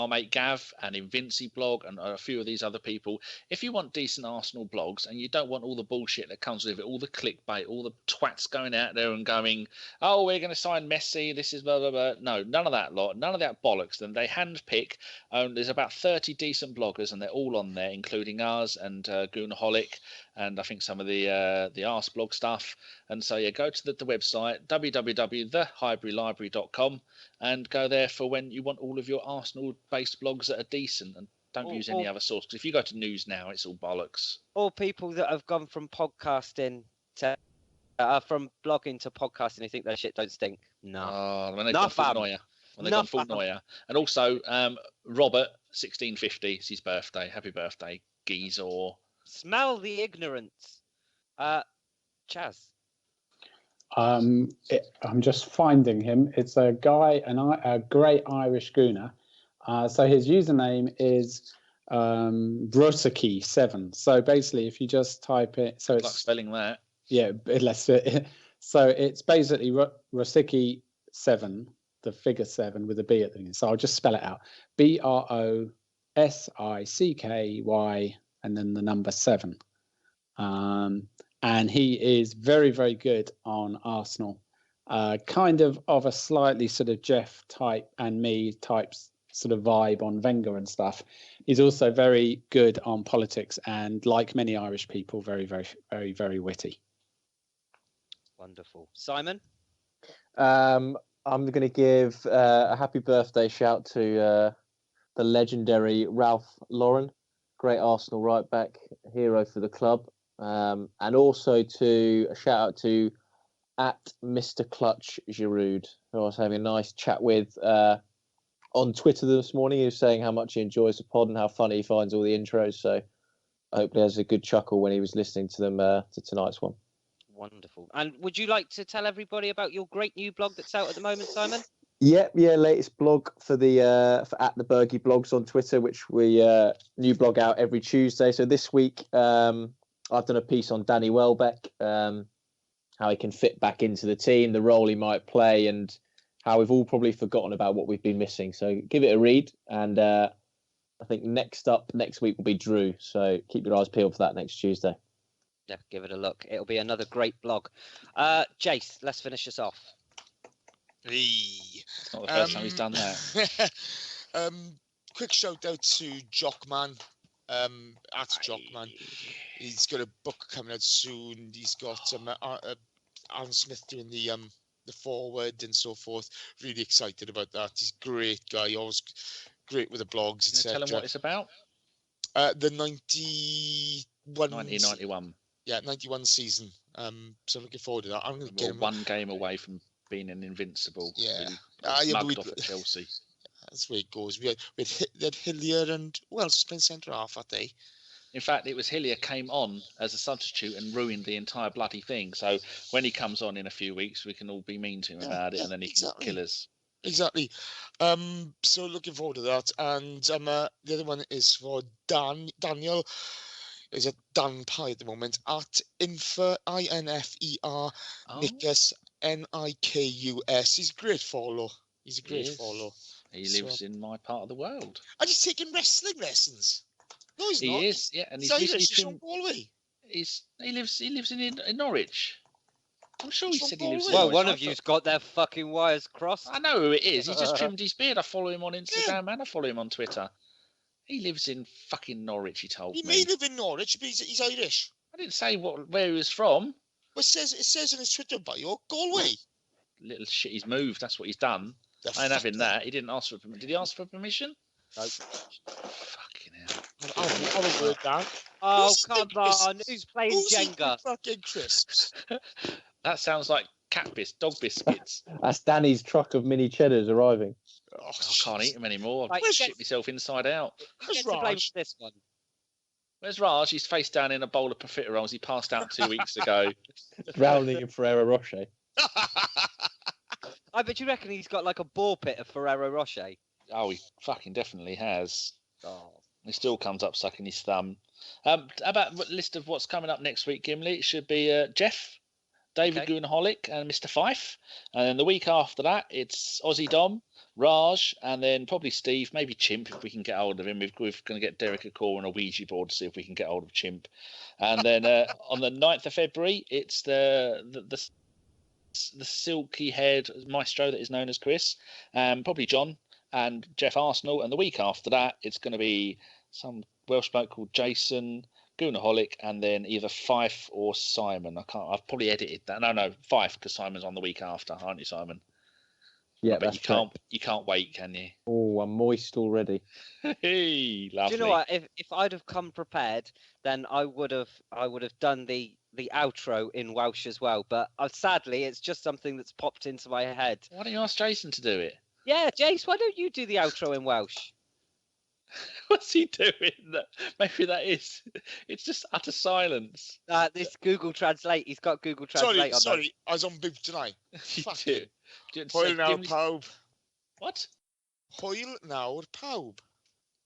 Speaker 2: mate Gav and Invinci blog and a few of these other people. If you want decent Arsenal blogs and you don't want all the bullshit that comes with it, all the clickbait, all the twats going out there and going, oh, we're going to sign Messi, this is blah blah blah. No, none of that lot, none of that bollocks. Then they handpick. There's about 30 decent bloggers and they're all on there, including ours and Goonaholic and I think some of the Arse blog stuff. And so yeah, go to the website www.thehighburylibrary.com and go there for when you want all of your Arsenal-based blogs that are decent, and don't use any other source. Because if you go to news now, it's all bollocks.
Speaker 1: Or people that have gone from podcasting to from blogging to podcasting, who think their shit don't stink. No,
Speaker 2: when they've gone full Neuer. When they've gone full Neuer. And also, Robert 1650, it's his birthday. Happy birthday, geezer.
Speaker 1: Smell the ignorance. Chaz.
Speaker 5: I'm just finding him. It's a guy, a great Irish gooner. So his username is Brosaki7. So basically, if you just type it, so it's
Speaker 2: like spelling that.
Speaker 5: Yeah, so it's basically Brosaki7, the figure 7 with a B at the beginning. So I'll just spell it out: BROSICKY and then the number 7. And he is very, very good on Arsenal. Kind of a slightly sort of Jeff type and me types sort of vibe on Wenger and stuff. He's also very good on politics and, like many Irish people, very, very, very, very witty.
Speaker 1: Wonderful. Simon?
Speaker 4: I'm going to give a happy birthday shout to the legendary Ralph Lauren, great Arsenal right back, hero for the club. And also to a shout out to at Mr. Clutch Giroud, who I was having a nice chat with on Twitter this morning. He was saying how much he enjoys the pod and how funny he finds all the intros. So I hope he has a good chuckle when he was listening to them to tonight's one.
Speaker 1: Wonderful. And would you like to tell everybody about your great new blog that's out at the moment, Simon?
Speaker 4: Yeah, latest blog for the for at the Bergie blogs on Twitter, which we new blog out every Tuesday. So this week I've done a piece on Danny Welbeck, how he can fit back into the team, the role he might play, and how we've all probably forgotten about what we've been missing. So give it a read, and I think next week will be Drew. So keep your eyes peeled for that next Tuesday.
Speaker 1: Yeah, give it a look. It'll be another great blog. Jace, let's finish this off.
Speaker 3: Hey.
Speaker 2: It's not the first time he's done that.
Speaker 3: Quick shout out to Jockman. At Jockman. He's got a book coming out soon. He's got Alan Smith doing the forward and so forth. Really excited about that. He's a great guy. Always great with the blogs, etc.
Speaker 2: Tell him what it's about.
Speaker 3: The
Speaker 2: 1991.
Speaker 3: Yeah, 91 season. So looking forward to that. I'm going to get him
Speaker 2: one game away from being an invincible.
Speaker 3: Yeah.
Speaker 2: Mugged off at Chelsea.
Speaker 3: That's where it goes. We had Hillier and who else was playing centre half that day?
Speaker 2: In fact, it was Hillier came on as a substitute and ruined the entire bloody thing. So when he comes on in a few weeks, we can all be mean to him about it, and then he can kill us.
Speaker 3: Exactly. So looking forward to that. And the other one is for Daniel. Is a Dan Pie at the moment at Infer INFER Nikus NIKUS. He's a great follow. He's a great follow.
Speaker 2: He lives in my part of the world.
Speaker 3: And he's taking wrestling lessons. No, he's not.
Speaker 2: He is, yeah, and he's
Speaker 3: Irish. He's from Galway.
Speaker 2: He lives in Norwich. I'm sure he said he lives in
Speaker 1: Well,
Speaker 2: Norwich.
Speaker 1: one of you's got their fucking wires crossed.
Speaker 2: I know who it is. He just trimmed his beard. I follow him on Instagram and I follow him on Twitter. He lives in fucking Norwich, he told me.
Speaker 3: He may live in Norwich, but he's Irish.
Speaker 2: I didn't say where he was from.
Speaker 3: Well, it says in his Twitter bio, Galway.
Speaker 2: Little shit, he's moved. That's what he's done. I ain't having that. He didn't ask for permission. Did he ask for permission?
Speaker 1: No.
Speaker 2: Fucking hell.
Speaker 3: I'll have a word down.
Speaker 1: Oh, come on. Who's playing
Speaker 3: Who's
Speaker 1: Jenga?
Speaker 3: Fucking crisps.
Speaker 2: That sounds like dog biscuits.
Speaker 4: That's Danny's truck of mini cheddars arriving.
Speaker 3: Oh,
Speaker 2: I can't eat them anymore.
Speaker 1: Right,
Speaker 2: I've shit myself inside out.
Speaker 3: Where's
Speaker 1: Get to blame
Speaker 3: Raj?
Speaker 1: for this one.
Speaker 2: Where's Raj? He's face down in a bowl of profiteroles. He passed out 2 weeks ago.
Speaker 4: Drowning in Ferrero Rocher.
Speaker 1: I bet you reckon he's got like a ball pit of Ferrero Rocher.
Speaker 2: Oh, he fucking definitely has.
Speaker 1: Oh.
Speaker 2: He still comes up sucking his thumb. About a list of what's coming up next week, Gimli. It should be Jeff, David Goonaholic, and Mr. Fife. And then the week after that, it's Aussie Dom, Raj, and then probably Steve, maybe Chimp if we can get hold of him. We're going to get Derek a call on a Ouija board to see if we can get hold of Chimp. And then on the 9th of February, it's the silky-haired maestro that is known as Chris, probably John and Jeff Arsenal. And the week after that, it's going to be some Welsh bloke called Jason, Goonaholic, and then either Fife or Simon. I've probably edited that. No, Fife, because Simon's on the week after, aren't you, Simon?
Speaker 4: Yeah,
Speaker 2: but you can't wait, can you?
Speaker 4: Oh, I'm moist already.
Speaker 2: Hey, lovely.
Speaker 1: Do you know what? If I'd have come prepared, then I would have done the outro in Welsh as well. But sadly, it's just something that's popped into my head.
Speaker 2: Why don't you ask Jason to do it?
Speaker 1: Yeah, Jace, why don't you do the outro in Welsh?
Speaker 2: What's he doing? Maybe that is. It's just utter silence.
Speaker 1: This Google Translate. He's got Google Translate on.
Speaker 3: Sorry, I was on boot tonight. Fuck it.
Speaker 2: Hwyl
Speaker 3: nawr pawb.
Speaker 2: What?
Speaker 3: Hwyl nawr pawb.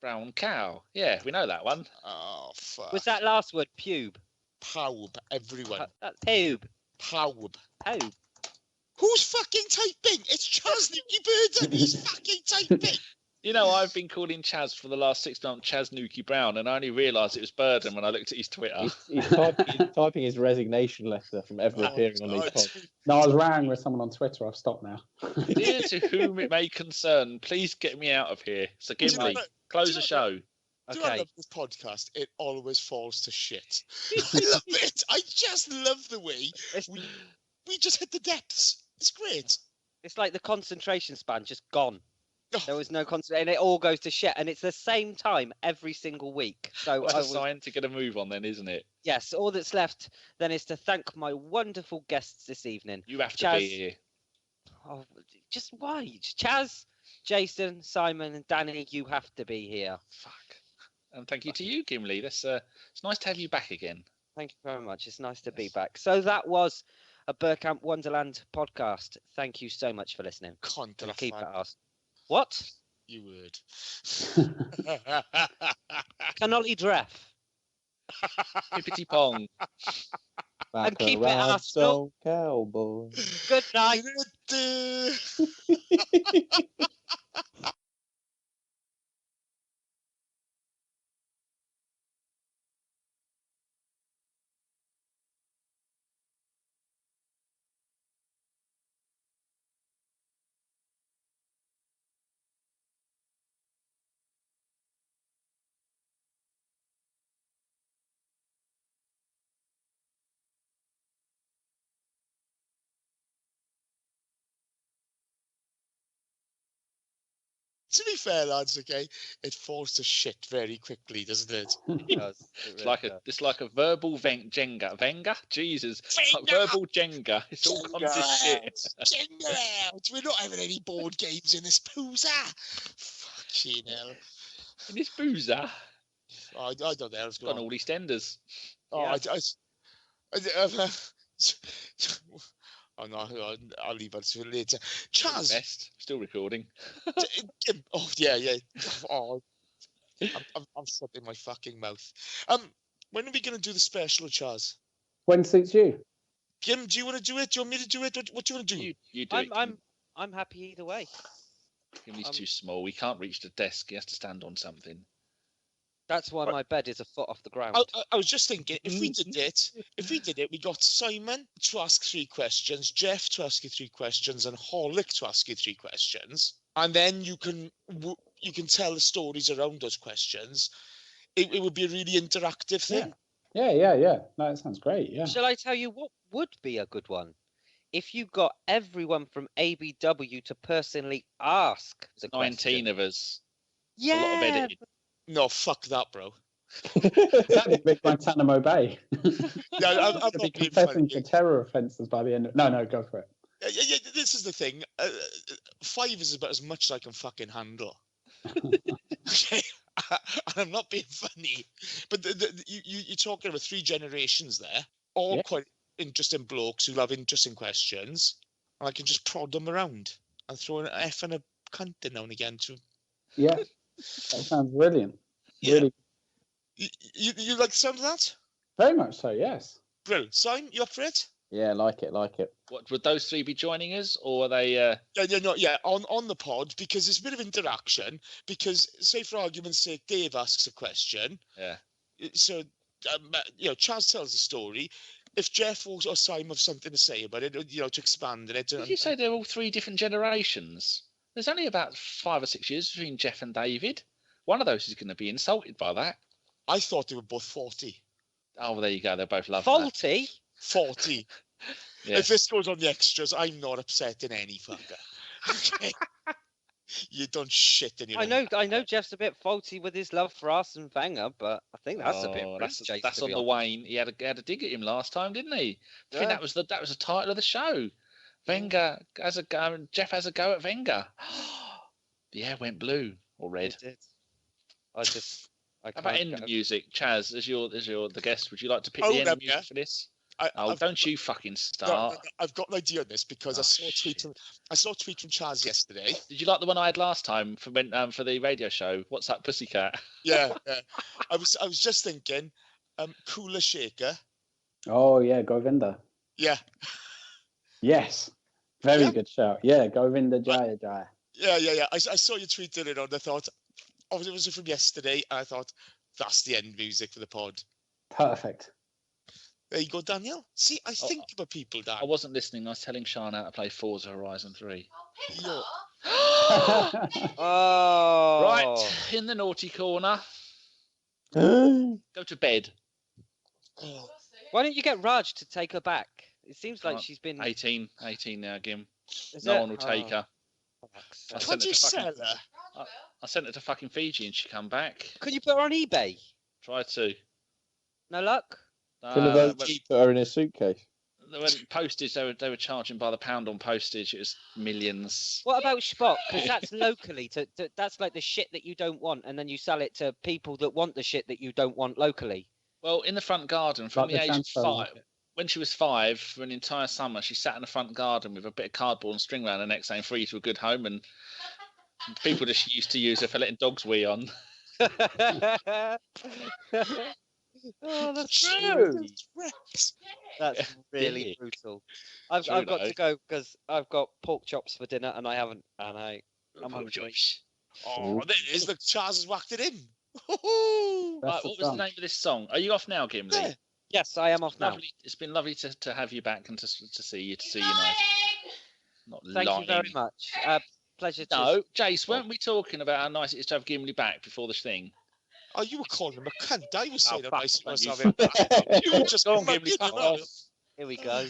Speaker 2: Brown cow. Yeah, we know that one.
Speaker 3: Oh, fuck.
Speaker 1: Was that last word pube?
Speaker 3: Pawb, everyone.
Speaker 1: Pube.
Speaker 3: Pawb.
Speaker 1: Pube.
Speaker 3: Who's fucking typing? It's Chaz Nuki Burden. He's fucking typing.
Speaker 2: You know, I've been calling Chaz for the last 6 months Chaz Nuki Brown, and I only realised it was Burden when I looked at his Twitter.
Speaker 4: He's typing his resignation letter from ever appearing on these pods.
Speaker 5: No, I was rang with someone on Twitter. I've stopped now.
Speaker 2: Dear to whom it may concern, please get me out of here. So Gimli, close the show.
Speaker 3: Do I love this podcast? It always falls to shit. I love it. I just love the way we just hit the depths. It's great.
Speaker 1: It's like the concentration span just gone.
Speaker 3: Oh.
Speaker 1: There was no concentration, and it all goes to shit. And it's the same time every single week. So
Speaker 2: That's a sign to get a move on, then, isn't it?
Speaker 1: Yes. All that's left then is to thank my wonderful guests this evening.
Speaker 2: You have to
Speaker 1: Chaz,
Speaker 2: be here.
Speaker 1: Oh, just why? Chaz, Jason, Simon, and Danny. You have to be here.
Speaker 2: Fuck. And thank you to you, Gimli. It's nice to have you back again.
Speaker 1: Thank you very much. It's nice to be back. So that was a Bergkamp Wonderland podcast. Thank you so much for listening.
Speaker 3: Contra
Speaker 1: Keep
Speaker 3: fan.
Speaker 1: it us. What?
Speaker 3: You would.
Speaker 1: Cannoli Dref.
Speaker 2: Hippity pong.
Speaker 1: And keep it Arsenal.
Speaker 4: Cowboy.
Speaker 1: Good night.
Speaker 3: To be fair, lads, okay, it falls to shit very quickly, doesn't it?
Speaker 1: It does. It really does.
Speaker 2: It's like a verbal Jenga. Venga? Jesus. It's like verbal Jenga. It's all gone to shit.
Speaker 3: Jenga out. We're not having any board games in this pooza. Fucking hell.
Speaker 2: In this boozer.
Speaker 3: I don't know.
Speaker 2: It's got all these EastEnders.
Speaker 3: Oh,
Speaker 1: Yeah.
Speaker 3: Oh no, I'll leave that to later. Chaz,
Speaker 2: Best. Still recording.
Speaker 3: oh yeah. Oh, I'm shutting my fucking mouth. When are we going to do the special, Chaz?
Speaker 5: When suits you.
Speaker 3: Kim, do you want to do it? Do you want me to do it? What do you want to do?
Speaker 2: You do it.
Speaker 1: I'm happy either way.
Speaker 2: He's too small. We can't reach the desk. He has to stand on something.
Speaker 1: That's why my bed is a foot off the ground.
Speaker 3: I was just thinking, if we did it, we got Simon to ask 3 questions, Jeff to ask you 3 questions, and Holick to ask you 3 questions, and then you can tell the stories around those questions. It would be a really interactive thing.
Speaker 5: Yeah. No, that sounds great. Yeah.
Speaker 1: Shall I tell you what would be a good one? If you got everyone from ABW to personally ask the
Speaker 2: 19
Speaker 1: question.
Speaker 2: of us.
Speaker 1: Yeah.
Speaker 2: A lot of editing.
Speaker 3: No, fuck that, bro.
Speaker 5: That'd be Guantanamo Bay.
Speaker 3: Yeah, I'm not being
Speaker 5: confessing
Speaker 3: funny.
Speaker 5: to terror offences by the end of. No, go for it.
Speaker 3: Yeah, this is the thing. 5 is about as much as I can fucking handle. Okay, and I'm not being funny, but you're talking about 3 generations there, all quite interesting blokes who have interesting questions, and I can just prod them around and throw an F and a cunt in now and again too.
Speaker 5: Yeah, that sounds brilliant.
Speaker 3: Yeah.
Speaker 5: Really,
Speaker 3: you like the sound of that?
Speaker 5: very much so. Yes.
Speaker 3: Brill. Simon, you up for it?
Speaker 4: Yeah, like it.
Speaker 2: What would those 3 be joining us, or are they?
Speaker 3: Yeah, on the pod, because there's a bit of interaction. Because, say for argument's sake, Dave asks a question.
Speaker 2: Yeah.
Speaker 3: So, Chaz tells a story. If Jeff or Simon have something to say about it, to expand on it.
Speaker 2: Did you say they're all 3 different generations? There's only about 5 or 6 years between Jeff and David. One of those is going to be insulted by that.
Speaker 3: I thought they were both 40.
Speaker 2: Oh, well, there you go. They're both lovely.
Speaker 1: Faulty?
Speaker 3: 40.
Speaker 2: Yeah.
Speaker 3: If this goes on the extras, I'm not upsetting any fucker. Okay. You don't shit in your
Speaker 1: I know Jeff's a bit faulty with his love for Arsene Wenger, but I think that's a bit rude,
Speaker 2: that's on the wane. He had a dig at him last time, didn't he? I think that was the title of the show. Wenger has a go, and Jeff has a go at Wenger. Yeah, went blue or red.
Speaker 1: It did.
Speaker 2: How about end music, Chaz? As you're the guest, would you like to pick
Speaker 3: Oh,
Speaker 2: the end
Speaker 3: no,
Speaker 2: music
Speaker 3: yeah.
Speaker 2: for this?
Speaker 3: I've
Speaker 2: Don't you fucking start.
Speaker 3: No, I've got an idea on this because I saw a tweet from Chaz yesterday.
Speaker 2: Did you like the one I had last time for the radio show? What's that, Pussycat?
Speaker 3: Yeah. I was just thinking, Cooler Shaker.
Speaker 5: Oh yeah, Govinda.
Speaker 3: Yeah.
Speaker 5: Yes. Very good shout. Yeah, Govinda Jaya Jaya.
Speaker 3: Yeah. I saw you tweeted it on. I thought, it was from yesterday. And I thought, that's the end music for the pod.
Speaker 5: Perfect.
Speaker 3: There you go, Daniel. See, I think about people, Dan.
Speaker 2: I wasn't listening. I was telling Sean how to play Forza Horizon 3.
Speaker 1: Oh.
Speaker 2: Right, in the naughty corner. Go to bed.
Speaker 1: Why don't you get Raj to take her back? It seems like she's been
Speaker 2: 18 now, Gim.
Speaker 1: Is
Speaker 2: No
Speaker 1: it?
Speaker 2: one will take her.
Speaker 3: Can't you sell her?
Speaker 2: I sent her to fucking Fiji and she come back.
Speaker 1: Can you put her on eBay?
Speaker 2: Tried to.
Speaker 1: No luck.
Speaker 4: Put her in a suitcase.
Speaker 2: When postage, they were charging by the pound on postage. It was millions.
Speaker 1: What about Spock? Because that's locally. That's like the shit that you don't want, and then you sell it to people that want the shit that you don't want locally.
Speaker 2: Well, in the front garden, from
Speaker 5: Like
Speaker 2: the
Speaker 5: the
Speaker 2: age of
Speaker 5: transfer
Speaker 2: 5,
Speaker 5: market.
Speaker 2: when she was 5, for an entire summer, she sat in the front garden with a bit of cardboard and string around her neck saying "free to a good home," and people just used to use her for letting dogs wee on.
Speaker 1: Oh, that's true.
Speaker 3: Rex.
Speaker 1: That's really
Speaker 2: Dick.
Speaker 1: brutal. I've
Speaker 2: True,
Speaker 1: got
Speaker 2: though.
Speaker 1: to go because I've got pork chops for dinner and I haven't. And I'm
Speaker 2: Oh,
Speaker 1: hungry.
Speaker 2: Josh.
Speaker 3: Oh, there it is. Look, Charles has whacked it in.
Speaker 5: That's
Speaker 2: Right,
Speaker 5: the
Speaker 2: what was the
Speaker 5: fun.
Speaker 2: name of this song? Are you off now, Gimli?
Speaker 3: Yeah.
Speaker 1: Yes, I am off now.
Speaker 2: Lovely. It's been lovely to have you back and to see you nice. Not
Speaker 1: Thank
Speaker 2: lying.
Speaker 1: you very much. Pleasure to.
Speaker 2: No, Jace, weren't we talking about how nice it is to have Gimli back before the thing?
Speaker 3: Oh, you were calling him a cunt. I was saying
Speaker 2: Oh,
Speaker 3: how nice it
Speaker 2: fuck
Speaker 3: was to
Speaker 2: you.
Speaker 3: have him back. You were just
Speaker 2: Go on,
Speaker 3: mugging
Speaker 2: Gimli.
Speaker 3: him
Speaker 2: Fuck
Speaker 3: up.
Speaker 2: off.
Speaker 1: Here we go.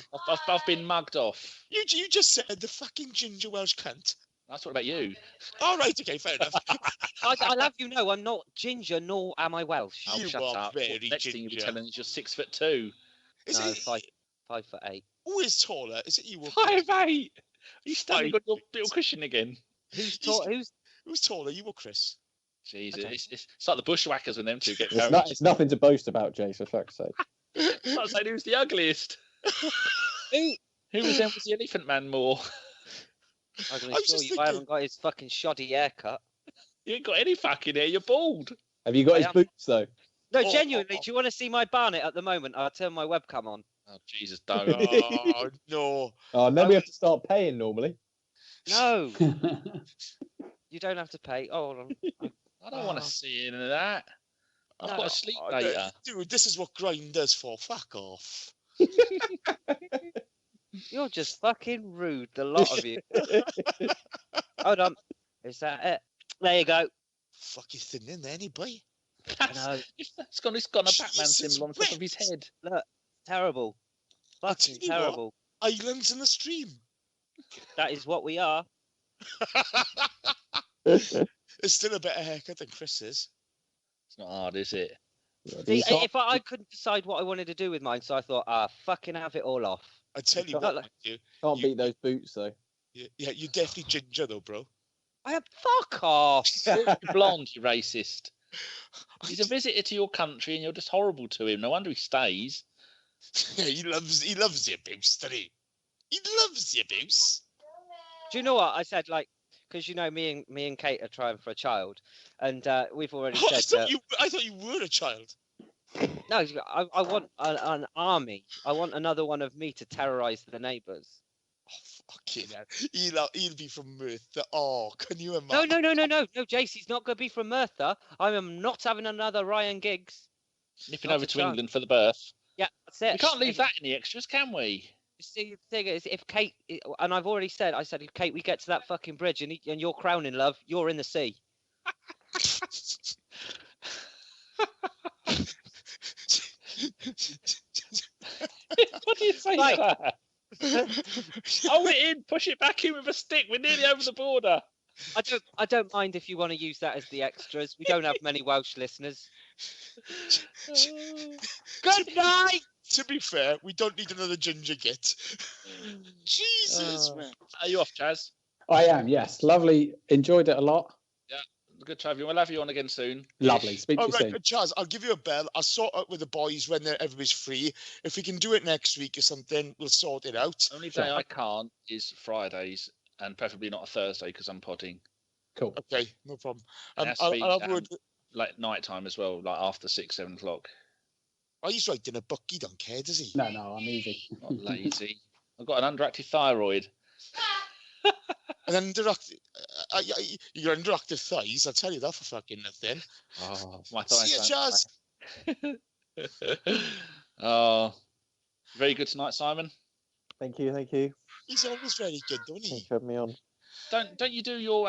Speaker 2: I've been mugged off.
Speaker 3: You just said the fucking ginger Welsh cunt.
Speaker 2: That's what about you.
Speaker 3: All right, okay, fair enough.
Speaker 1: I'll have you know, I'm not ginger, nor am I Welsh.
Speaker 2: Oh,
Speaker 3: You
Speaker 2: shut
Speaker 3: are
Speaker 2: up.
Speaker 3: very
Speaker 2: Next thing you'll be
Speaker 3: ginger.
Speaker 2: telling is you're 6'2".
Speaker 3: Is
Speaker 1: No,
Speaker 3: it
Speaker 1: 5'8".
Speaker 3: who is taller? Is it you or
Speaker 2: 5'8". Are you standing
Speaker 3: 5'8".
Speaker 2: on your little cushion again?
Speaker 1: Who's
Speaker 3: He's-
Speaker 1: who's
Speaker 3: who's taller, you or Chris?
Speaker 2: Jesus,
Speaker 1: Okay.
Speaker 2: it's like the bushwhackers when them two get
Speaker 4: It's,
Speaker 2: married.
Speaker 4: it's nothing to boast about, Jay, for fuck's sake.
Speaker 2: It's like saying who's the ugliest.
Speaker 1: who?
Speaker 2: Who resembles the elephant man more?
Speaker 1: I'm gonna
Speaker 3: I was
Speaker 1: show
Speaker 3: just
Speaker 1: you. I haven't got his fucking shoddy haircut.
Speaker 2: You ain't got any fucking hair, you're bald.
Speaker 4: Have you got
Speaker 1: I
Speaker 4: his
Speaker 1: am.
Speaker 4: boots, though?
Speaker 1: No,
Speaker 3: Oh,
Speaker 1: genuinely.
Speaker 3: oh, oh.
Speaker 1: Do you want to see my barnet at the moment? I'll turn my webcam on.
Speaker 2: Oh, Jesus, don't.
Speaker 3: Oh, no.
Speaker 4: Oh, and then
Speaker 1: I
Speaker 4: we have to start paying normally.
Speaker 1: No, you don't have to pay. Oh, hold on.
Speaker 2: I don't want to see any of that. I've
Speaker 1: No.
Speaker 2: got to sleep
Speaker 3: Oh,
Speaker 2: later.
Speaker 3: dude, this is what Grindr's for. Fuck off.
Speaker 1: You're just fucking rude, the lot of you. Hold on. Is that it? There you go.
Speaker 3: Fuck, you thin in there, any boy?
Speaker 1: I know.
Speaker 2: It's got a Batman
Speaker 3: Jesus
Speaker 2: symbol on top of his
Speaker 3: Rex.
Speaker 2: head.
Speaker 1: Look, terrible.
Speaker 3: I'll tell
Speaker 1: Fucking
Speaker 3: you what.
Speaker 1: terrible.
Speaker 3: Islands in the stream.
Speaker 1: That is what we are.
Speaker 3: It's still a better haircut than Chris's.
Speaker 2: It's not hard, is it?
Speaker 1: See,
Speaker 4: You can't-
Speaker 1: if I couldn't decide what I wanted to do with mine, so I thought, fucking have it all off.
Speaker 3: I tell you
Speaker 4: can't-
Speaker 3: what,
Speaker 1: like-
Speaker 3: you,
Speaker 4: Can't
Speaker 3: you-
Speaker 4: beat those boots, though.
Speaker 3: yeah, you're definitely ginger though, bro.
Speaker 1: I am fuck off.
Speaker 2: You're blonde, you racist. He's a visitor to your country and you're just horrible to him. No wonder he stays.
Speaker 3: Yeah, he loves the abuse, doesn't he? He loves the abuse.
Speaker 1: Do you know what I said? Like, because you know me and Kate are trying for a child, and we've already
Speaker 3: Oh,
Speaker 1: said
Speaker 3: I thought you were a child.
Speaker 1: no. I want an army. I want another one of me to terrorise the neighbours.
Speaker 3: Oh, fucking hell. He'll be from Merthyr. Oh, can you imagine?
Speaker 1: No, JC's not going to be from Merthyr. I am not having another Ryan Giggs.
Speaker 2: Nipping
Speaker 1: Not
Speaker 2: over
Speaker 1: a
Speaker 2: to
Speaker 1: chance.
Speaker 2: England for the birth.
Speaker 1: Yeah, that's it.
Speaker 2: We can't leave that in the extras, can we?
Speaker 1: See, the thing is, if Kate, and I've already said, if Kate, we get to that fucking bridge and you're crowning love, you're in the sea.
Speaker 2: What do you say
Speaker 1: Right.
Speaker 2: to that? Hold it in, push it back in with a stick. We're nearly over the border.
Speaker 1: I don't mind if you want to use that as the extras. We don't have many Welsh listeners. Good night.
Speaker 3: To be fair, we don't need another ginger git. Jesus, man.
Speaker 2: Are you off, Chaz?
Speaker 5: I am, yes. Lovely. Enjoyed it a lot.
Speaker 2: Good to have you. We'll have you on again soon.
Speaker 5: Lovely. Speak to
Speaker 3: All
Speaker 5: you
Speaker 3: right,
Speaker 5: soon.
Speaker 3: Chaz, I'll give you a bell. I'll sort out with the boys when everybody's free. If we can do it next week or something, we'll sort it out.
Speaker 2: Only
Speaker 5: Sure.
Speaker 2: day I can't is Fridays, and preferably not a Thursday because I'm podding.
Speaker 5: Cool.
Speaker 3: Okay, no problem.
Speaker 2: It has to
Speaker 3: I'll
Speaker 2: be,
Speaker 3: have a word.
Speaker 2: like night time as well, like after 6, 7 o'clock.
Speaker 3: Oh, he's writing a book. He don't care, does he?
Speaker 5: No, I'm easy.
Speaker 2: Not lazy. I've got an underactive thyroid.
Speaker 3: And underactive, your underactive thighs. I'll tell you that for fucking nothing.
Speaker 2: Oh, my
Speaker 3: See
Speaker 2: thighs.
Speaker 3: you, Chaz.
Speaker 2: Oh, very good tonight, Simon.
Speaker 4: Thank you, thank you.
Speaker 3: He's always very good, don't
Speaker 4: Thanks
Speaker 3: he?
Speaker 4: for having me on.
Speaker 2: Don't you do your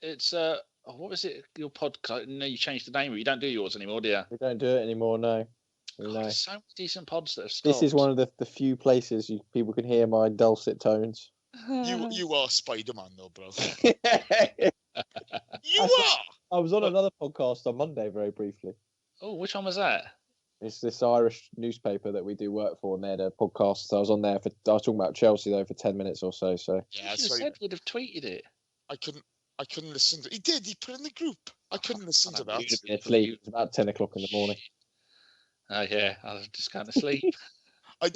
Speaker 2: it's what was it, your podcast? No, you changed the name, but you don't do yours anymore, do you?
Speaker 4: We don't do it anymore, no.
Speaker 2: God,
Speaker 4: No.
Speaker 2: there's so many decent pods that have stopped.
Speaker 4: This is one of the few places people can hear my dulcet tones.
Speaker 3: You are Spider-Man, though, bro.
Speaker 4: I
Speaker 3: You are.
Speaker 4: was on another podcast on Monday very briefly.
Speaker 2: Oh, which one was that?
Speaker 4: It's this Irish newspaper that we do work for, and they had a podcast. So I was on there I was talking about Chelsea though for 10 minutes or so. So
Speaker 3: Yeah,
Speaker 2: You should have
Speaker 3: sorry.
Speaker 2: said we'd have tweeted it.
Speaker 3: I couldn't listen to. He did. He put it in the group. I couldn't listen to that.
Speaker 4: yeah, sleep. It's about 10 o'clock in the morning.
Speaker 2: Oh yeah, I was just going to sleep.
Speaker 3: I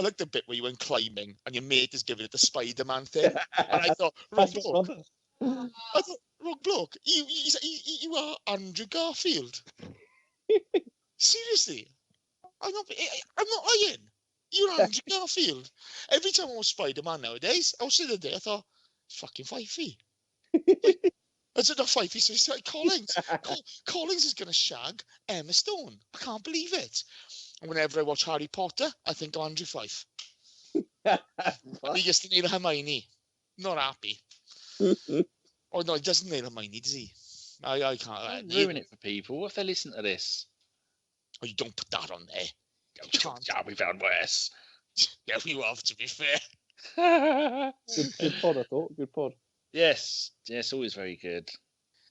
Speaker 3: like the bit where you went climbing and your mate is giving it the Spider-Man thing, and I thought, wrong
Speaker 4: That's
Speaker 3: bloke.
Speaker 4: what
Speaker 3: I thought, wrong bloke. You are Andrew Garfield. Seriously, I'm not lying. You're Andrew Garfield. Every time I watch Spider-Man nowadays, I was sitting there, I thought, it's fucking Fifey. I said, not Fifey, so it's like Collings. Collings is going to shag Emma Stone. I can't believe it. And whenever I watch Harry Potter, I think of Andrew Fife. He gets to nail Hermione. Not happy. Oh, no, he doesn't nail Hermione, does he? I can't.
Speaker 2: Don't ruin it for people. What if they listen to this?
Speaker 3: Oh, you don't put that on there.
Speaker 2: Yeah, we found worse.
Speaker 3: Yeah, we have, to be fair.
Speaker 4: Good pod, I thought. Good pod.
Speaker 2: Yes, always very good.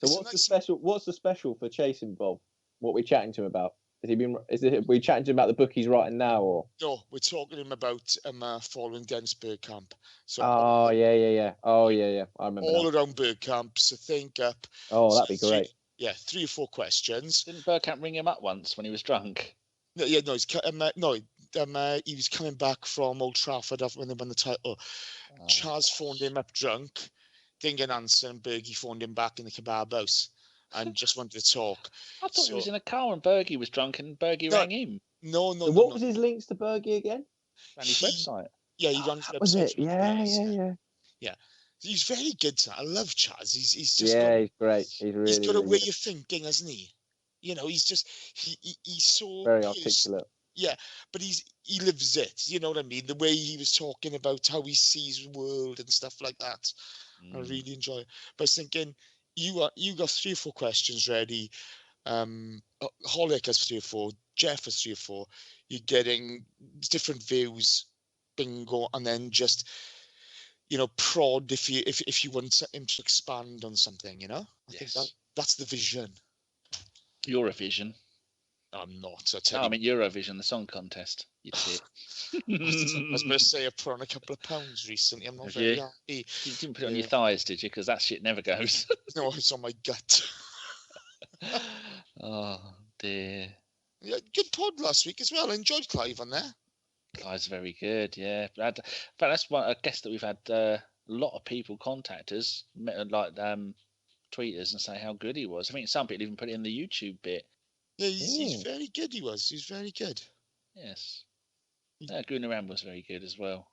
Speaker 4: So what's the special? What's the special for chasing Bob? What we're chatting to him about? We chatting to him about the book he's writing now, or?
Speaker 3: No, we're talking to him about following Dennis Bergkamp. So
Speaker 4: yeah. Oh yeah. I remember.
Speaker 3: All around Bergkamp. So think up.
Speaker 4: Oh, that'd be great.
Speaker 3: 3 or 4 questions.
Speaker 2: Didn't Bergkamp ring him up once when he was drunk?
Speaker 3: No, he was coming back from Old Trafford after when they won the title. Oh. Chaz phoned him up drunk, didn't get an answer, and Bergie phoned him back in the kebab house and just wanted to talk.
Speaker 2: I thought he was in a car when Bergie was drunk and Bergie rang him.
Speaker 3: No.
Speaker 4: What was his links to Bergie again?
Speaker 2: Ran his website.
Speaker 3: Yeah, he runs websites.
Speaker 4: Was it? Yeah.
Speaker 3: He's very good. I love Chaz. He's just
Speaker 4: he's great. He's
Speaker 3: got a way of thinking, hasn't he? You know, he's just he's so
Speaker 4: very articulate.
Speaker 3: Yeah, but he lives it. You know what I mean? The way he was talking about how he sees the world and stuff like that. I really enjoy it. But I was thinking, you got 3 or 4 questions ready. Holic has 3 or 4. Jeff has 3 or 4. You're getting different views, bingo, and then just prod if you want him to expand on something. I think that's the vision.
Speaker 2: Eurovision.
Speaker 3: I'm not. I
Speaker 2: mean Eurovision, the song contest. You'd see it.
Speaker 3: I was going to say I put on a couple of pounds recently. I'm not very happy.
Speaker 2: You didn't put it on your thighs, did you? Because that shit never goes.
Speaker 3: No, it's on my gut.
Speaker 2: Oh dear.
Speaker 3: Yeah, good pod last week as well. I enjoyed Clive on there.
Speaker 2: Clive's very good. Yeah, in fact, that's a guest that we've had a lot of people contact us, like tweet us and say how good he was. I think some people even put it in the YouTube bit.
Speaker 3: Yeah, he's very good. He's very good.
Speaker 2: Yes. Gunnar Ramble was very good as well.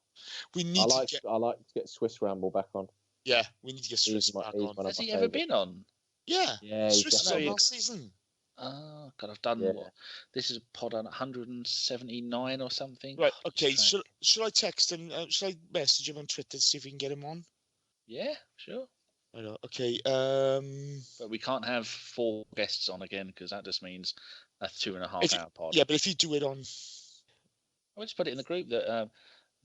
Speaker 4: I like to get Swiss Ramble back on.
Speaker 3: Yeah, we need to get Swiss back on.
Speaker 2: Has he ever been on?
Speaker 3: Yeah. Swiss was on last season.
Speaker 2: Oh God, I've done what? This is pod on 179 or something.
Speaker 3: Right. Okay. Should I text him? Should I message him on Twitter to see if we can get him on?
Speaker 2: Yeah, sure.
Speaker 3: Okay.
Speaker 2: But we can't have 4 guests on again because that just means a 2.5 hour pod.
Speaker 3: Yeah, but if you do it on,
Speaker 2: I'll just put it in the group that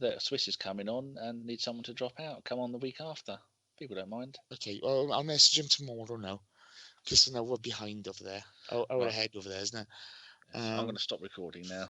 Speaker 2: that Swiss is coming on and need someone to drop out. Come on the week after. People don't mind.
Speaker 3: Okay. Well, I'll message him tomorrow now. Because now we're behind over there. We're ahead over there, isn't it?
Speaker 2: I'm going to stop recording now.